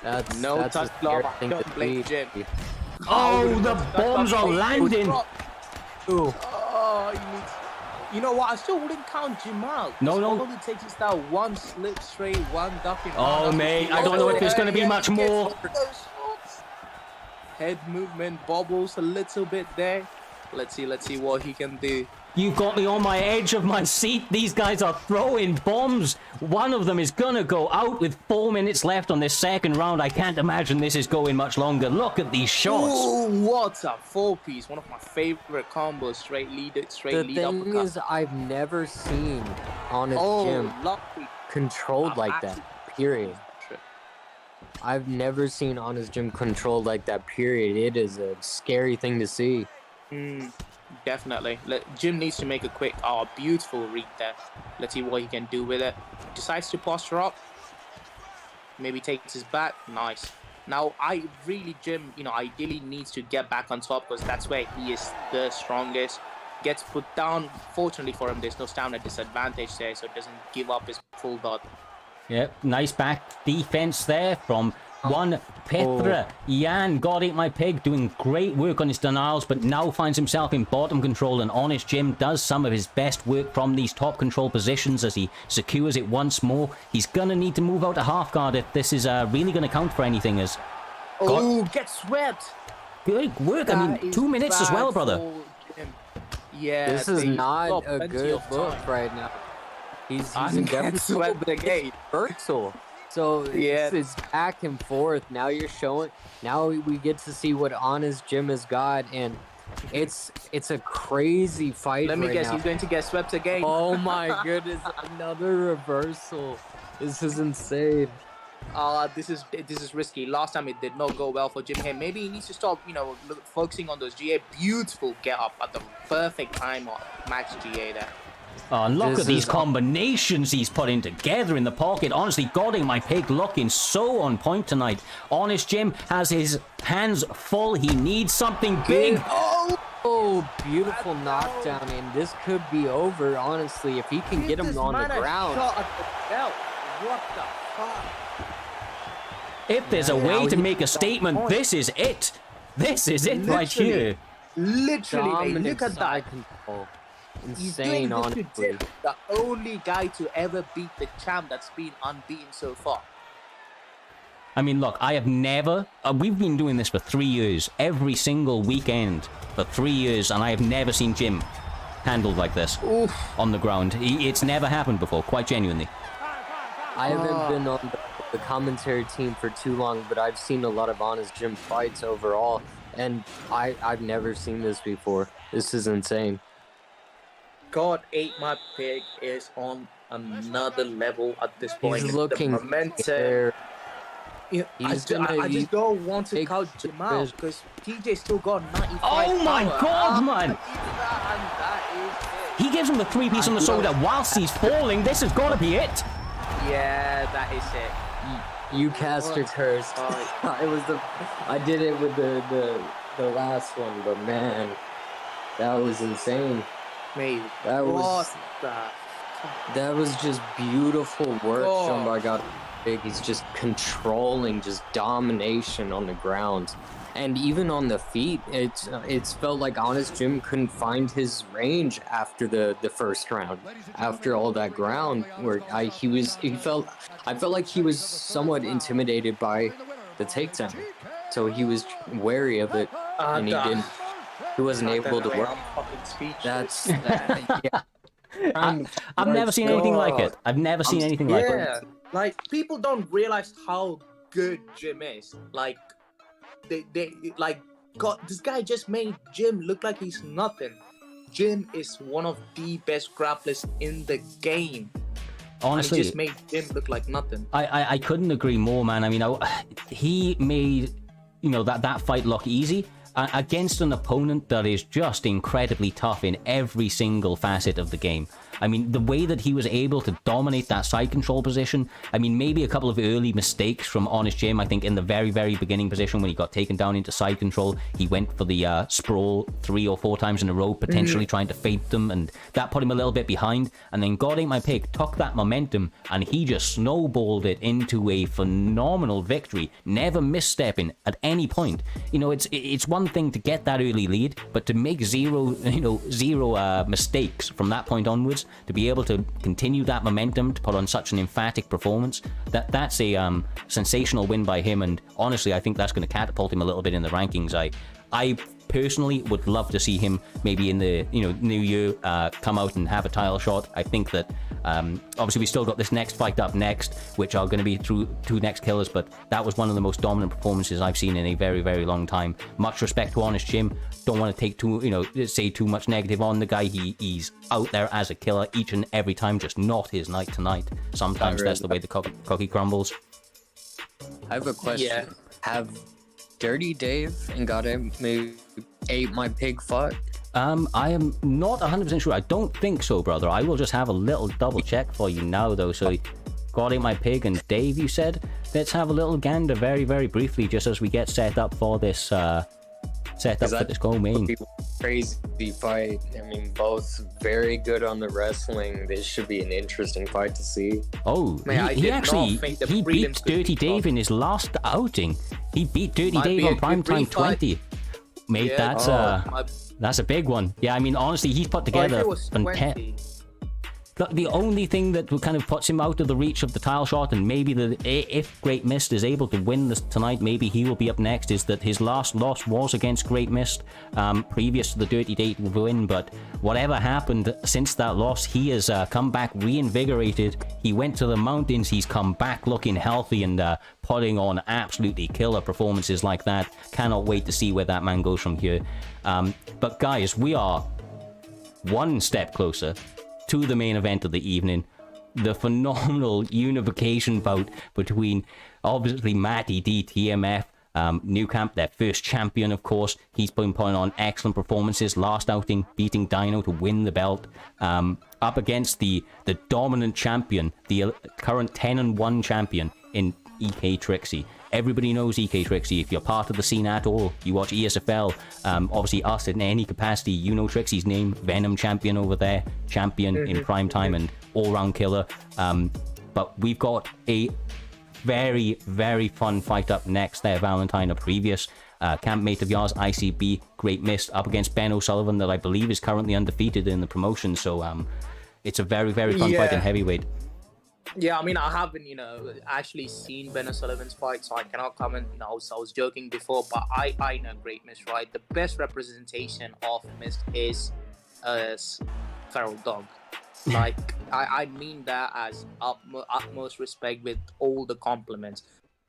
That's No a touch scary block. thing Don't to blame see. Jim. Oh, the bombs are landing. Ooh. Oh, you know what? I still wouldn't count Jim out. No. All it takes is that one slip straight, one ducking. Oh, mate, I don't know if there's going to be much more. Head movement bobbles a little bit there. Let's see what he can do. You got me on my edge of my seat. These guys are throwing bombs. One of them is gonna go out with 4 minutes left on this second round. I can't imagine this is going much longer. Look at these shots. Ooh, what a four-piece. One of my favorite combos. Straight lead The uppercut. thing is, I've never seen Honest Jim lucky. controlled like that, period. I've never seen Honest Jim controlled like that, period. It is a scary thing to see. Definitely. Jim needs to make a quick, beautiful read there. Let's see what he can do with it. Decides to posture up. Maybe takes his back. Nice. Now, Jim, ideally needs to get back on top because that's where he is the strongest. Gets put down. Fortunately for him, there's no stamina disadvantage there, so it doesn't give up his full dot. Yep, nice back defense there from one Petra. Jan, got it, my pig, doing great work on his denials, but now finds himself in bottom control, and Honest Jim does some of his best work from these top control positions as he secures it once more. He's gonna need to move out to half guard if this is really gonna count for anything. As gets swept. good work. I mean, 2 minutes as well, brother. Yeah, This is not a good look right now. He's definitely swept again. Versatile. So it's back and forth. Now you're showing. Now we get to see what Honest Jim has got, and it's a crazy fight. Let me guess, now. he's going to get swept again. Oh my goodness! Another reversal. This is insane. This is risky. Last time it did not go well for Jim here. Maybe he needs to stop, focusing on those GA. Beautiful get up at the perfect time on max GA there. Oh, look at these combinations he's putting together in the pocket. Honestly, Godding, my pig, looking so on point tonight. Honest Jim has his hands full. He needs something big. Oh, beautiful knockdown, and this could be over, honestly, if he can get him on the ground. Shot at the belt. What the fuck? If there's a way to make a statement, this is it. This is it right here. Literally, mate, look at that. Control. He's doing Insane, this to honestly. Jim, the only guy to ever beat the champ that's been unbeaten so far. I mean, look, I have never... we've been doing this for 3 years, every single weekend for 3 years, and I have never seen Jim handled like this on the ground. It's never happened before, quite genuinely. I haven't been on the commentary team for too long, but I've seen a lot of Honest Jim fights overall, and I've never seen this before. This is insane. God 8 my pig is on another level at this point. He's looking the momentum. there. I just don't want to count Jim out because TJ still got 95 Oh my power. God, man! And that He gives him the 3-piece on the shoulder whilst he's falling. This has got to be it. is it. Yeah, that is it. You cast your curse. I did it with the last one, but man, that was insane. Mate, That was what the? that was just beautiful work Oh. shown by God. He's just controlling, just domination on the ground, and even on the feet. It's felt like Honest Jim couldn't find his range after the first round. After all that ground, where I felt like he was somewhat intimidated by the takedown, so he was wary of it, and he wasn't able to work. I'm fucking speechless. That's yeah. I've never seen anything like it. I've never seen anything like it. Yeah, like people don't realize how good Jim is. Like they like God. This guy just made Jim look like he's nothing. Jim is one of the best grapplers in the game. Honestly, and he just made Jim look like nothing. I couldn't agree more, man. I mean, he made that fight look easy against an opponent that is just incredibly tough in every single facet of the game. I mean, the way that he was able to dominate that side control position, I mean, maybe a couple of early mistakes from Honest Jim. I think in the very, very beginning position when he got taken down into side control, he went for the sprawl 3 or 4 times in a row, potentially trying to fade them, and that put him a little bit behind. And then God Ain't My Pig took that momentum, and he just snowballed it into a phenomenal victory, never misstepping at any point. It's one thing to get that early lead, but to make zero mistakes from that point onwards, to be able to continue that momentum, to put on such an emphatic performance, that's a sensational win by him. And honestly, I think that's going to catapult him a little bit in the rankings. I personally would love to see him maybe in the new year come out and have a title shot. I think that obviously we still got this next fight up next, which are going to be through 2 next killers, but that was one of the most dominant performances I've seen in a very, very long time. Much respect to Honest Jim. Don't want to take say too much negative on the guy. He's out there as a killer each and every time, just not his night tonight. Sometimes that's the way the cookie crumbles. I have a question. Yeah. Have Dirty Dave and God Ate My Pig fought? I am not 100% sure. I don't think so, brother. I will just have a little double check for you now, though. So, God Ate My Pig and Dave, you said? Let's have a little gander very, very briefly, just as we get set up for this this co-main. Crazy fight. I mean, both very good on the wrestling. This should be an interesting fight to see. Oh, Man, he beat Dirty Dave in his last outing. He beat Dirty Dave on PrimeTime 20. Mate, Yeah, that's a big one. Yeah, I mean, honestly, he's put together it was 20. The only thing that kind of puts him out of the reach of the title shot, and maybe if Great Mist is able to win this tonight, maybe he will be up next, is that his last loss was against Great Mist, previous to the Dirty Date win. But whatever happened since that loss, he has come back reinvigorated. He went to the mountains, he's come back looking healthy and putting on absolutely killer performances like that. Cannot wait to see where that man goes from here. But guys, we are one step closer to the main event of the evening, the phenomenal unification bout between obviously MattyD, TMF, New Camp, their first champion, of course. He's been putting on excellent performances. Last outing, beating Dino to win the belt. Up against the dominant champion, the current 10-1 champion in EK Trickzzy. Everybody knows EK Trickzzy. If you're part of the scene at all, you watch ESFL, obviously us in any capacity, you know Trickzy's name. Venom champion over there, champion in PrimeTime and all-round killer. But we've got a very, very fun fight up next there, Valentine, a previous campmate of yours, ICB, Great Mist, up against Benosulivan, that I believe is currently undefeated in the promotion. So it's a very, very fun fight in heavyweight. Yeah, I mean, I haven't, actually seen Benosulivan's fight, so I cannot comment. I was joking before, but I know Great Mist, right? The best representation of Mist is Feral Dog. Like, I mean that as utmost respect with all the compliments.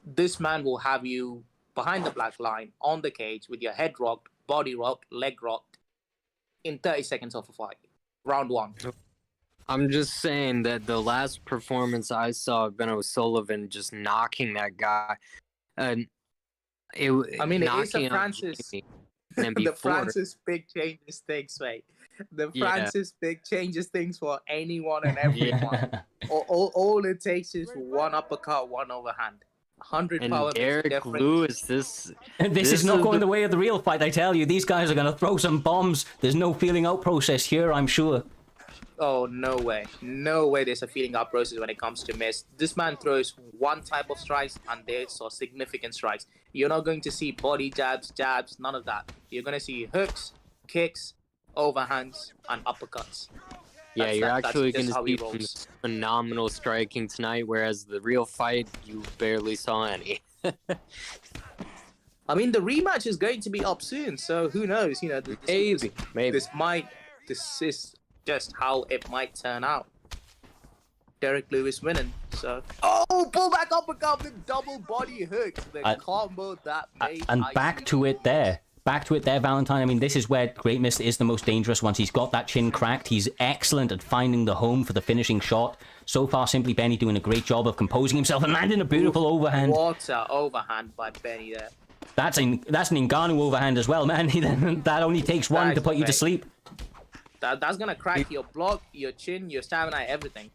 This man will have you behind the black line, on the cage, with your head rocked, body rocked, leg rocked, in 30 seconds of a fight. Round 1. I'm just saying that the last performance I saw of Benosulivan just knocking that guy, it is a Francis. The Francis Big changes things, mate. The Francis Big changes things for anyone and everyone. All it takes is one uppercut, one overhand. 100 And power makes a Derek difference. Lewis, this This is not going the way of the real fight, I tell you. These guys are going to throw some bombs. There's no feeling out process here, I'm sure. Oh, no way. No way there's a feeling out process when it comes to miss. This man throws one type of strikes and there's are significant strikes. You're not going to see body jabs, none of that. You're going to see hooks, kicks, overhands, and uppercuts. Yeah, you're actually going just to how he see some rolls. phenomenal striking tonight, whereas the real fight, you barely saw any. I mean, the rematch is going to be up soon, so who knows? You know, Maybe. this is just how it might turn out. Derek Lewis winning, so... Oh, pull back uppercut with double body hooks. The combo that made... And back to it there. Back to it there, Valentine. I mean, this is where Great Mist is the most dangerous. Once he's got that chin cracked, he's excellent at finding the home for the finishing shot. So far, Simply Benny doing a great job of composing himself and landing a beautiful overhand. What a overhand by Benny there. That's an Ngannou overhand as well, man. That only takes one to put you to sleep. That's gonna crack your block, your chin, your stamina, everything.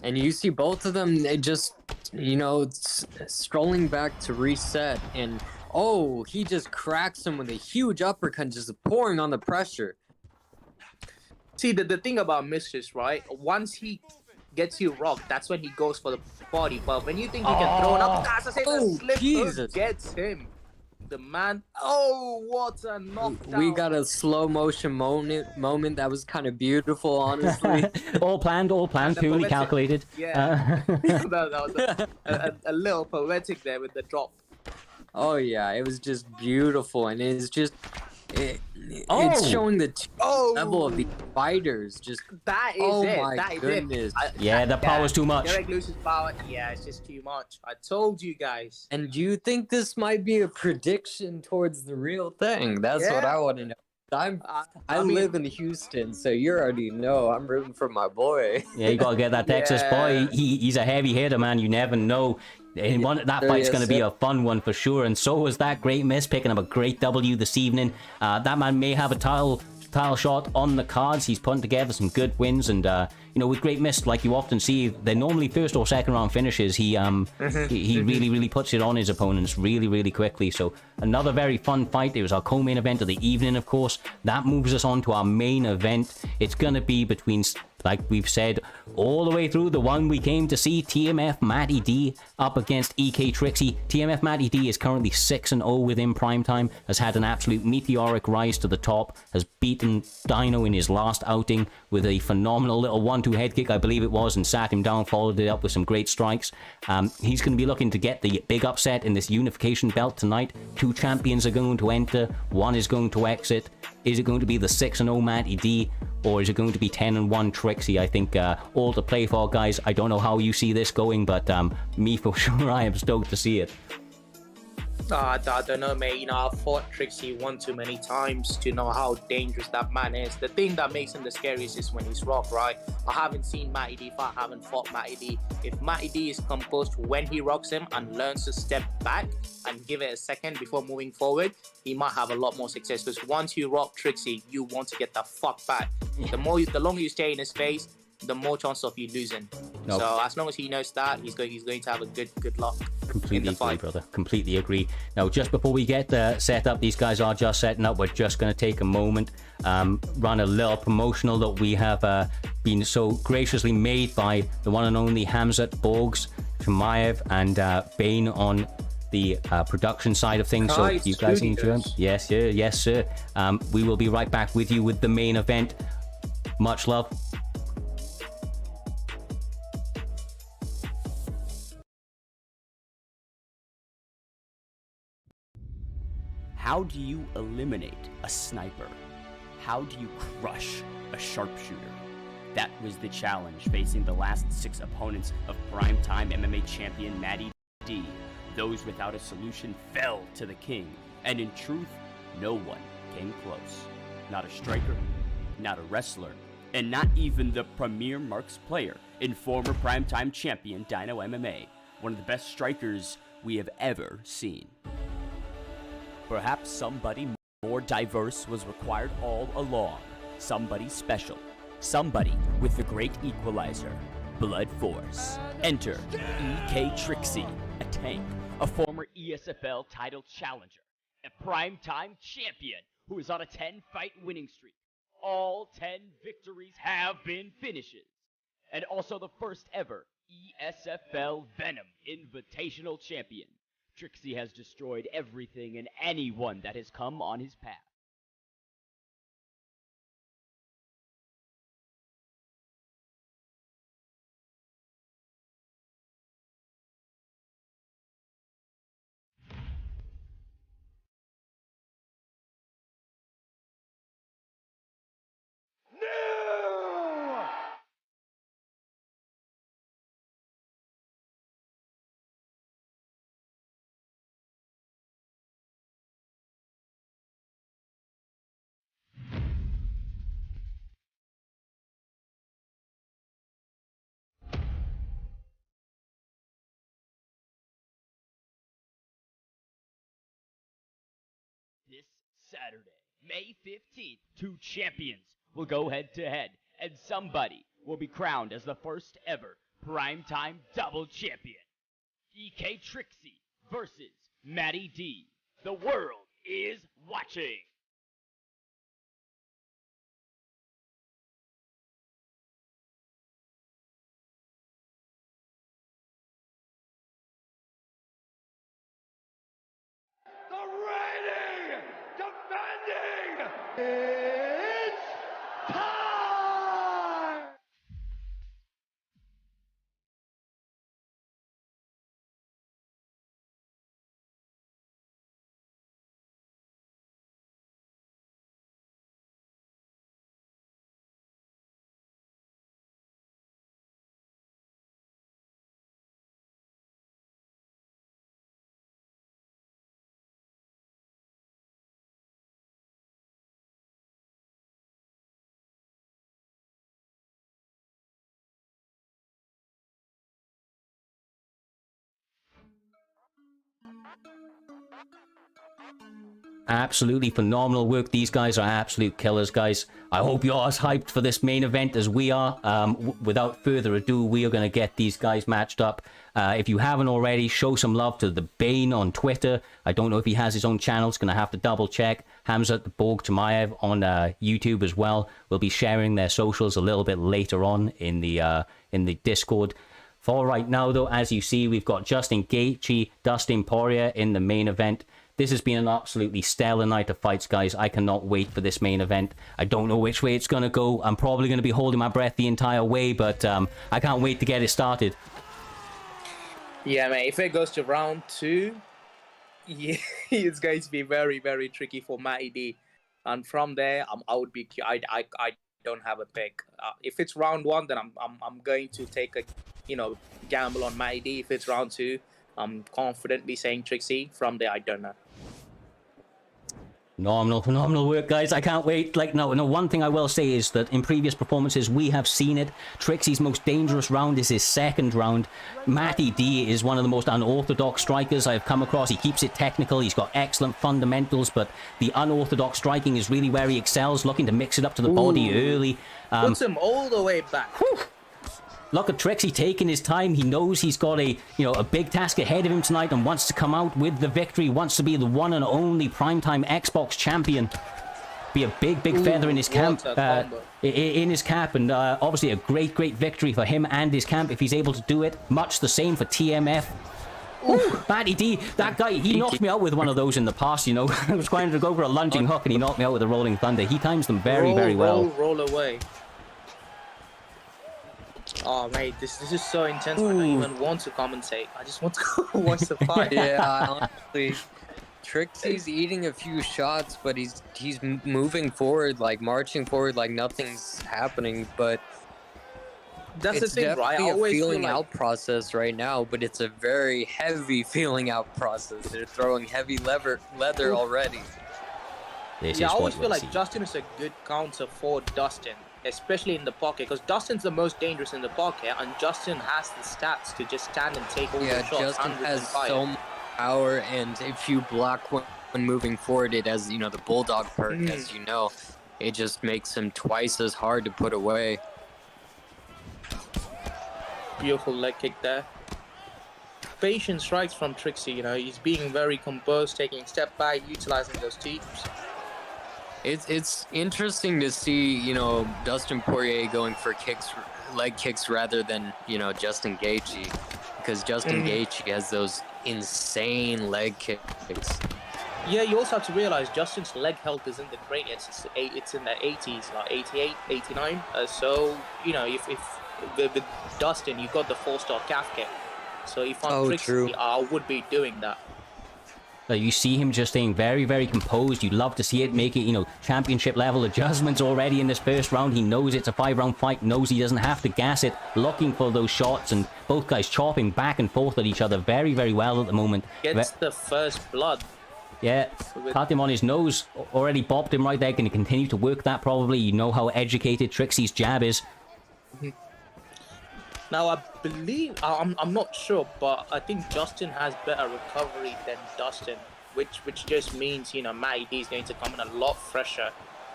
And you see both of them, they just, you know, strolling back to reset. And, oh, he just cracks him with a huge uppercut, just pouring on the pressure. See, the thing about Mistress, right? Once he gets you rocked, that's when he goes for the body. But when you think you can throw an uppercut, the slip hook gets him. The man, oh, what a knockdown. We got a slow motion moment that was kind of beautiful, honestly. all planned, purely calculated. Yeah, that was a little poetic there with the drop. Oh yeah, it was just beautiful, and it's just it's showing the level of the fighters. Just that is it. My That goodness. Yeah, the power's too much. Derek loses power. Yeah, it's just too much. I told you guys. And do you think this might be a prediction towards the real thing? That's what I want to know. I live in Houston, so you already know I'm rooting for my boy. Yeah, you gotta get that Texas boy. He's a heavy hitter, man. You never know. And that fight's going to be a fun one for sure. And so was that Great Miss picking up a great W this evening. That man may have a title shot on the cards. He's putting together some good wins. And, you know, with Great Miss, like you often see, they're normally first or second round finishes. He really, really puts it on his opponents really, really quickly. So another very fun fight. It was our co-main event of the evening, of course. That moves us on to our main event. It's going to be between, like we've said, all the way through the one we came to see, TMF MattyD up against EK Trickzzy. TMF MattyD is currently 6-0 within Primetime, has had an absolute meteoric rise to the top, has beaten Dino in his last outing with a phenomenal little 1-2 head kick, I believe it was, and sat him down, followed it up with some great strikes. He's going to be looking to get the big upset in this Unification belt tonight. 2 champions are going to enter, 1 is going to exit. Is it going to be the 6-0 MattyD, or is it going to be 10-1 Trickzzy? I think all to play for, guys. I don't know how you see this going, but me for sure, I am stoked to see it. I don't know, mate. You know, I've fought Trickzzy one too many times to know how dangerous that man is. The thing that makes him the scariest is when he's rocked, right? I haven't seen MattyD fight, I haven't fought MattyD. If MattyD is composed when he rocks him and learns to step back and give it a second before moving forward, he might have a lot more success. Because once you rock Trickzzy, you want to get the fuck back. The longer you stay in his face, the more chance of you losing. Nope. So as long as he knows that, he's going to have a good luck. Completely agree, brother. Completely agree. Now, just before we get set up, these guys are just setting up. We're just going to take a moment, run a little promotional that we have been so graciously made by the one and only Hamzat, Borgs, Shemaev, and Bane on the production side of things. So you guys enjoy. Yes, sir. Yes, sir. We will be right back with you with the main event. Much love. How do you eliminate a sniper? How do you crush a sharpshooter? That was the challenge facing the last 6 opponents of Primetime MMA champion MattyD. Those without a solution fell to the king, and in truth, no one came close. Not a striker, not a wrestler, and not even the premier marks player in former Primetime champion Dino MMA, one of the best strikers we have ever seen. Perhaps somebody more diverse was required all along. Somebody special. Somebody with the great equalizer. Blood Force. Enter EK Trickzzy, a tank a former ESFL title challenger, a primetime champion who is on a 10-fight winning streak. All 10 victories have been finishes, and also the first ever ESFL Venom Invitational Champion. Trickzzy has destroyed everything and anyone that has come on his path. This Saturday, May 15th, 2 champions will go head-to-head, and somebody will be crowned as the first ever primetime double champion. DK Trickzzy versus MattyD. The world is watching. The reigning, defending, it's time! Absolutely phenomenal work. These guys are absolute killers, guys. I hope you're as hyped for this main event as we are. Without further ado, we are going to get these guys matched up. If you haven't already, show some love to the Bane on Twitter. I don't know if he has his own channel. It's going to have to double check. Hamzat the Borg Tamayev on YouTube as well. We'll be sharing their socials a little bit later on in the Discord. For right now, though, as you see, we've got Justin Gaethje, Dustin Poirier in the main event. This has been an absolutely stellar night of fights, guys. I cannot wait for this main event. I don't know which way it's going to go. I'm probably going to be holding my breath the entire way, but I can't wait to get it started. Yeah, man. If it goes to round 2, yeah, it's going to be very, very tricky for MattyD. And from there, I don't have a pick. If it's round 1, then I'm going to take a gamble on MattyD. If it's round 2, I'm confidently saying Trickzzy. From there, I don't know. Phenomenal work, guys. I can't wait. No, one thing I will say is that in previous performances, we have seen it. Trickzy's most dangerous round is his second round. MattyD is one of the most unorthodox strikers I've come across. He keeps it technical. He's got excellent fundamentals, but the unorthodox striking is really where he excels, looking to mix it up to the body early. Puts him all the way back. Whew. Look at Trickzzy taking his time. He knows he's got a big task ahead of him tonight and wants to come out with the victory. Wants to be the one and only primetime Xbox champion. Be a big feather in his camp. And obviously a great victory for him and his camp if he's able to do it. Much the same for TMF. MattyD, that guy, he knocked me out with one of those in the past. I was trying to go for a lunging hook and he knocked me out with a rolling thunder. He times them very well. Roll away. Oh, mate, this is so intense. I don't even want to commentate. I just want to watch the fight. Yeah, honestly, Trickzy's eating a few shots, but he's moving forward, like marching forward, like nothing's happening. But that's the it's thing, right? definitely I always a feeling feel like... out process right now, but it's a very heavy feeling out process. They're throwing heavy leather already. I always feel like Justin is a good counter for Dustin, especially in the pocket, because Dustin's the most dangerous in the pocket, and Justin has the stats to just stand and take all the shots. Justin has so much power, and if you block when moving forward, it has, the bulldog perk, as you know. It just makes him twice as hard to put away. Beautiful leg kick there. patient strikes from Trickzzy. You know, he's being very composed, taking a step back, utilizing those teeps. It's interesting to see, you know, Dustin Poirier going for leg kicks rather than, you know, Justin Gaethje, because Justin Gaethje has those insane leg kicks. Yeah, you also have to realize Justin's leg health isn't the greatest. It's in the 80s, like 88, 89. So, you know, if with Dustin, you got the 4-star calf kick. So if I'm Trickzzy, I would be doing that. You see him just staying very, very composed. You'd love to see it, making, you know, championship level adjustments already in this first round. He knows it's a 5-round fight, knows he doesn't have to gas it, looking for those shots, and both guys chopping back and forth at each other very, very well at the moment. Gets the first blood. Yeah, caught him on his nose, already bopped him right there. Going to continue to work that probably. You know how educated Trickzy's jab is. Now, I believe, I'm not sure, but I think Justin has better recovery than Dustin, which just means, you know, MattyD is going to come in a lot fresher.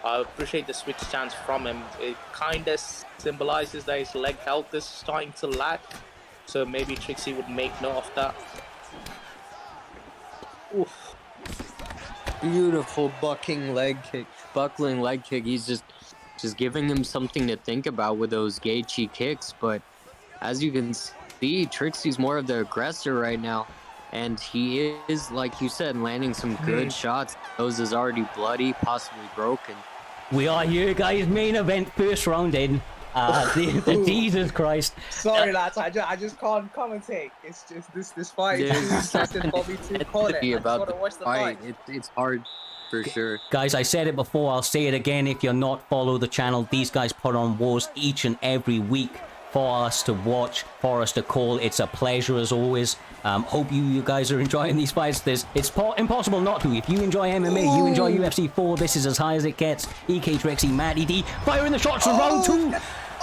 I appreciate the switch stance from him. It kind of symbolizes that his leg health is starting to lack, so maybe Trickzzy would make note of that. Oof. Beautiful buckling leg kick. He's just giving him something to think about with those Gaethje kicks, but as you can see, Trickzy's more of the aggressor right now, and he is, like you said, landing some good shots. Nose is already bloody, possibly broken. We are here, guys. Main event, first round in. Jesus Christ. Sorry, lads. I just can't commentate. It's just this fight is too interesting for me to call it. I just want to watch the fight. It's hard for sure. Guys, I said it before. I'll say it again. If you're not follow the channel, these guys put on wars each and every week for us to watch, for us to call. It's a pleasure as always. Hope you guys are enjoying these fights. It's impossible not to. If you enjoy MMA, you enjoy UFC 4, this is as high as it gets. EK Trickzzy, MattyD, firing the shots for round 2.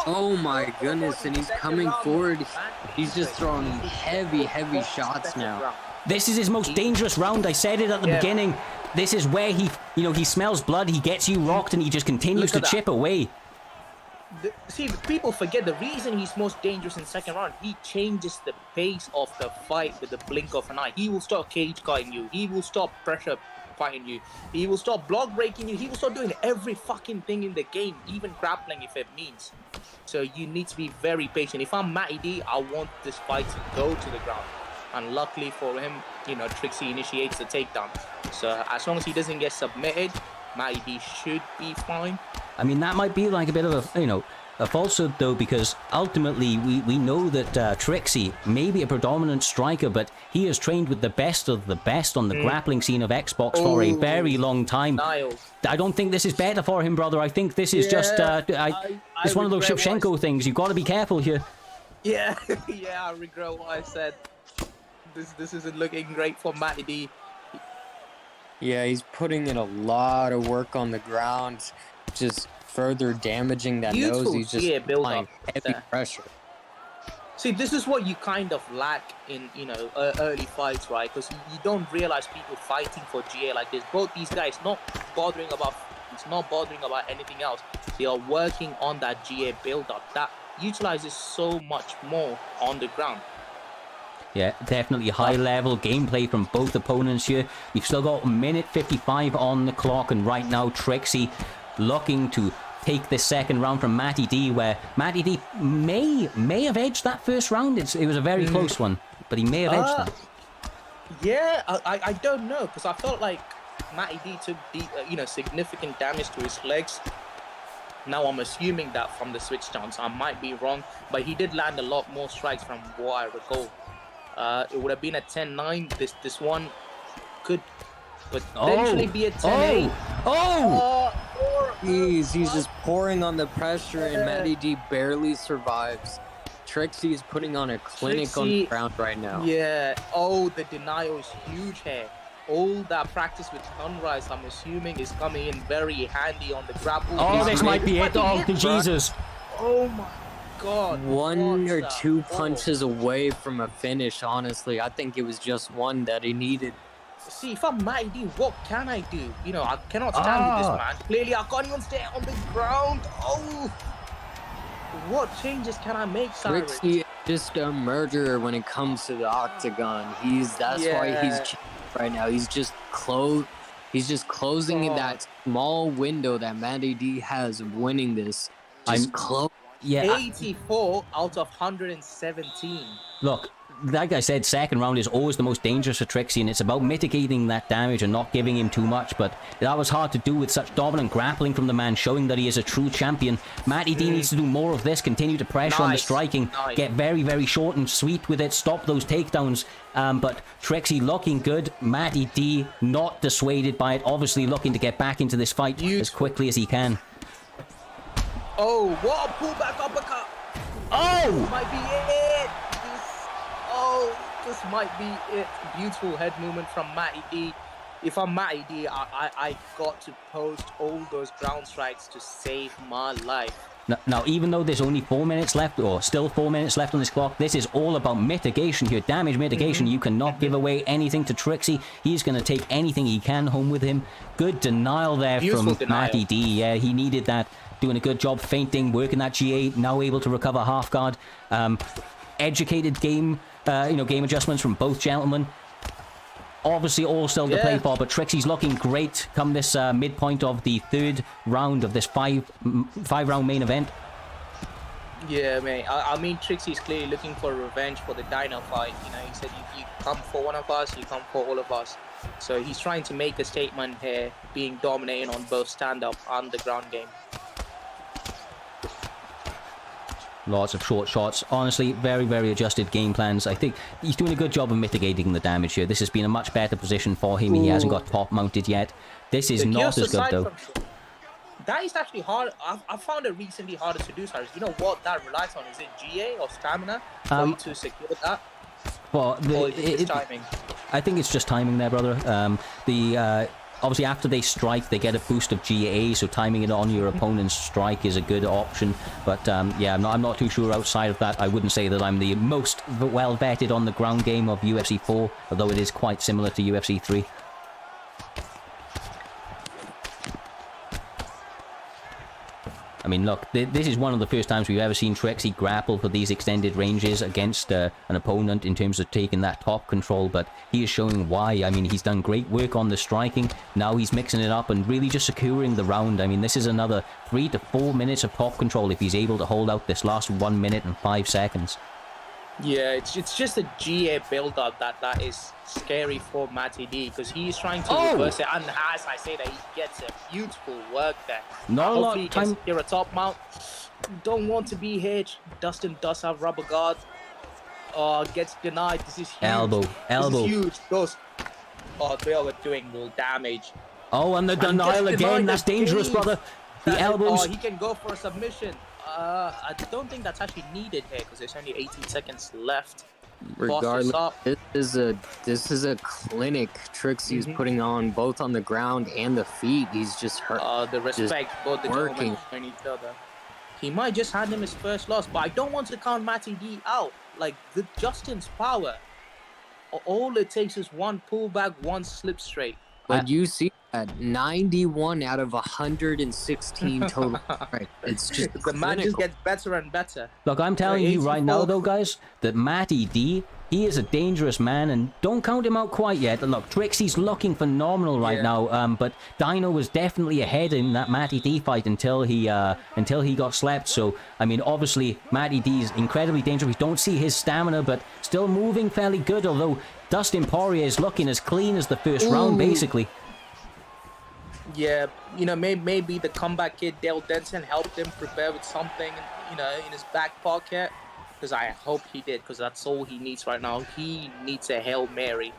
Oh my goodness, and he's coming forward. He's just throwing heavy shots now. This is his most dangerous round. I said it at the beginning. This is where he smells blood, he gets you rocked, and he just continues to chip away. See, people forget the reason he's most dangerous in second round. He changes the pace of the fight with the blink of an eye. He will stop cage cutting you. He will stop pressure fighting you. He will stop block breaking you. He will start doing every fucking thing in the game, even grappling if it means. So you need to be very patient. If I'm MattyD, I want this fight to go to the ground. And luckily for him, you know, Trickzzy initiates the takedown. So as long as he doesn't get submitted, MattyD should be fine. I mean, that might be like a bit of a, you know, a falsehood though, because ultimately we know that Trickzzy may be a predominant striker, but he has trained with the best of the best on the grappling scene of Xbox for a very long time. I don't think this is better for him, brother. I think this is just it's one of those Shevchenko things. You've got to be careful here. Yeah, yeah, I regret what I said. This isn't looking great for MattyD. Yeah, he's putting in a lot of work on the ground, just further damaging that nose. He's just applying heavy pressure. See, this is what you kind of lack in, you know, early fights, right? Because you don't realize people fighting for GA like this. Both these guys not bothering about anything else. They are working on that GA build-up that utilizes so much more on the ground. Yeah, definitely high-level gameplay from both opponents here. We've still got a minute 55 on the clock, and right now Trickzzy looking to take this second round from MattyD, where MattyD may have edged that first round. It was a very close one, but he may have edged that. Yeah, I don't know, because I felt like MattyD took you know, significant damage to his legs. Now I'm assuming that from the switch stance. I might be wrong, but he did land a lot more strikes from what I recall. It would have been a 10-9. This one could potentially be a 10-8. He's just pouring on the pressure, and MattyD barely survives. Trickzzy is putting on a clinic on the ground right now. Yeah. Oh, the denial is huge here. All that practice with Sunrise, I'm assuming, is coming in very handy on the grapple. Oh, this might be it. Oh, Jesus. Oh, my God. One or two punches away from a finish, honestly. I think it was just one that he needed. See, if I'm MattyD, what can I do? You know, I cannot stand with this man. Clearly, I can't even stay on the ground. Oh! What changes can I make, Cyrez? Trickzzy just a murderer when it comes to the octagon. That's why he's right now. He's just closing that small window that MattyD has of winning this. Just close. Yeah. 84 out of 117. Look, like I said, second round is always the most dangerous for Trickzzy, and it's about mitigating that damage and not giving him too much, but that was hard to do with such dominant grappling from the man, showing that he is a true champion. MattyD needs to do more of this, continue to pressure on the striking, get very, very short and sweet with it, stop those takedowns, but Trickzzy looking good. MattyD not dissuaded by it, obviously looking to get back into this fight as quickly as he can. Oh, what a pullback uppercut! Oh! This might be it! This might be it. Beautiful head movement from MattyD. If I'm MattyD, I got to post all those ground strikes to save my life. Now, even though there's only 4 minutes left, or still 4 minutes left on this clock, this is all about mitigation here, damage mitigation. You cannot give away anything to Trickzzy. He's going to take anything he can home with him. Good denial there from MattyD. Yeah, he needed that. Doing a good job feinting, working that GA, now able to recover half guard. Educated game, game adjustments from both gentlemen. Obviously all still to play for, but Trickzy's looking great come this midpoint of the third round of this five round main event. Yeah, mate. I mean, Trickzy's clearly looking for revenge for the Dino fight. You know, he said, you come for one of us, you come for all of us. So he's trying to make a statement here, being dominating on both stand-up and the ground game. Lots of short shots. Honestly, very, very adjusted game plans. I think he's doing a good job of mitigating the damage here. This has been a much better position for him. He hasn't got top mounted yet. This is not as good, though. That is actually hard. I found it recently harder to do, Cyrez. You know what that relies on? Is it GA or stamina for you to secure that? Well, or is it just timing? I think it's just timing there, brother. Obviously, after they strike, they get a boost of GA, so timing it on your opponent's strike is a good option. But yeah, I'm not too sure outside of that. I wouldn't say that I'm the most well-vetted on the ground game of UFC 4, although it is quite similar to UFC 3. I mean, look, this is one of the first times we've ever seen Trickzzy grapple for these extended ranges against an opponent in terms of taking that top control, but he is showing why. I mean, he's done great work on the striking. Now he's mixing it up and really just securing the round. I mean, this is another 3 to 4 minutes of top control if he's able to hold out this last 1 minute and 5 seconds. Yeah, it's just a GA build-up that is scary for MattyD, because he's trying to reverse it, and as I say that, he gets a beautiful work there. Not a lot of time. Here a top mount. Don't want to be hit. Dustin does have rubber guard. Gets denied. This is huge. Elbow. This is huge. Those, they are doing more damage. Oh, and the denial again. That's dangerous, brother. The elbows. He can go for a submission. I don't think that's actually needed here because there's only 18 seconds left. Regardless, this is a clinic Trickzzy is putting on both on the ground and the feet. He's just hurt. The respect both the gentlemen and each other. He might just hand him his first loss, but I don't want to count MattyD out. Like, the Justin's power, all it takes is one pullback, one slip straight. But you see that 91 out of 116 total. Right, it's just the man just gets better and better. Look, I'm telling you right now, though, guys, that MattyD, he is a dangerous man, and don't count him out quite yet. Look, Trickzy's looking phenomenal right now, but Dino was definitely ahead in that MattyD fight until he got slept. So, I mean, obviously, MattyD is incredibly dangerous. We don't see his stamina, but still moving fairly good, although Dustin Poirier is looking as clean as the first round, basically. Yeah, you know, maybe the comeback kid, Dale Denson, helped him prepare with something, you know, in his back pocket. Because I hope he did, because that's all he needs right now. He needs a Hail Mary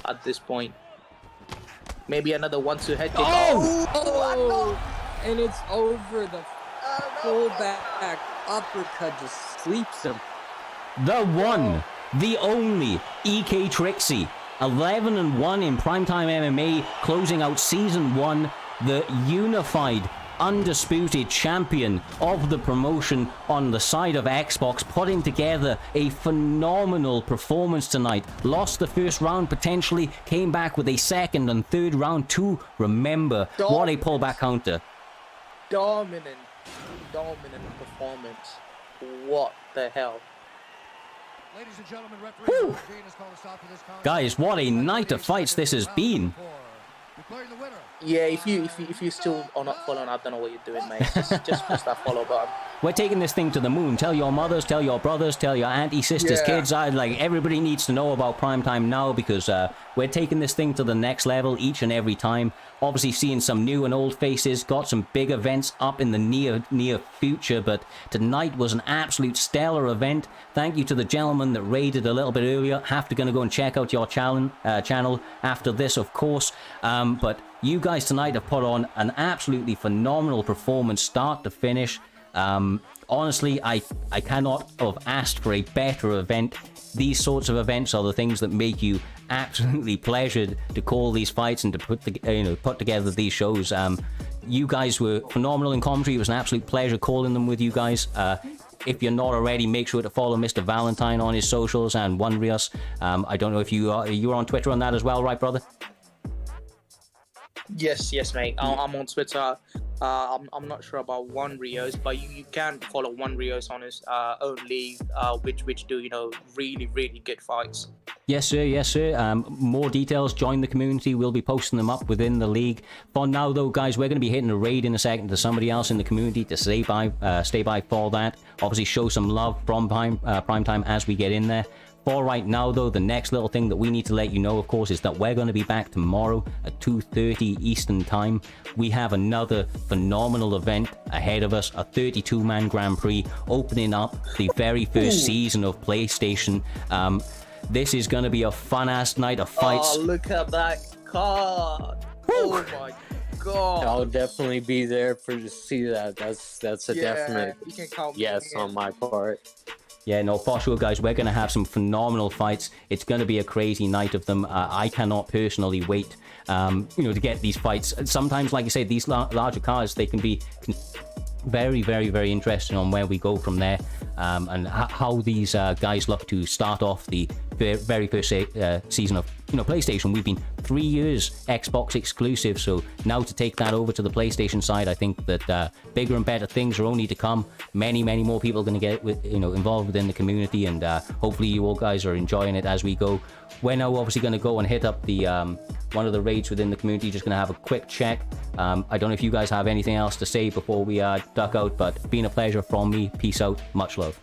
at this point. Maybe another 1-2 head kick. And it's over. The full back uppercut just sleeps him. The one, the only EK Trickzzy. 11-1 in Primetime MMA, closing out Season 1, the unified, undisputed champion of the promotion on the side of Xbox, putting together a phenomenal performance tonight. Lost the first round potentially, came back with a second and third round to remember. What a pullback counter. Dominant performance. What the hell? Ladies and gentlemen, referee George Dean has called a stop to this contest. Guys, what a night of fights this has been. Declaring the winner. Yeah, if you still are not following, I don't know what you're doing, mate. Just press that follow button. We're taking this thing to the moon. Tell your mothers, tell your brothers, tell your auntie, sisters, Yeah. kids. Like, everybody needs to know about Primetime now because we're taking this thing to the next level each and every time. Obviously seeing some new and old faces, got some big events up in the near future, but tonight was an absolute stellar event. Thank you to the gentleman that raided a little bit earlier. Have to gonna go and check out your channel after this, of course. But you guys tonight have put on an absolutely phenomenal performance, start to finish. Honestly, I cannot have asked for a better event. These sorts of events are the things that make you absolutely pleasured to call these fights and to put together these shows. You guys were phenomenal in commentary. It was an absolute pleasure calling them with you guys. If you're not already, make sure to follow Mr. Valentine on his socials and OneRios. I don't know if you're on Twitter on that as well, right, brother? Yes, mate. I'm on Twitter. I'm not sure about OneRios, but you can follow OneRios on his own league, which do really good fights. Yes, sir. Yes, sir. More details. Join the community. We'll be posting them up within the league. For now, though, guys, we're going to be hitting a raid in a second to somebody else in the community to stay by for that. Obviously, show some love from Primetime as we get in there. For right now, though, the next little thing that we need to let you know, of course, is that we're going to be back tomorrow at 2:30 Eastern Time. We have another phenomenal event ahead of us, a 32-man Grand Prix, opening up the very first season of PlayStation. This is going to be a fun-ass night of fights. Oh, look at that card! Oh my god! I'll definitely be there to see that. That's a definite You can count yes on my part. Yeah, no, for sure, guys. We're going to have some phenomenal fights. It's going to be a crazy night of them. I cannot personally wait, to get these fights. Sometimes, like I say, these larger cards, they can be very interesting on where we go from there, and how these guys look to start off the very first season of PlayStation. We've been 3 years Xbox exclusive, so now to take that over to the PlayStation side, I think that bigger and better things are only to come. Many more people are going to get involved within the community, and hopefully you all guys are enjoying it as we go. We're now obviously going to go and hit up the one of the raids within the community. Just going to have a quick check. I don't know if you guys have anything else to say before we duck out, but it's been a pleasure from me. Peace out. Much love.